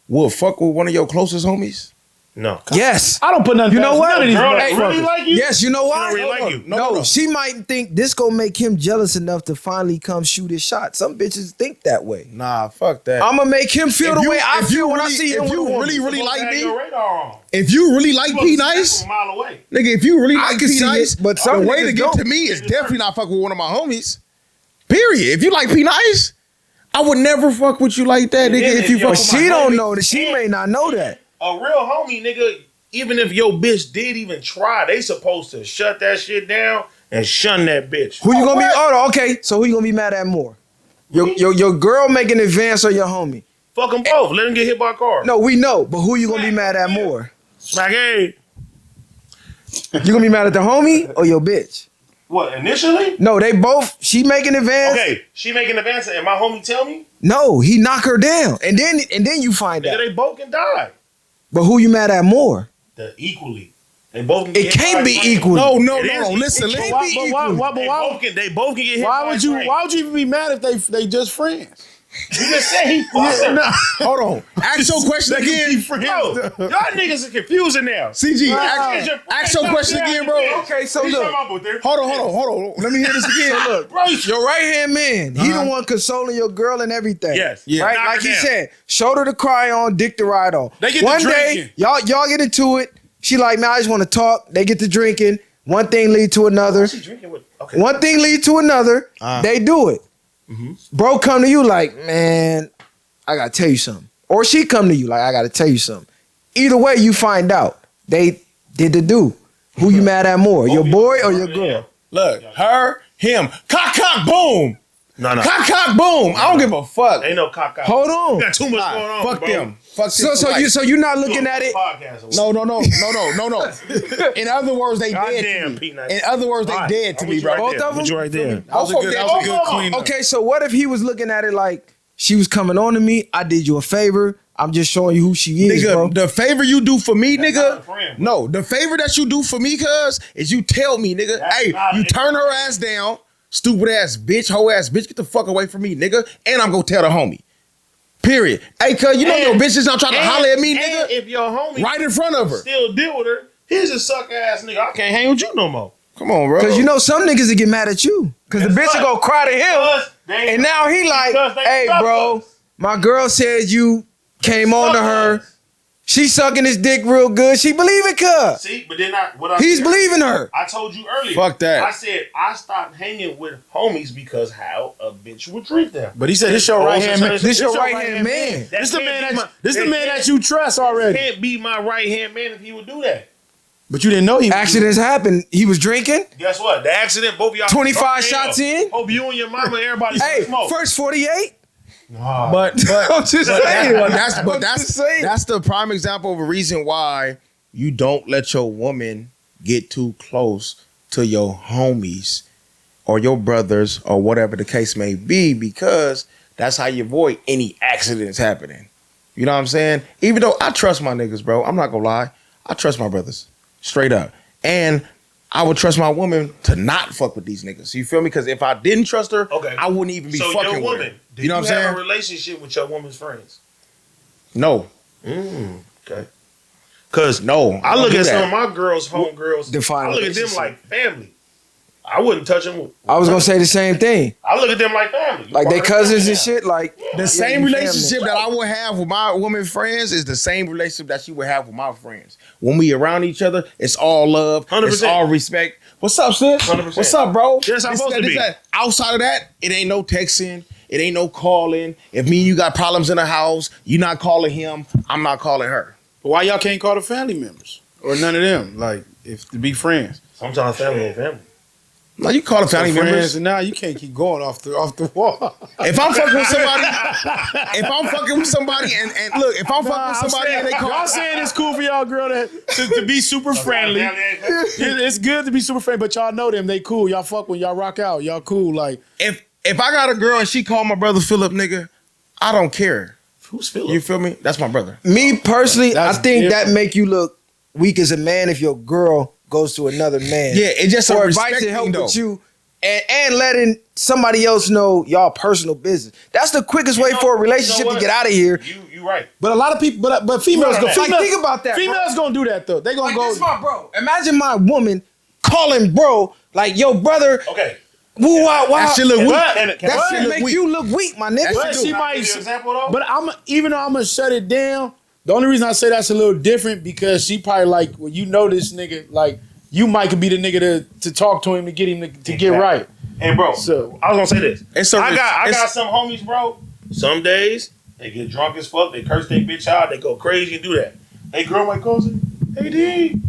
will fuck with one of your closest homies? No. Yes. I don't put nothing. You know past what? none of these Girl that motherfuckers. really like you? Yes, you know why? She don't really like you. No, she might think this gonna make him jealous enough to finally come shoot his shot. Some bitches think that way. Nah, fuck that. I'm gonna make him feel the way I feel when I see him. If with a you woman. really, really Supposed to like have me, your radar on. if you really like Supposed to see that P-NiCe, from a mile away. nigga, if you really I like can see P-Nice, it, but some the way niggas to get don't. to me is definitely not fucking with one of my homies. Period. If you like P-NiCe, I would never fuck with you like that, And nigga. then If you if fuck your- But with she my don't homie. know that. She may not know that. A real homie, nigga, even if your bitch did even try, they supposed to shut that shit down and shun that bitch. Who you gonna be? what? Oh, okay. So who you gonna be mad at more? Your girl making advance or your homie? Fuck them both. Let them get hit by a car. No, we know. But who you gonna be mad at more? Smack, hey. You gonna be mad at the homie or your bitch? What, initially? No, they both. She making advance. Okay, she making advance and my homie tell me, No, he knock her down, and then you find nigga, out. they both can die. But who you mad at more? The equally. They both can It get hit can't by be a train. equal. No, no, It no, no. is. Listen, It listen. can't be They both can get hit Why by would a you? train. Why would you even be mad if they just friends? You just said he fucked her. Hold on. Ask your question again. Bro, y'all niggas are confusing now. CG, It's your ask your question again, bro. Okay, so He's look. talking about their- Hold on. Let me hear this again. So look, Bro, your right hand man, he the one consoling your girl and everything. Yes. Yeah. Right? Knock Like her he down. said, shoulder to cry on, dick to ride on. They get to one day, drinking. y'all get into it. She like, man, I just want to talk. They get to drinking. One thing lead to another. What's he drinking with? Okay. One thing lead to another. They do it. Bro come to you like, man, I gotta tell you something. Or she come to you like, I gotta tell you something. Either way, you find out. They did the do. Who you mad at more? Your boy or your girl? Look, her, him. Cock, boom. No. Cock, boom. I don't give a fuck. Ain't no cock out. Hold on. Got too much going on. Fuck bro. them. Fuck So them. you're not looking at it. Podcast. No. In other words, they dead Goddamn, to me. P-NiCe. In other words, they All right, dead to I'm me, with you bro. right Both there. of them? With you right there. That was a good Both cleanup. Okay, so what if he was looking at it like she was coming on to me? I did you a favor. I'm just showing you who she is, bro. Nigga, the favor you do for me, not a nigga. friend, bro. No, the favor that you do for me, cuz, is you tell me, nigga, That's hey, not you it. turn her ass down, stupid ass bitch, hoe ass bitch, get the fuck away from me, nigga. And I'm gonna tell the homie. Period. Hey, cuz, you know your bitch is not trying to holler at me, And nigga. if your homie Right in front of her. still deal with her, he's a suck ass nigga. I can't hang with you no more. Come on, bro. Cause you know some niggas that get mad at you. Cause the bitch will go cry to him. Because they- And now he like, because they hey, suck bro, us. my girl said you came on to suck her. us. She sucking his dick real good. She believe it, cuz. See, but then He's believing her. I told you earlier. Fuck that. I said I stopped hanging with homies because how a bitch would treat them. But he said this your right hand man. This your right hand man. This the man that you trust already. Can't be my right hand man if he would do that. But you didn't know he was. Accidents happen. He was drinking. Guess what? The accident, both of y'all 25 drunk shots hell. in. Hope you and your mama, everybody Hey, smoke. first 48. But I'm just saying. that's the prime example of a reason why you don't let your woman get too close to your homies or your brothers or whatever the case may be, because that's how you avoid any accidents happening. You know what I'm saying? Even though I trust my niggas, bro, I'm not gonna lie. I trust my brothers. Straight up. And I would trust my woman to not fuck with these niggas. You feel me? Because if I didn't trust her, Okay. I wouldn't even be so fucking your with woman, her. do You know what I'm have saying? a relationship with your woman's friends? No. Okay. Cause No. I look don't at do some that. of my girls, homegirls. Define I look at them relationship. like family. I wouldn't touch them. I was gonna say the same thing. I look at them like family. Like they Part of cousins family and now. shit. Like The same you relationship family. that I would have with my woman friends is the same relationship that she would have with my friends. When we around each other, it's all love, 100%. it's all respect. What's up, sis? 100%. What's up, bro? That's how it's supposed to be. that. Outside of that, it ain't no texting, it ain't no calling. If me and you got problems in the house, you not calling him, I'm not calling her. Why y'all can't call the family members or none of them? Like if to be friends. Sometimes family ain't family. No, you call the family Friends, members. and now you can't keep going off the wall. If I'm fucking with somebody, and look, if I'm fucking with somebody and they call, Y'all saying it's cool for y'all girl to be super friendly. Family ain't family. It's good to be super friendly, but y'all know them. They cool. Y'all fuck when y'all rock out. Y'all cool. Like if I got a girl and she called my brother Philip, nigga, I don't care. Who's Philip? You feel me? That's my brother. Me personally, That's I think different. that make you look weak as a man if your girl goes to another man. Yeah, it's just a for respect advice and help thing, though. with you, and letting somebody else know y'all personal business. That's the quickest way for a relationship to get out of here. You right. But a lot of people, but females go. Like, think about that. Females gonna do that though. They gonna Like, go. this my bro. Imagine my woman calling bro like, yo, brother. Okay. Woo, wow, wow. That shit look weak. That shit make you look weak, my nigga. But she might. Give you an example though. But even though I'm gonna shut it down, the only reason I say that's a little different because she probably like, well, you know this nigga, like you might could be the nigga to talk to him to get him to get right. And bro, So- I was gonna say this. It's I got some homies, bro. Some days they get drunk as fuck. They curse their bitch out. They go crazy and do that. They girl might call say, "Hey D,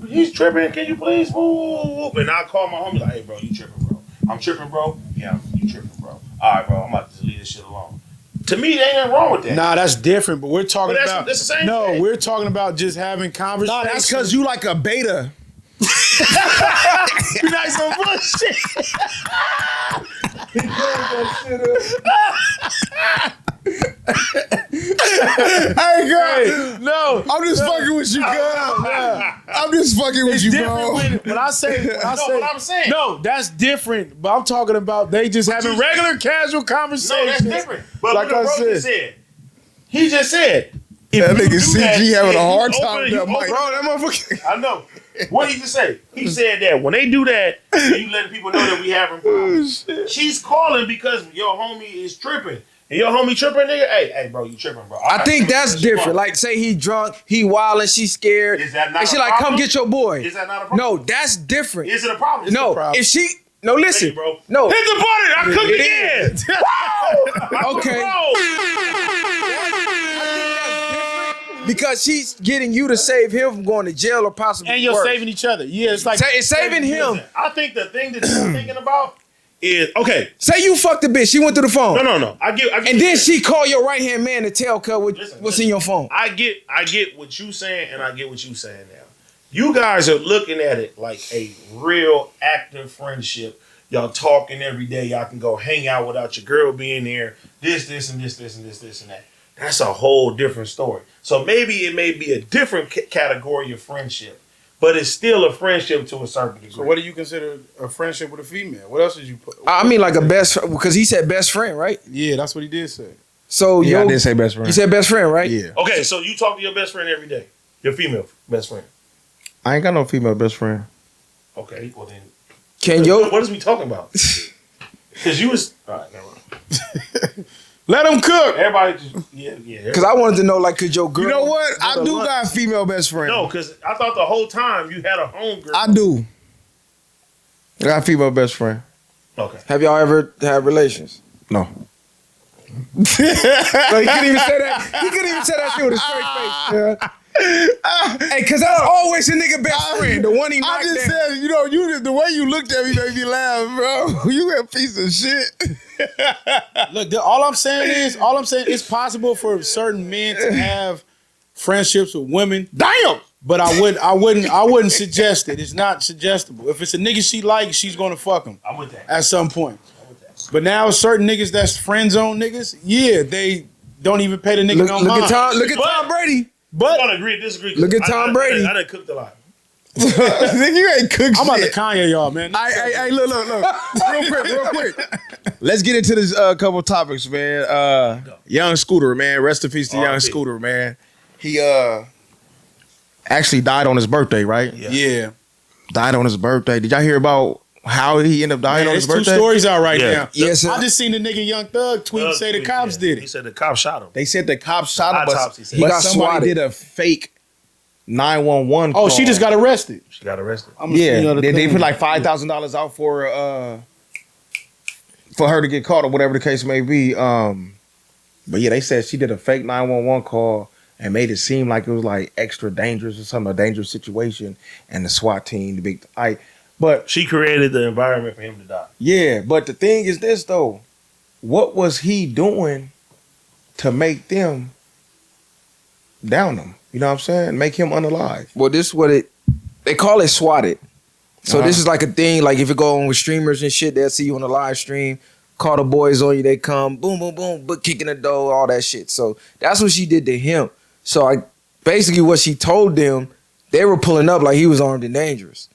he's tripping. Can you please move?" And I call my homie like, "Hey bro, you tripping, bro? I'm tripping, bro. Yeah, you tripping, bro. All right, bro. I'm about to leave this shit alone." To me, there ain't nothing wrong with that. Nah, that's different. But we're talking But about that's the same no. thing. We're talking about just having conversations. Nah, that's because you like a beta. you like some bullshit. Hey, girl. No, I'm just fucking with you, girl. I'm just fucking with it's you, different bro. when I say. When I No, say what I'm saying. no, that's different. But I'm talking about they just having regular, casual No, conversations. that's different. But Like what I the bro said. just said, he just said. If That you nigga do CG having a hard you time open- with you that mic. open- Bro, that motherfucker. I know. What did he just say? He said that when they do that, you letting people know that we having problems. She's calling because your homie is tripping. And your homie tripping, nigga. Hey, bro, you tripping, bro. I think that's different. Like, say he drunk, he wild and she scared. Is that not and she a like, come problem? get your boy. Is that not a problem? No, that's different. Is it a problem? It's a No, problem. if she, no, listen, Hey, bro. no. Hit the button. I cooked It again. Woo! Okay. Bro. Because she's getting you to save him from going to jail or possibly And you're worse. saving each other. Yeah, it's like It's saving him. I think the thing that you're thinking about is, okay. Say you fucked the bitch. She went through the phone. No. I get And then she called your right hand man to tell Cuz what's in your phone. I get what you saying, and I get what you saying now. You guys are looking at it like a real active friendship. Y'all talking every day. Y'all can go hang out without your girl being there. This, and that. That's a whole different story. So maybe it may be a different category of friendship, but it's still a friendship to a certain degree. So what do you consider a friendship with a female? What else did you put? I mean, like a best, because he said best friend, right? Yeah, that's what he did say. So Yeah, I yo, did say best friend. you said best friend, right? Yeah. Okay, so you talk to your best friend every day. Your female best friend. I ain't got no female best friend. Okay, well then. Can yo? What is we talking about? Because you was. All right, never mind. Let him cook. Everybody just. Yeah. Because I wanted to know, like, could your girl? You know what? I give a do lunch? got a female best friend. No, because I thought the whole time you had a homegirl. I do. I got a female best friend. Okay. Have y'all ever had relations? No. No, he couldn't even say that. He couldn't even say that shit with a straight face. Yeah. Hey, cause that's always a nigga best friend, the one he I knocked just down. said, the way you looked at me made me laugh, bro. You a piece of shit. Look, all I'm saying is it's possible for certain men to have friendships with women. Damn. But I wouldn't suggest it. It's not suggestible. If it's a nigga she likes, she's gonna fuck him I'm with that. at some point. But now certain niggas that's friend zone niggas, yeah, they don't even pay the nigga no mind. Look at Tom Brady. I'm But gonna agree, disagree. Look at Tom Brady. I done cooked a lot. Nigga, you ain't cooked I'm about to shit. Kanye y'all, man. Hey, look. real quick. Let's get into this couple topics, man. Young Scooter, man. Rest in peace to Young R.I.P. Scooter, man. He actually died on his birthday, right? Yeah. Died on his birthday. Did y'all hear about how he ended up dying on There's his two birthday? stories out right Yeah. now. Yes, sir. I just seen the nigga Young Thug tweet say the cops did He it. said the cops shot him. They said the cops shot him, Autopsy but, said. He but got somebody swatted. did a fake 911 Oh, call. she just got arrested. She got arrested. I'm gonna see Yeah, other they things. put like $5,000 out for her to get caught or whatever the case may be. But yeah, they said she did a fake 911 call and made it seem like it was like extra dangerous or something, a dangerous situation, and the SWAT team, the big but She created the environment for him to die. yeah, but the thing is this though, what was he doing to make them down him? You know what I'm saying? Make him unalive. Well, this is what they call it swatted. So this is like a thing, like if it go on with streamers and shit, they'll see you on the live stream, call the boys on you, they come, boom, boom, boom, but kicking the door, all that shit. So that's what she did to him. So basically what she told them, they were pulling up like he was armed and dangerous.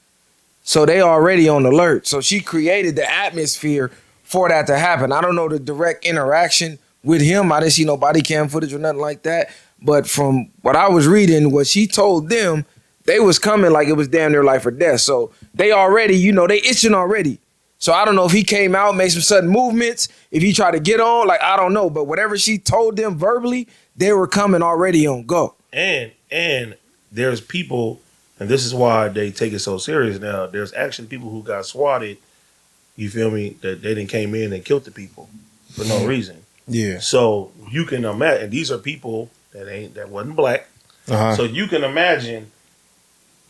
So they already on alert. So she created the atmosphere for that to happen. I don't know the direct interaction with him. I didn't see no body cam footage or nothing like that. But from what I was reading, what she told them, they was coming like it was damn near life or death. So they already, you know, they itching already. So I don't know if he came out, made some sudden movements, if he tried to get on, like I don't know. But whatever she told them verbally, they were coming already on go. And there's people, and this is why they take it so serious now. There's actually people who got swatted, you feel me, that they didn't came in and killed the people for no reason. Yeah. So you can imagine, and these are people that wasn't black. Uh-huh. So you can imagine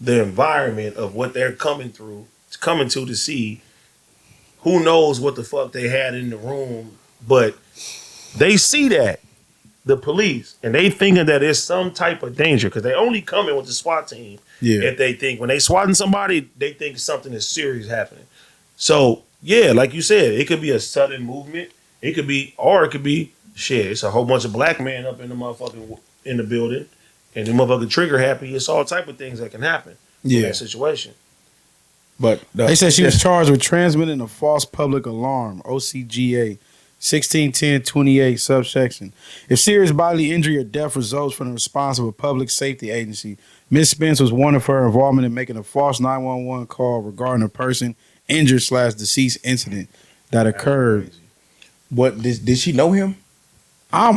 the environment of what they're coming to see. Who knows what the fuck they had in the room, but they see that, the police, and they thinking that it's some type of danger because they only come in with the SWAT team if they think when they swatting somebody, they think something is serious happening. So yeah, like you said, it could be a sudden movement. It could be shit. It's a whole bunch of black men up in the motherfucking in the building, and the motherfucking trigger happy. It's all type of things that can happen in that situation. But they said she was charged with transmitting a false public alarm, OCGA 161028 subsection. If serious bodily injury or death results from the response of a public safety agency, Ms. Spence was warned of her involvement in making a false 911 call regarding a person injured / deceased incident that occurred. What did she know him? I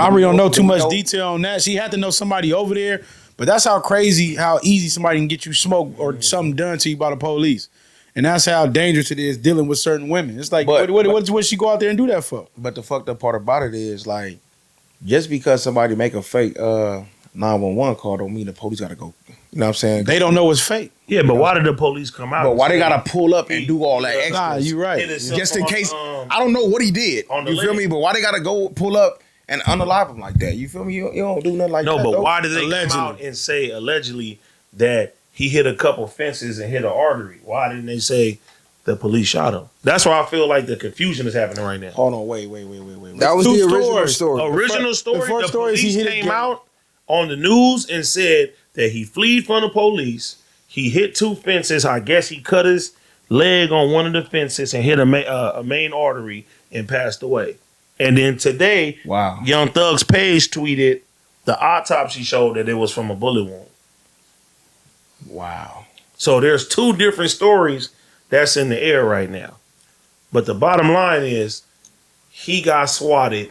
really don't know too much detail on that. She had to know somebody over there, but that's how easy somebody can get you smoked or something done to you by the police. And that's how dangerous it is dealing with certain women. It's like, what she go out there and do that for? But the fucked up part about it is, like, just because somebody make a fake 911 call don't mean the police got to go. You know what I'm saying? They don't know it's fake. Yeah, but why did the police come out? But why they got to pull up and do all that extra? Nah, you right. Just in case. I don't know what he did. You feel me? But why they got to go pull up and unalive him like that? You feel me? You don't do nothing like that. No, but though. why did they come out and say allegedly that he hit a couple fences and hit an artery? Why didn't they say the police shot him? That's why I feel like the confusion is happening right now. Hold on, wait. That was the original story. Original story. The first story is he police hit came out on the news and said that he fled from the police. He hit 2 fences. I guess he cut his leg on one of the fences and hit a main artery and passed away. And then today, Young Thug's page tweeted the autopsy showed that it was from a bullet wound. Wow. So there's 2 different stories that's in the air right now. But the bottom line is he got swatted,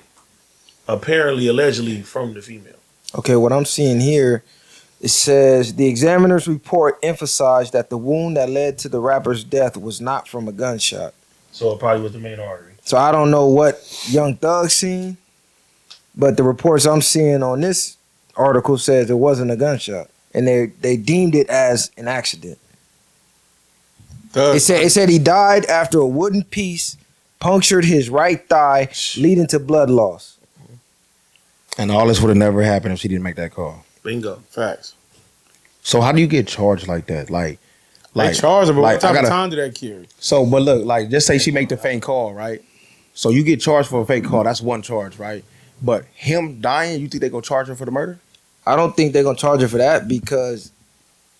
apparently, allegedly, from the female. Okay, what I'm seeing here, it says the examiner's report emphasized that the wound that led to the rapper's death was not from a gunshot. So it probably was the main artery. So I don't know what Young Thug seen, but the reports I'm seeing on this article says it wasn't a gunshot, and they deemed it as an accident. It said he died after a wooden piece punctured his right thigh, leading to blood loss. And all this would have never happened if she didn't make that call. Bingo. Facts. So how do you get charged like that? They charge her, but what type of time did that carry? So, but look, like, just say she make the fake call, right? So you get charged for a fake call. That's one charge, right? But him dying, you think they gonna charge her for the murder? I don't think they're gonna charge her for that because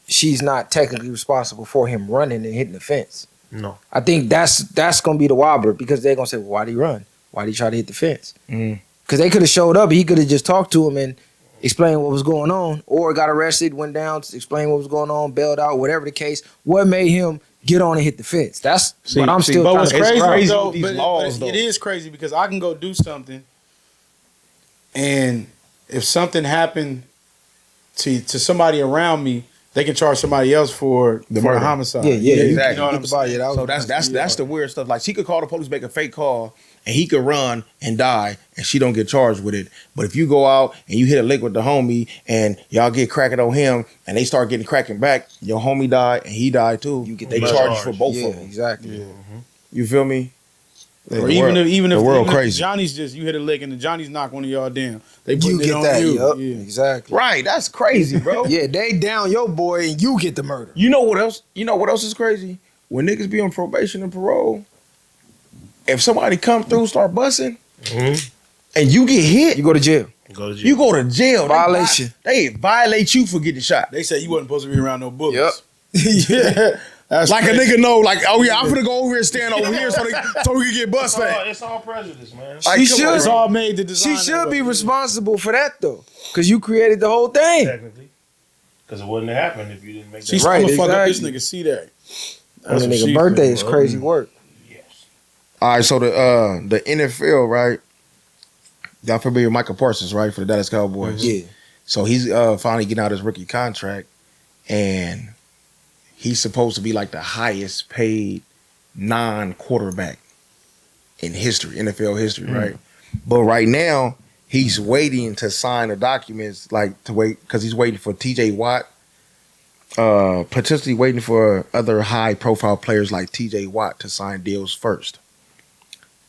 she's not technically responsible for him running and hitting the fence. No. I think that's gonna be the wobbler because they're gonna say, well, why'd he run? Why'd he try to hit the fence? Because they could have showed up, he could have just talked to him and explained what was going on, or got arrested, went down to explain what was going on, bailed out, whatever the case. What made him get on and hit the fence? That's what I'm still trying to figure out. Crazy though, it is crazy because I can go do something, and if something happened to somebody around me, they can charge somebody else for the homicide. Yeah, exactly. You know what I'm saying? So that's the weird stuff. Like, she could call the police, make a fake call, and he could run and die, and she don't get charged with it. But if you go out and you hit a lick with the homie, and y'all get cracking on him, and they start getting cracking back, your homie died, and he died too. They charge for both of them. Exactly. Yeah. You feel me? Or even if world crazy. Johnny's you hit a lick and the Johnny's knock one of y'all down. They You put it get on that, you. yup. Yeah. Exactly. Right, that's crazy, bro. Yeah, they down your boy and you get the murder. You know what else? You know what else is crazy? When niggas be on probation and parole, if somebody come through, start busting, and you get hit, You go to jail. you go to jail. Violation. They violate you for getting shot. They said you wasn't supposed to be around no bullets. Yep. Yeah. That's like crazy. a nigga know, like, oh yeah, I'm finna go over here and stand over here so we can get busted. It's all prejudice, man. Like, She come should. on, It's bro. all made to design. She should be responsible for that though, because you created the whole thing. Technically, because it wouldn't have happened if you didn't make that. She's Right, gonna fuck up this exactly. nigga. See that? On the what she nigga birthday feel, is bro. crazy work. Yes. All right, so the NFL, right? Y'all familiar with Michael Parsons, right? For the Dallas Cowboys. Yeah. So he's finally getting out his rookie contract, and he's supposed to be like the highest paid non-quarterback in history, NFL history, right? But right now, he's waiting to sign the documents, like to wait, because he's waiting for TJ Watt, potentially waiting for other high-profile players like TJ Watt to sign deals first.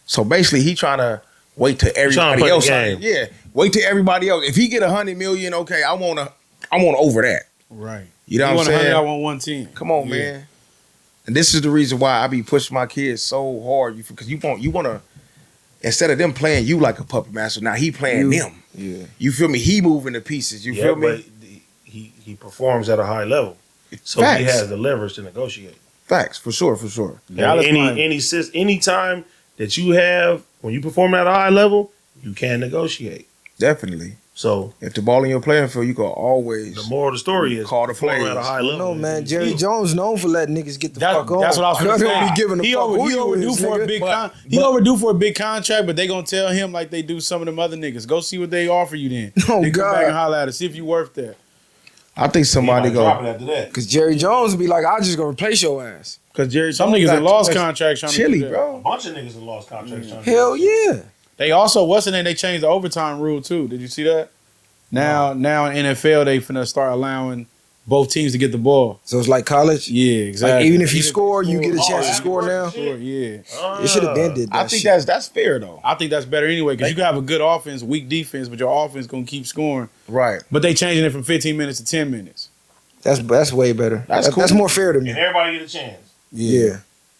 So basically, he trying to wait till everybody play the else. game. Yeah, wait till everybody else. If he get $100 million, okay, I want over that. Right. You know You what I'm want 100, saying? I want 110. Come on, Yeah. man. And this is the reason why I be pushing my kids so hard, because you want to, instead of them playing you like a puppet master, now he playing them. Yeah. You feel me? He moving the pieces. You Yeah, feel but me? he performs at a high level, so Facts. he has the leverage to negotiate. Facts, for sure. And any time that you have when you perform at a high level, you can negotiate. Definitely. So If the ball in your playing field, you can always the moral of the story is Call the perform plays. at a high level. No man, Jerry Jones known for letting niggas get the That's fuck on. what I was They gonna don't say. be giving a He fuck who you overdue is, for a nigga. big he overdue for a big contract, but they gonna tell him like they do some of them other niggas. Go see what they offer you then. Oh, Then come God. back and holler at us. See if you worth that. I think somebody drop it go after that. Cause Jerry Jones would be like, I'm just gonna replace your ass. because Jerry. Some Jones niggas got that lost too much contracts trying chili, to do that. A bro. bunch of niggas have lost contracts. trying to Hell do that. yeah. They also they changed the overtime rule too. Did you see that? Now in NFL they finna start allowing both teams to get the ball. So it's like college. Yeah, exactly. Like even if you score, you get a Oh, chance to yeah. score now. Sure, yeah. It should have been did that I think shit. that's fair though. I think that's better anyway because you can have a good offense, weak defense, but your offense gonna keep scoring. Right. But they changing it from 15 minutes to 10 minutes. That's way better. That's cool. That's more fair to me. And everybody get a chance. Yeah.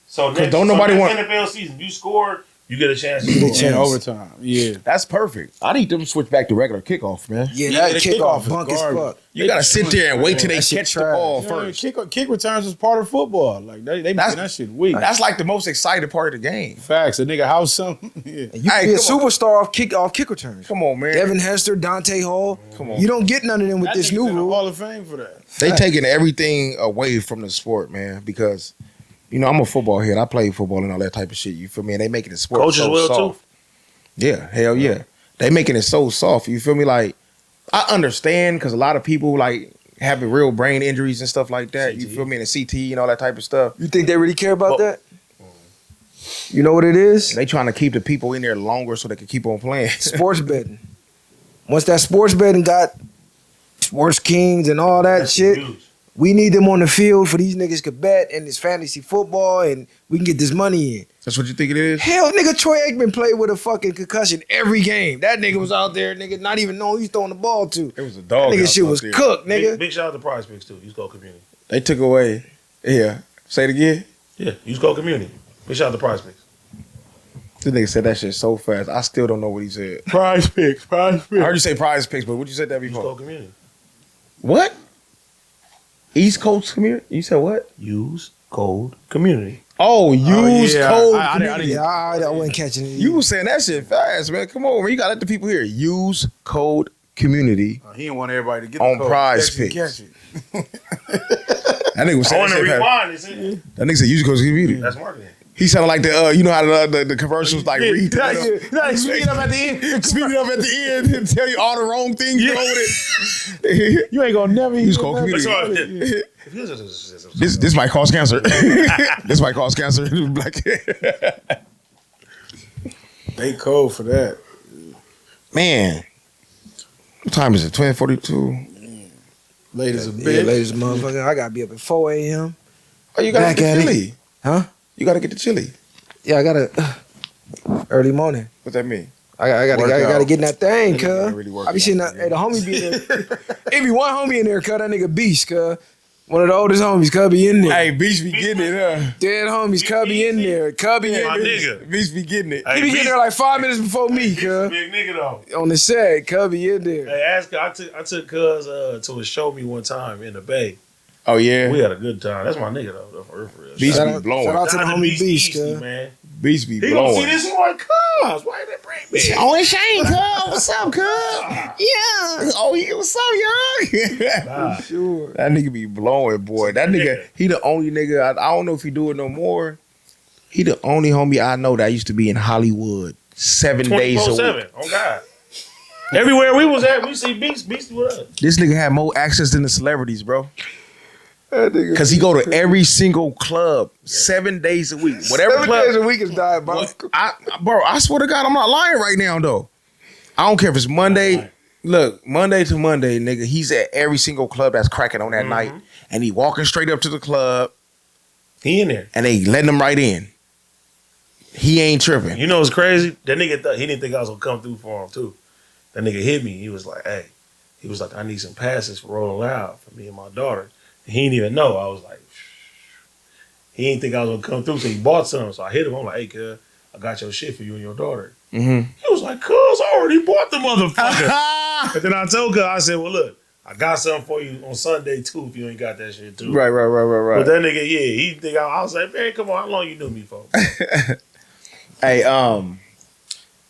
So next, don't nobody next want- NFL season. You score, you get a chance to You get a score. chance. In overtime. Yeah. That's perfect. I need them to switch back to regular kickoff, man. Yeah, Yeah, that the kickoff kickoff is bunk as garbage. fuck. You gotta sit there and wait till they That shit catch the trash. ball Yeah, first. kick returns is part of football. Like they making that shit weak. That's like the most exciting part of the game. Facts. A nigga house something. Yeah. And you Hey, can be a come on. superstar off kick returns. Come on, man. Devin Hester, Dante Hall. Come on. You don't get none of them with That this nigga's new in the rule. Hall of Fame for that. They taking everything away from the sport, man, because you know I'm a football head. I play football and all that type of shit. You feel me? And they making the sport Coaches so will, too. soft. Yeah, hell yeah. They making it so soft. You feel me? Like I understand because a lot of people like having real brain injuries and stuff like that. You CTE. feel me? And the CTE and all that type of stuff. You think they really care about Well- that? You know what it is? They trying to keep the people in there longer so they can keep on playing. Sports betting. Once that sports betting got sports kings and all that That's shit, huge. we need them on the field for these niggas could bet and it's fantasy football and we can get this money in. That's what you think it is? Hell, nigga, Troy Aikman played with a fucking concussion every game. That nigga was out there, nigga, not even knowing he's throwing the ball to. It was a That dog. nigga shit was cooked, nigga. Big shout out to Prize Picks too. You go community. They took away. Yeah. Say it again. Yeah, you go community. Big shout out to Prize Picks. This nigga said that shit so fast. I still don't know what he said. Prize picks. I heard you say prize picks, but what you said that Use before? code community. What? East Coast community? You said what? Use code community. Oh, use yeah. code I community. Yeah, I wasn't catching it. You was saying that shit fast, man. Come on, man. You gotta let the people hear. Use code community. He didn't want everybody to get On the code. Prize Catch it, Picks. catch it. That nigga was I saying want that to shit fast. rewind this. That nigga said use code community. That's marketing. He sounded like the you know how the commercials like read. Speed up at the end. Speed it up at the end and tell you all the wrong things wrong with it. You ain't gonna never Use hear code that. community. This might cause cancer. This might cause cancer. Black. They cold for that. Man, what time is it? 12:42. Late as a Yeah, bitch. ladies and motherfucker, I gotta be up at 4 a.m. Oh, you gotta Back get at the it. chili. Huh? You gotta get the chili. Yeah, I gotta early morning. What that mean? I gotta Workout. get in that thing, That nigga cuz. really I working be sitting out, there, hey, the homie be in there. It be one homie in there, cuz that nigga beast, cuz. One of the oldest homies, cuz be in there. Hey, Beach be getting it, huh? Dead homies, cuz be in there. Cuz be in My there. nigga. Beach be getting it. He be getting there like 5 minutes before me, cuz. Big nigga though. On the set, cuz be in there. Hey, ask. I took Cuz to a show me one time in the Bay. Oh yeah. We had a good time. That's my nigga though, for real. Beast Shout be out- blowing. shout out to the Shout out homie Beast, Easty, cuz. man. Beast be He gonna see blowing. this and like, cuz, why did they bring me? Oh, it's Shane, cuz. What's up, cuz? Yeah. Oh, yeah. What's up, y'all? Nah. Sure. That nigga be blowing, boy. That nigga, he the only nigga, I don't know if he do it no more. He the only homie I know that used to be in Hollywood 7 days a week. 24/7. Oh God. Everywhere we was at, we see Beast with us. This nigga had more access than the celebrities, bro. That nigga. Cause he go to every single club 7 days a week. Whatever 7 club. days a week is diabolical. Bro, I swear to God, I'm not lying right now, though. I don't care if it's Monday. Look, Monday to Monday, nigga, he's at every single club that's cracking on that night. And he walking straight up to the club He in there. and they letting him right in. He ain't tripping. You know what's crazy? That nigga he didn't think I was gonna come through for him too. That nigga hit me. He was like, hey. He was like, I need some passes for Rolling Loud for me and my daughter. And he didn't even know. I was like, he didn't think I was gonna come through, so he bought some. So I hit him. I'm like, hey, cuz, I got your shit for you and your daughter. Mm-hmm. He was like, cuz, I already bought the motherfucker. And then I told cuz, I said, well, look, I got something for you on Sunday too if you ain't got that shit too. Right. But that nigga, yeah, he think I was like, man, come on, how long you knew me for? Hey,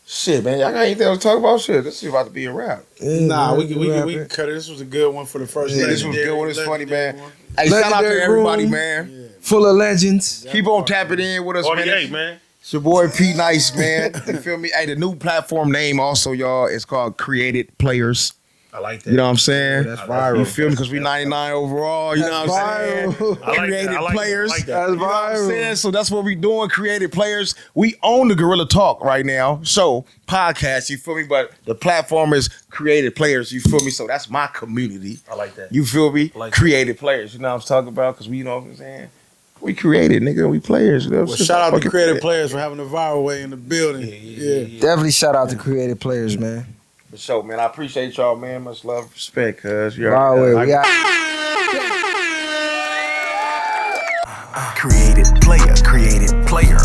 shit, man, y'all got anything else to talk about? Shit, this is about to be a wrap. Yeah, Nah, man, we can cut it. This was a good one for the first. Yeah, this was legendary- good one. It's funny, legendary man. one. Hey, shout out to Legendary everybody, room. man. Full of legends. Keep on tapping in with us, 48, man. man. It's your boy P-NiCe, man. You feel me? Hey, the new platform name also, y'all, is called Created Players. I like that. You know what I'm saying? That's I like viral. You feel me? Because we 99 overall. You know what I'm saying? Viral. I like Created that. I like players. That. I like that. That's You know what I'm viral. saying? So that's what we doing, Created Players. We own the Gorilla Talk right now. So, podcast, you feel me? But the platform is Created Players, you feel me? So that's my community. I like that. You feel me? I like Created Players. You know what I'm talking about? Because we, you know what I'm saying? We created, nigga. We players. You know what I'm Well, saying? shout out to Fucking creative players for having the viral way in the building. Yeah. Definitely shout out to creative players, man. For sure, man. I appreciate y'all, man. Much love, respect, cuz. Viral way. We out. Created player.